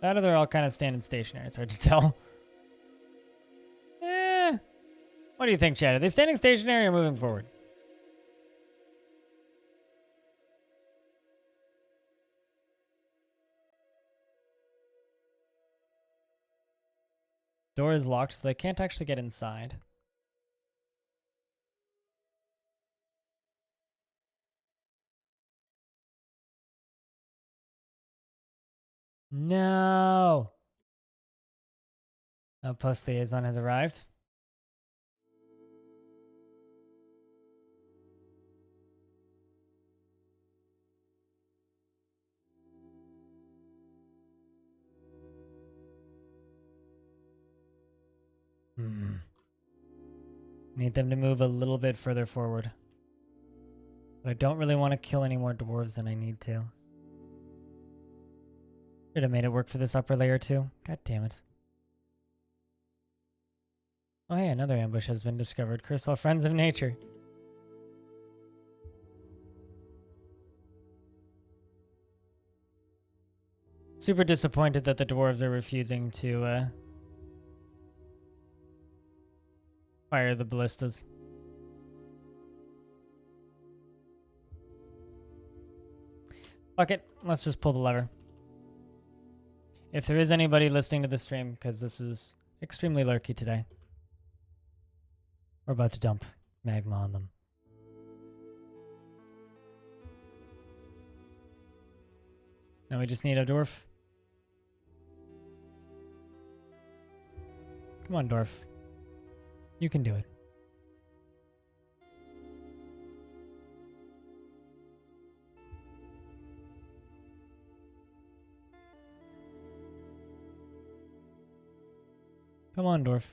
That or they're all kind of standing stationary. It's hard to tell. What do you think, Chad? Are they standing stationary or moving forward? Door is locked, so they can't actually get inside. No! Outpost liaison has arrived. Need them to move a little bit further forward. But I don't really want to kill any more dwarves than I need to. Should have made it work for this upper layer too. God damn it. Oh hey, another ambush has been discovered. Curse all friends of nature. Super disappointed that the dwarves are refusing to fire the ballistas. Fuck it, let's just pull the lever. If there is anybody listening to the stream, because this is extremely lurky today, we're about to dump magma on them. Now we just need a dwarf. Come on, dwarf. You can do it. Come on, dwarf.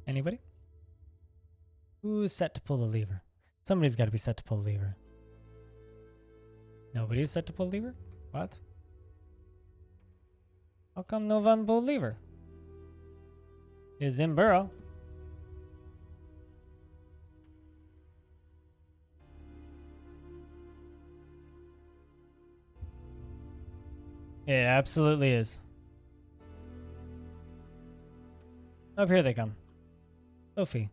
Anybody? Who's set to pull the lever? Somebody's got to be set to pull the lever. Nobody's set to pull the lever? What? How come no one pull the lever? Is in burrow. It absolutely is. Up here they come. Sophie.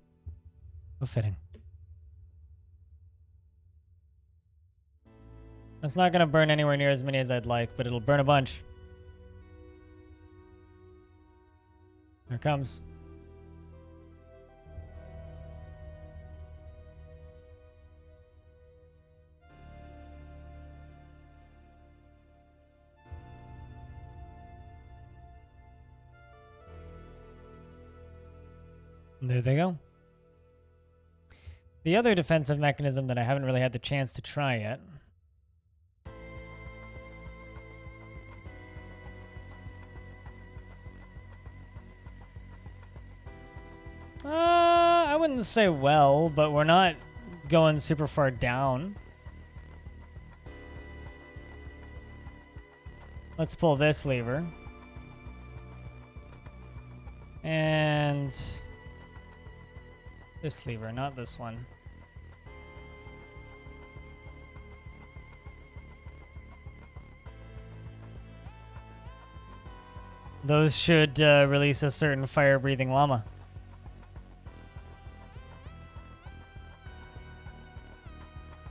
So fitting. It's not going to burn anywhere near as many as I'd like, but it'll burn a bunch. Here it comes. There they go. The other defensive mechanism that I haven't really had the chance to try yet. I wouldn't say well, but we're not going super far down. Let's pull this lever. And this lever, not this one. Those should release a certain fire-breathing llama.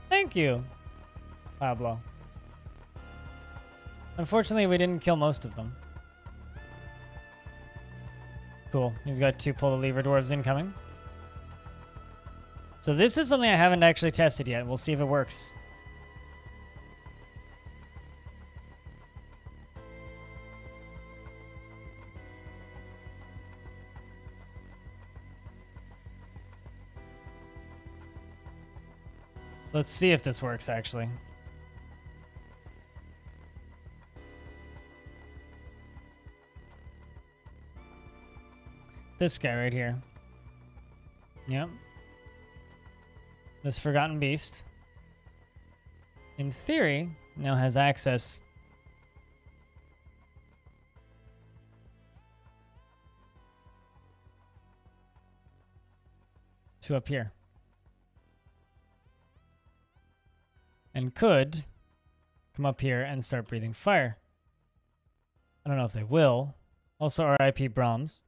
Thank you, Pablo. Unfortunately, we didn't kill most of them. Cool. You've got 2 pull the lever dwarves incoming. So this is something I haven't actually tested yet. We'll see if it works. Let's see if this works, actually. This guy right here. Yep. This Forgotten Beast, in theory, now has access to up here. And could come up here and start breathing fire. I don't know if they will. Also, R.I.P. Brahms.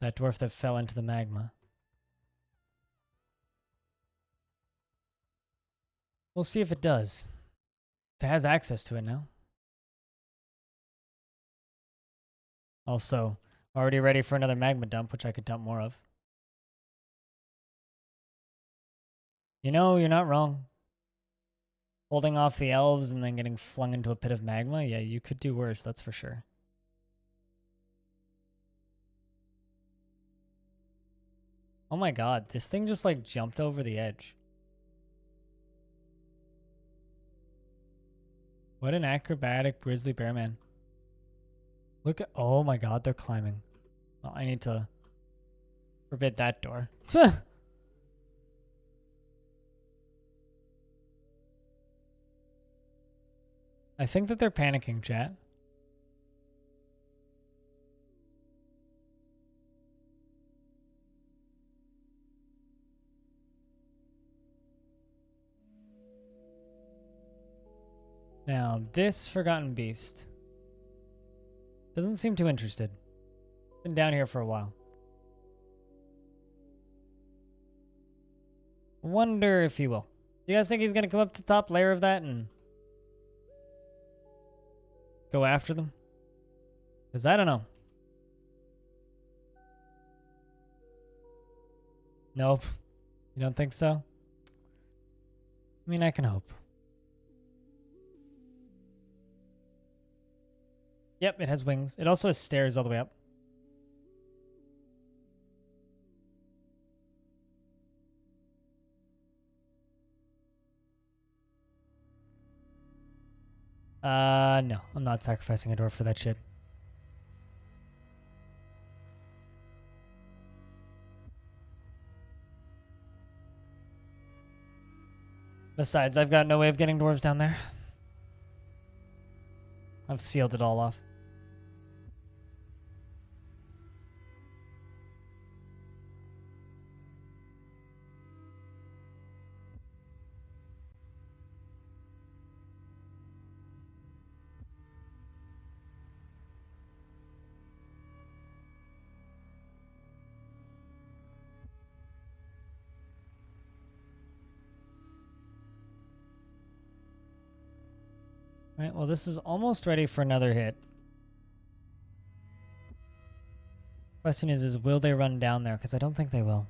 That dwarf that fell into the magma. We'll see if it does. It has access to it now. Also, already ready for another magma dump, which I could dump more of. You know, you're not wrong. Holding off the elves and then getting flung into a pit of magma? Yeah, you could do worse, that's for sure. Oh my god, this thing just like jumped over the edge. What an acrobatic grizzly bear man. Look at, oh my god, they're climbing. Well, I need to forbid that door. I think that they're panicking, chat. Now, this Forgotten Beast doesn't seem too interested. Been down here for a while. Wonder if he will. You guys think he's gonna come up to the top layer of that and go after them? Because I don't know. Nope. You don't think so? I mean, I can hope. Yep, it has wings. It also has stairs all the way up. No. I'm not sacrificing a door for that shit. Besides, I've got no way of getting dwarves down there. I've sealed it all off. Right, well, this is almost ready for another hit. Question is will they run down there? Because I don't think they will.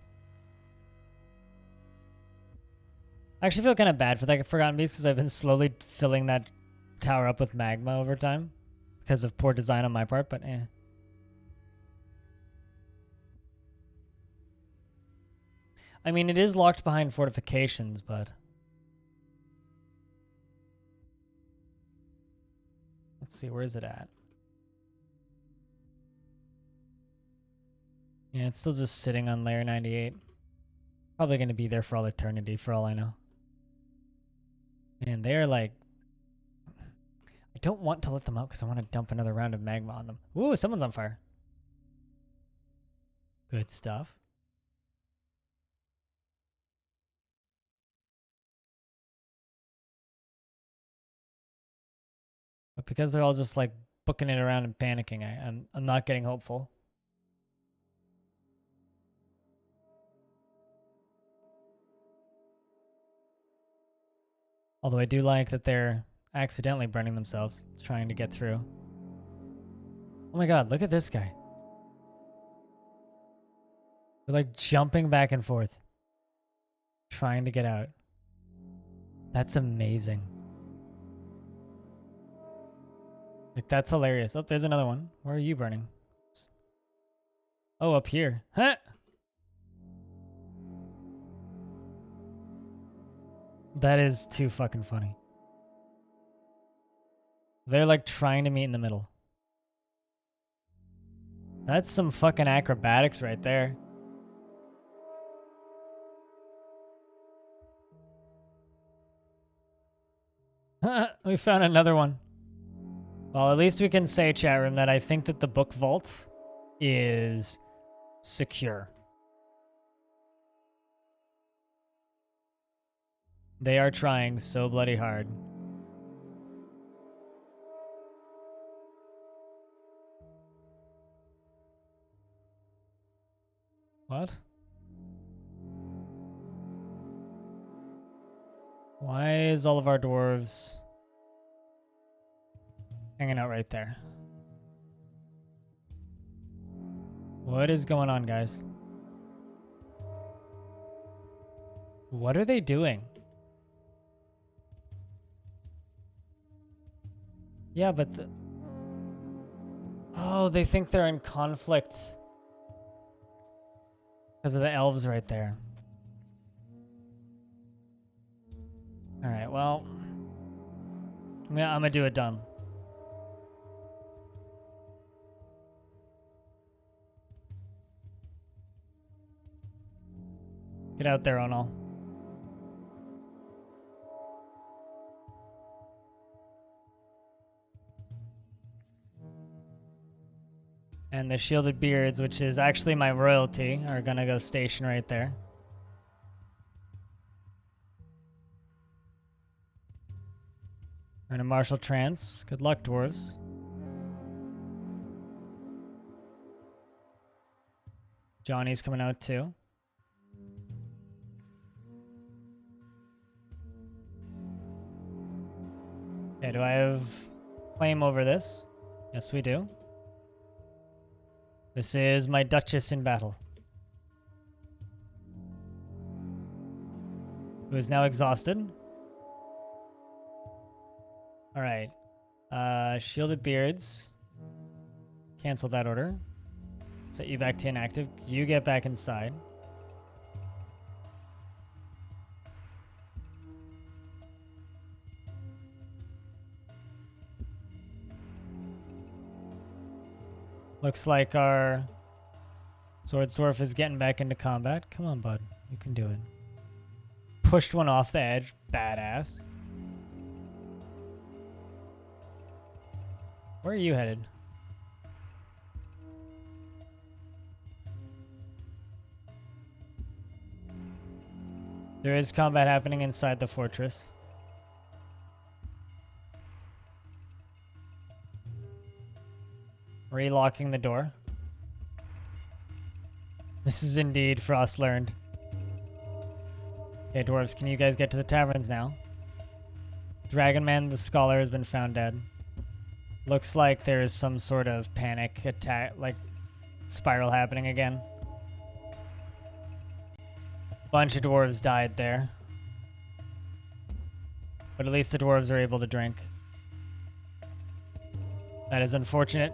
I actually feel kind of bad for that Forgotten Beast because I've been slowly filling that tower up with magma over time because of poor design on my part, but eh. I mean, it is locked behind fortifications, but... Let's see, where is it at? Yeah, it's still just sitting on layer 98. Probably going to be there for all eternity, for all I know. And they're like... I don't want to let them out because I want to dump another round of magma on them. Ooh, someone's on fire. Good stuff. But because they're all just like booking it around and panicking, I'm not getting hopeful. Although I do like that they're accidentally burning themselves, trying to get through. Oh my god, look at this guy. They're like jumping back and forth, trying to get out. That's amazing. Like, that's hilarious. Oh, there's another one. Where are you burning? Oh, up here. Huh? That is too fucking funny. They're like trying to meet in the middle. That's some fucking acrobatics right there. We found another one. Well, at least we can say, chat room, that I think that the book vault is secure. They are trying so bloody hard. What? Why is all of our dwarves hanging out right there? What is going on, guys? What are they doing? Yeah, but oh, they think they're in conflict because of the elves right there. All right, well, yeah, I'm gonna do it dumb. Get out there, Onal. And the shielded beards, which is actually my royalty, are gonna go station right there. We're in a martial trance. Good luck, dwarves. Johnny's coming out too. Okay, do I have claim over this? Yes, we do. This is my Duchess in battle, who is now exhausted. All right. Shielded beards. Cancel that order. Set you back to inactive. You get back inside. Looks like our Swords Dwarf is getting back into combat. Come on, bud. You can do it. Pushed one off the edge. Badass. Where are you headed? There is combat happening inside the fortress. Relocking the door. This is indeed Frostlearned. Okay, dwarves, can you guys get to the taverns now? Dragonman the Scholar has been found dead. Looks like there is some sort of panic attack, like spiral happening again. Bunch of dwarves died there. But at least the dwarves are able to drink. That is unfortunate.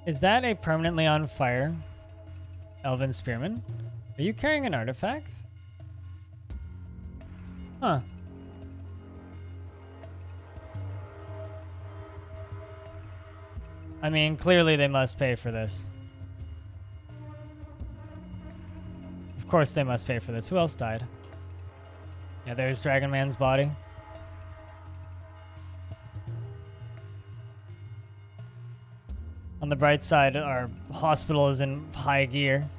Is that a permanently on fire Elven Spearman? Are you carrying an artifact? Huh. I mean, clearly they must pay for this. Of course they must pay for this. Who else died? Yeah, there's Dragonman's body. On the bright side, our hospital is in high gear.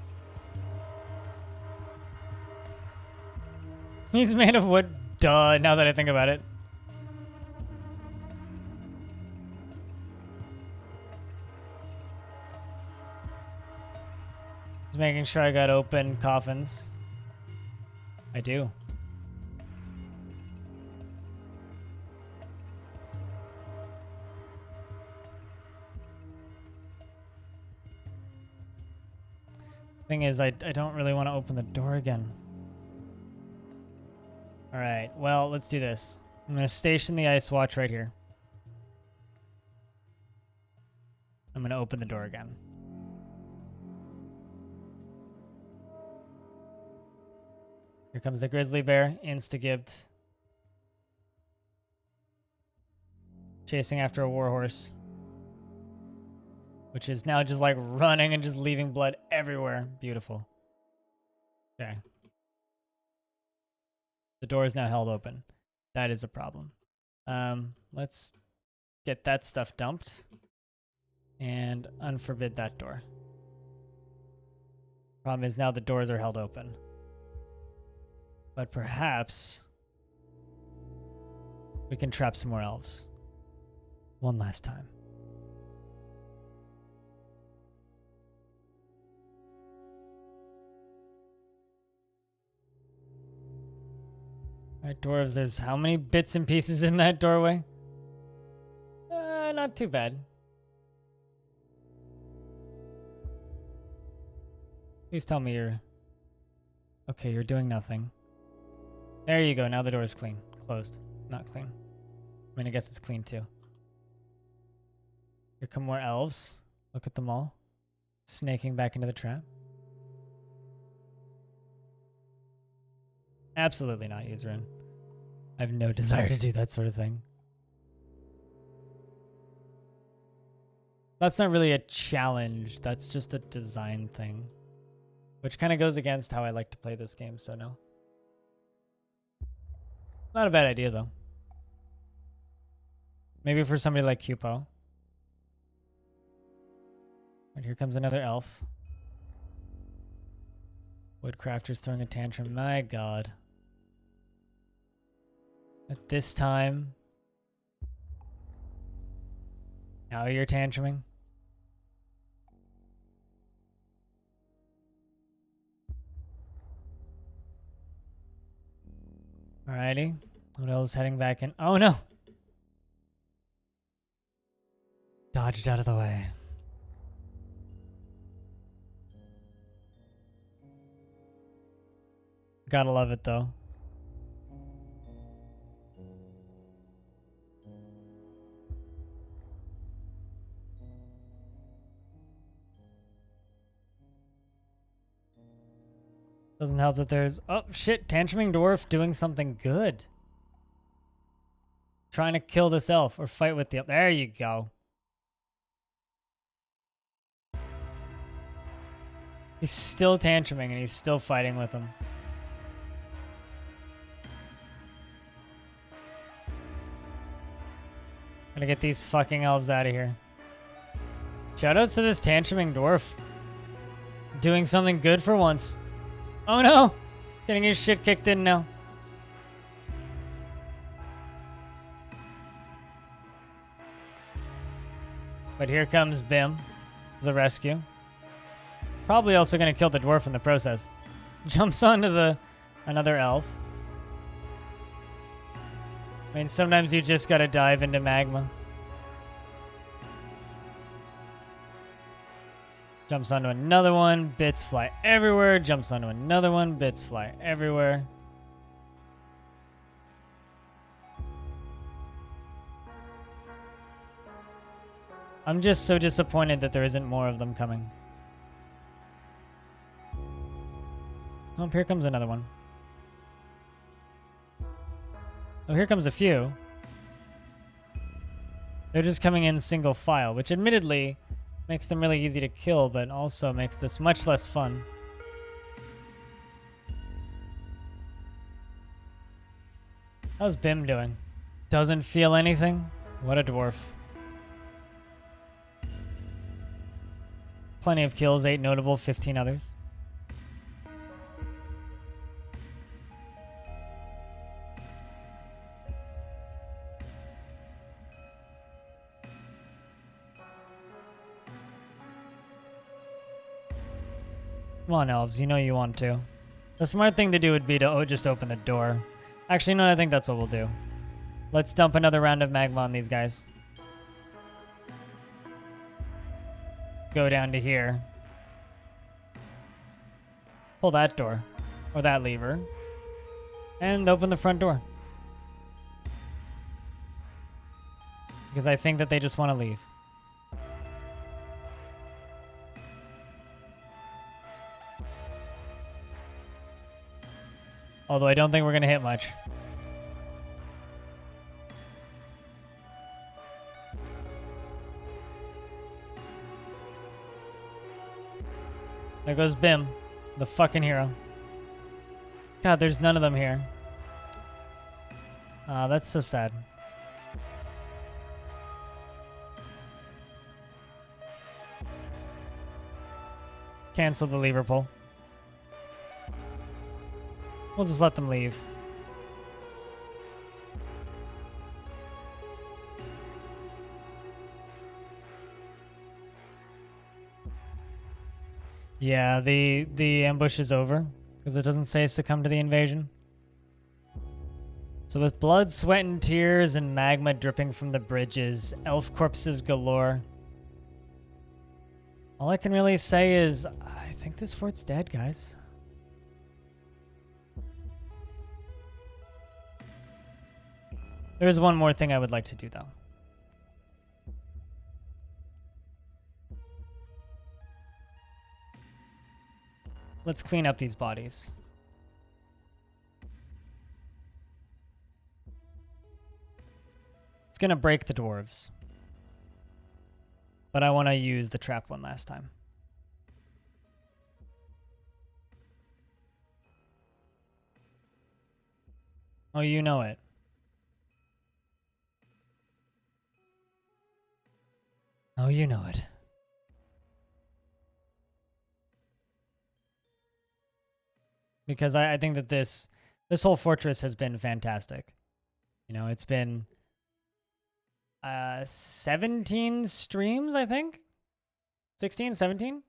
He's made of wood. Duh, now that I think about it. Just making sure I got open coffins. I do. Thing is, I don't really want to open the door again. All right, well, let's do this. I'm going to station the ice watch right here. I'm going to open the door again. Here comes the grizzly bear, insta-gibbed. Chasing after a warhorse. Which is now just like running and just leaving blood everywhere. Beautiful. Okay. The door is now held open. That is a problem. Let's get that stuff dumped. And unforbid that door. Problem is now the doors are held open. But perhaps we can trap some more elves. One last time. Alright, dwarves, there's how many bits and pieces in that doorway? Not too bad. Please tell me you're... Okay, you're doing nothing. There you go, now the door is clean. Closed. Not clean. I mean, I guess it's clean too. Here come more elves. Look at them all. Snaking back into the trap. Absolutely not, Yuzren. I have no desire to do that sort of thing. That's not really a challenge. That's just a design thing. Which kind of goes against how I like to play this game, so no. Not a bad idea, though. Maybe for somebody like Cupo. Right, here comes another elf. Woodcrafter's throwing a tantrum. My god. At this time... Now you're tantruming? Alrighty. What else heading back in? Oh no! Dodged out of the way. Gotta love it though. Doesn't help that there's... Oh, shit. Tantruming Dwarf doing something good. Trying to kill this elf or fight with the... There you go. He's still tantruming and he's still fighting with him. Gotta get these fucking elves out of here. Shoutouts to this tantruming Dwarf. Doing something good for once. Oh no! He's getting his shit kicked in now. But here comes Bim, the rescue. Probably also gonna kill the dwarf in the process. Jumps onto another elf. I mean, sometimes you just gotta dive into magma. Jumps onto another one, bits fly everywhere. Jumps onto another one, bits fly everywhere. I'm just so disappointed that there isn't more of them coming. Oh, here comes another one. Oh, here comes a few. They're just coming in single file, which admittedly makes them really easy to kill, but also makes this much less fun. How's Bim doing? Doesn't feel anything? What a dwarf. Plenty of kills, 8 notable, 15 others. Come on, elves. You know you want to. The smart thing to do would be to just open the door. Actually, no, I think that's what we'll do. Let's dump another round of magma on these guys. Go down to here. Pull that door. Or that lever. And open the front door. Because I think that they just want to leave. Although I don't think we're going to hit much. There goes Bim, the fucking hero. God, there's none of them here. That's so sad. Cancel the lever pull. We'll just let them leave. Yeah, the ambush is over because it doesn't say succumb to the invasion. So with blood, sweat, and tears and magma dripping from the bridges, elf corpses galore. All I can really say is I think this fort's dead, guys. There's one more thing I would like to do, though. Let's clean up these bodies. It's gonna break the dwarves. But I want to use the trap one last time. Oh, you know it. Oh, you know it. Because I think that this whole fortress has been fantastic. You know, it's been 17 streams, I think. 16, 17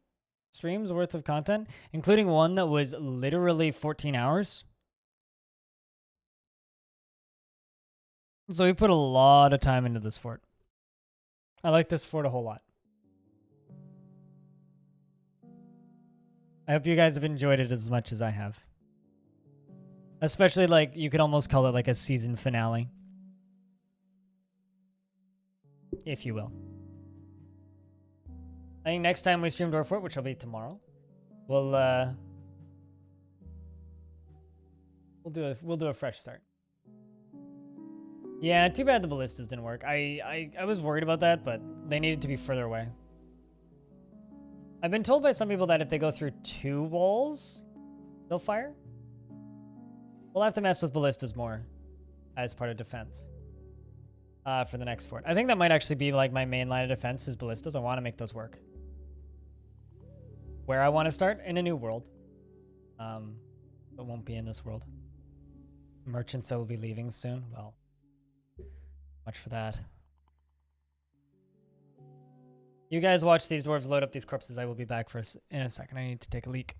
streams worth of content, including one that was literally 14 hours. So we put a lot of time into this fort. I like this fort a whole lot. I hope you guys have enjoyed it as much as I have. Especially, like, you could almost call it like a season finale. If you will. I think next time we stream Dwarf Fort, which will be tomorrow, we'll do a fresh start. Yeah, too bad the ballistas didn't work. I was worried about that, but they needed to be further away. I've been told by some people that if they go through 2 walls, they'll fire. We'll have to mess with ballistas more as part of defense for the next fort. I think that might actually be like my main line of defense is ballistas. I want to make those work. Where I want to start? In a new world. It won't be in this world. Merchants that will be leaving soon. Well, much for that. You guys watch these dwarves load up these corpses. I will be back in a second. I need to take a leak.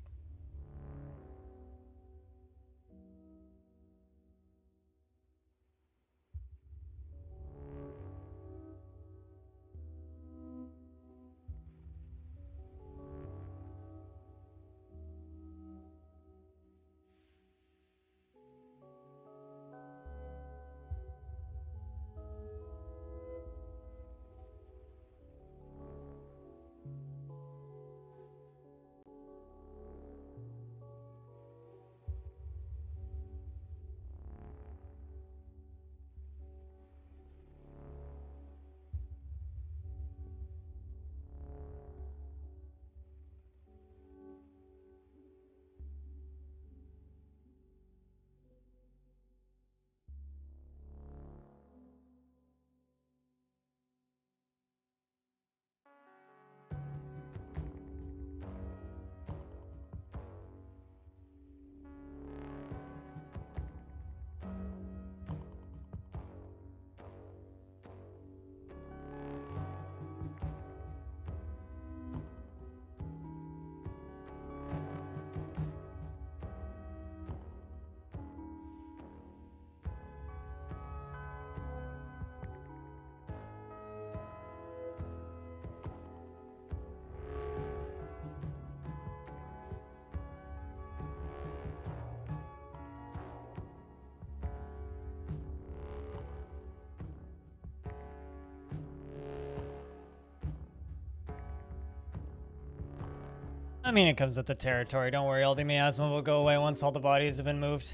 I mean, it comes with the territory. Don't worry, all the miasma will go away once all the bodies have been moved.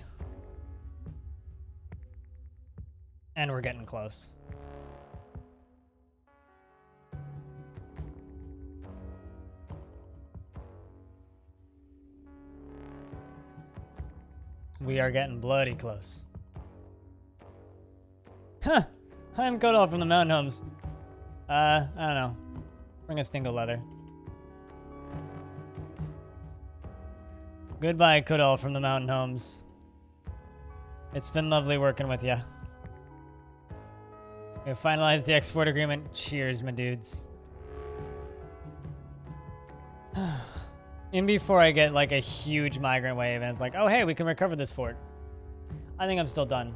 And we're getting close. We are getting bloody close. Huh! I'm Kodal from the Mountain Homes. I don't know. Bring us dingo leather. Goodbye, Kodal from the Mountain Homes. It's been lovely working with ya. We have finalized the export agreement. Cheers, my dudes. In before I get like a huge migrant wave and it's like, oh hey, we can recover this fort. I think I'm still done.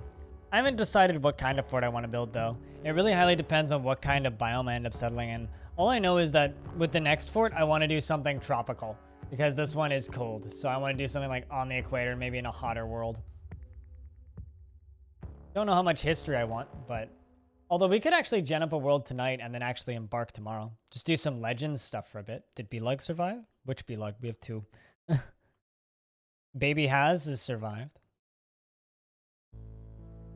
I haven't decided what kind of fort I want to build though. It really highly depends on what kind of biome I end up settling in. All I know is that with the next fort, I want to do something tropical because this one is cold. So I want to do something like on the equator, maybe in a hotter world. Don't know how much history I want, but although we could actually gen up a world tonight and then actually embark tomorrow. Just do some legends stuff for a bit. Did Beelug survive? Which Beelug? We have 2. Baby has survived.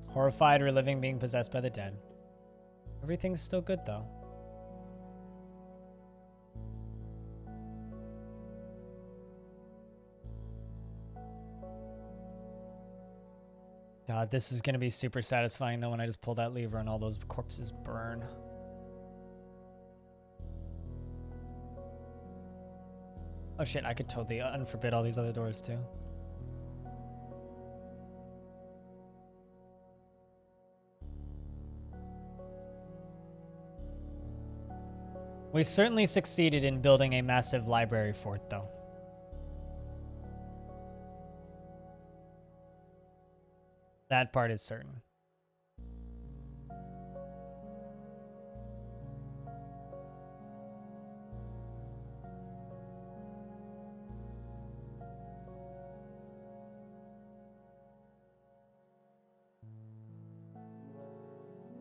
Horrified, reliving, being possessed by the dead. Everything's still good though. God, this is gonna be super satisfying though when I just pull that lever and all those corpses burn. Oh shit, I could totally unforbid all these other doors too. We certainly succeeded in building a massive library fort though. That part is certain.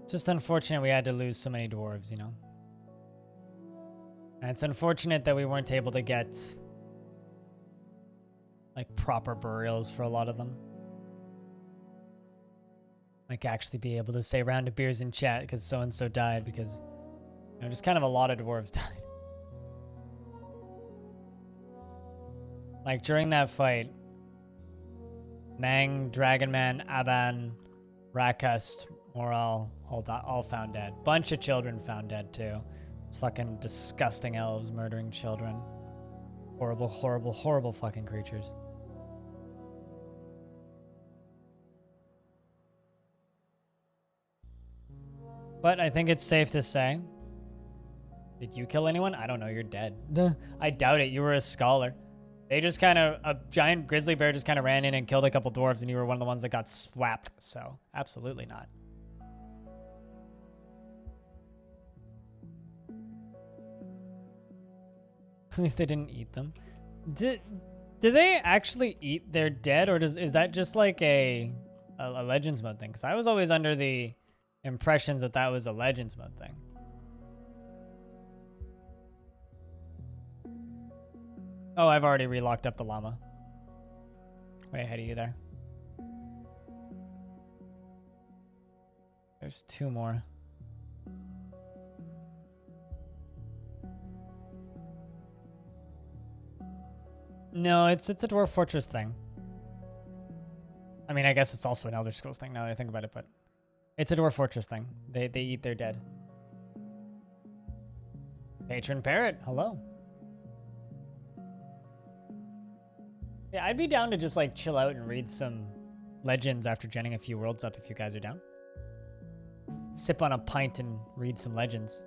It's just unfortunate we had to lose so many dwarves, you know? And it's unfortunate that we weren't able to get like proper burials for a lot of them. Like actually be able to say round of beers in chat because so-and-so died because, you know, just kind of a lot of dwarves died. Like during that fight, Mang, Dragonman, Aban, Rakust, Moral, all found dead. Bunch of children found dead too. It's fucking disgusting elves murdering children. Horrible, horrible, horrible fucking creatures. But I think it's safe to say. Did you kill anyone? I don't know, you're dead. I doubt it, you were a scholar. They just kind of, a giant grizzly bear just kind of ran in and killed a couple dwarves and you were one of the ones that got swapped. So, absolutely not. At least they didn't eat them. Do they actually eat their dead, or is that just like a Legends mode thing? Because I was always under the impressions that that was a Legends mode thing. Oh, I've already relocked up the llama. Way ahead of you there. There's 2 more. No, it's a Dwarf Fortress thing. I mean, I guess it's also an Elder Scrolls thing now that I think about it, but it's a Dwarf Fortress thing. They eat their dead. Patron Parrot, hello. Yeah, I'd be down to just like chill out and read some Legends after genning a few worlds up if you guys are down. Sip on a pint and read some Legends.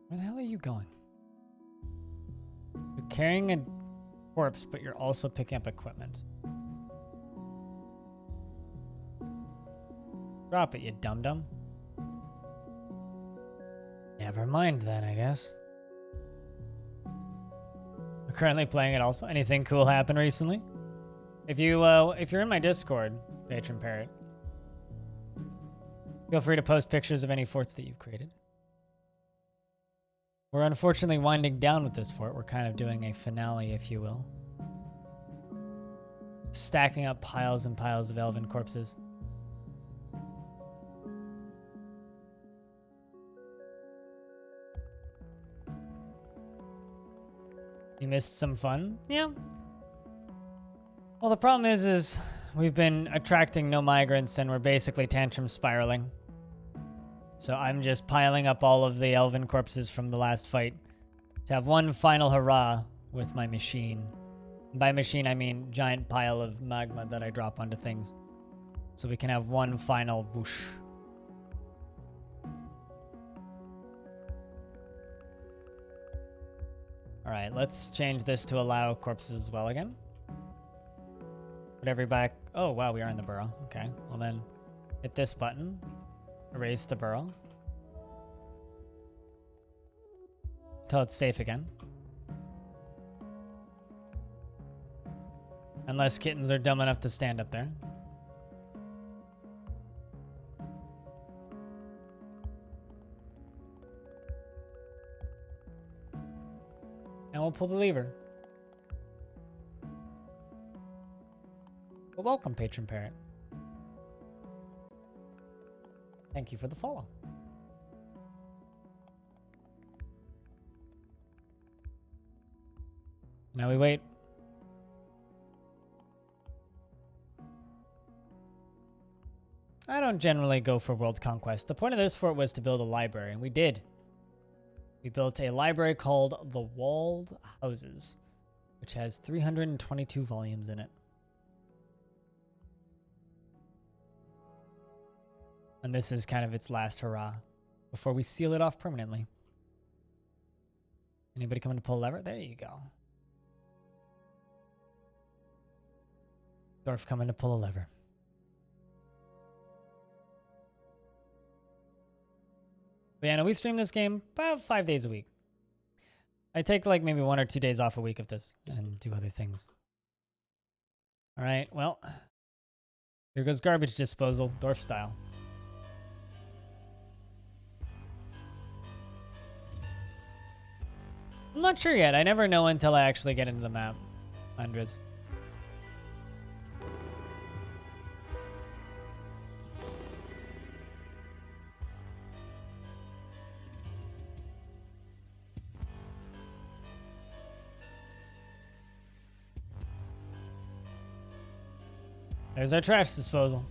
Where the hell are you going? You're carrying a corpse, but you're also picking up equipment. Drop it, you dum-dum. Never mind then, I guess. I'm currently playing it also. Anything cool happen recently? If you're in my Discord, Patron Parrot, feel free to post pictures of any forts that you've created. We're unfortunately winding down with this fort. We're kind of doing a finale, if you will. Stacking up piles and piles of elven corpses. You missed some fun? Yeah. Well, the problem is we've been attracting no migrants and we're basically tantrum spiraling. So I'm just piling up all of the elven corpses from the last fight to have one final hurrah with my machine. By machine, I mean giant pile of magma that I drop onto things. So we can have one final whoosh. All right, let's change this to allow corpses as well again. Put every back. Oh, wow, we are in the burrow. Okay, well then hit this button. Erase the burrow. Until it's safe again. Unless kittens are dumb enough to stand up there. And we'll pull the lever. Well, welcome, Patron Parrot. Thank you for the follow. Now we wait. I don't generally go for world conquest. The point of this fort was to build a library, and we did. We built a library called the Walled Houses, which has 322 volumes in it. And this is kind of its last hurrah before we seal it off permanently. Anybody coming to pull a lever? There you go. Dwarf coming to pull a lever. But yeah, no, we stream this game about 5 days a week. I take like maybe 1 or 2 days off a week of this and do other things. All right, well, here goes garbage disposal, Dwarf style. I'm not sure yet. I never know until I actually get into the map, Andres. There's our trash disposal.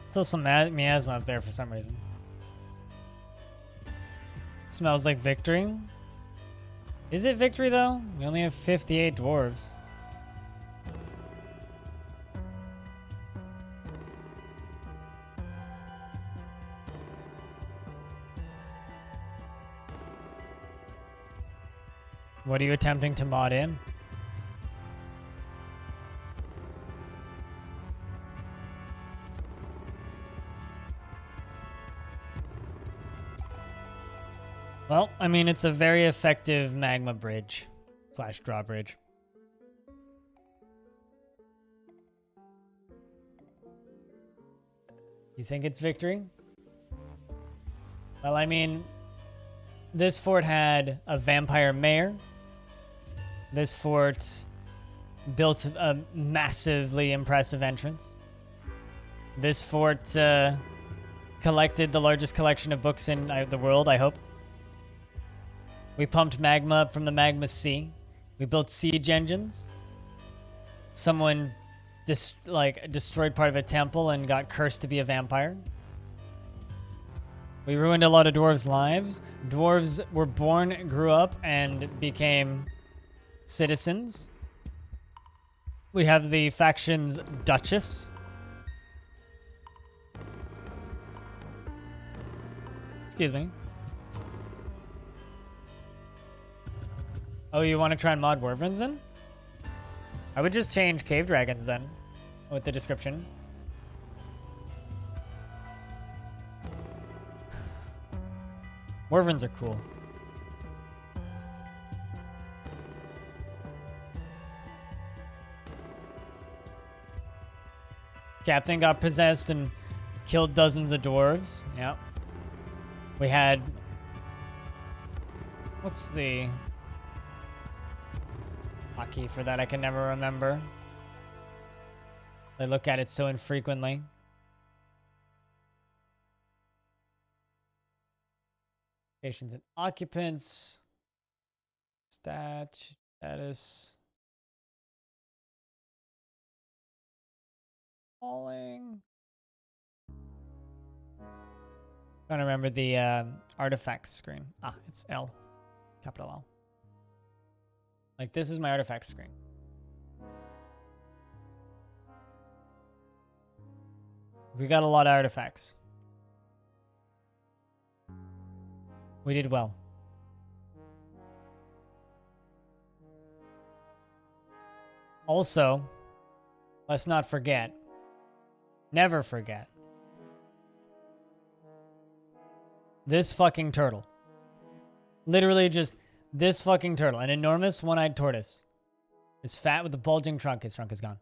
Still some miasma up there for some reason. Smells like victory. Is it victory though? We only have 58 dwarves. What are you attempting to mod in? Well, I mean, it's a very effective magma bridge / drawbridge. You think it's victory? Well, I mean, this fort had a vampire mayor. This fort built a massively impressive entrance. This fort collected the largest collection of books in the world, I hope. We pumped magma up from the magma sea. We built siege engines. Someone destroyed part of a temple and got cursed to be a vampire. We ruined a lot of dwarves' lives. Dwarves were born, grew up, and became citizens. We have the faction's Duchess. Excuse me. Oh, you want to try and mod Wyverns then? I would just change Cave Dragons then, with the description. Wyverns are cool. Captain got possessed and killed dozens of dwarves. Yep. We had... What's the... hotkey for that? I can never remember. I look at it so infrequently. Patients and occupants. Status. Falling. Trying to remember the artifacts screen. Ah, it's L. Capital L. Like, this is my artifact screen. We got a lot of artifacts. We did well. Also, let's not forget, never forget, this fucking turtle. Literally just this fucking turtle. An enormous one-eyed tortoise. Is fat with a bulging trunk. His trunk is gone.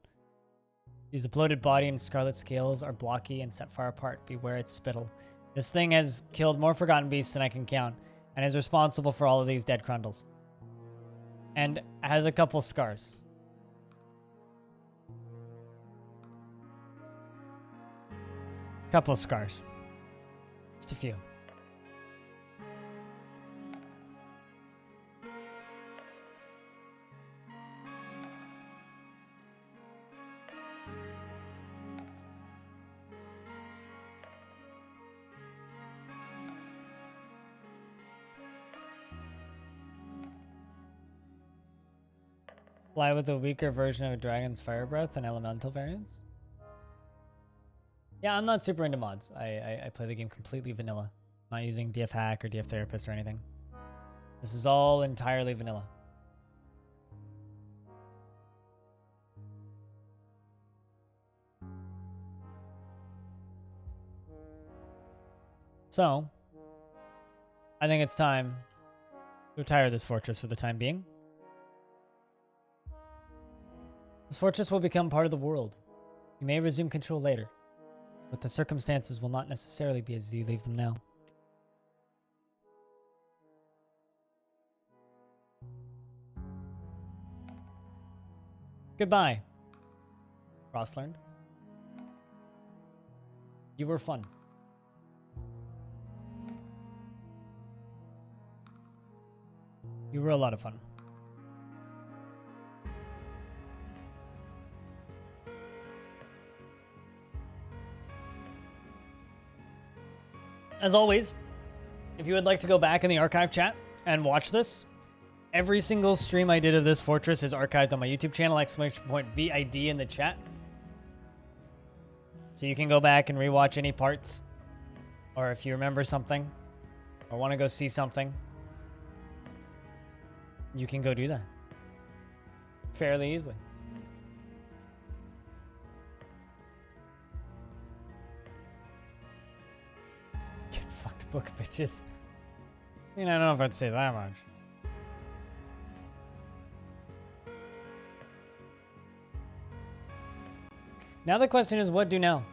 His bloated body and scarlet scales are blocky and set far apart. Beware its spittle. This thing has killed more forgotten beasts than I can count, and is responsible for all of these dead crundles. And has a couple scars. Couple scars. Just a few. Fly with a weaker version of a dragon's fire breath and elemental variants? Yeah, I'm not super into mods. I play the game completely vanilla. I'm not using DF Hack or DF Therapist or anything. This is all entirely vanilla. So, I think it's time to retire this fortress for the time being. This fortress will become part of the world. You may resume control later, but the circumstances will not necessarily be as you leave them now. Goodbye, Frostlearned. You were fun. You were a lot of fun. As always, if you would like to go back in the archive chat and watch this, every single stream I did of this fortress is archived on my YouTube channel, !VID in the chat. So you can go back and rewatch any parts, or if you remember something, or want to go see something, you can go do that fairly easily. Get fucked, book bitches. I mean, I don't know if I'd say that much. Now the question is, what do now?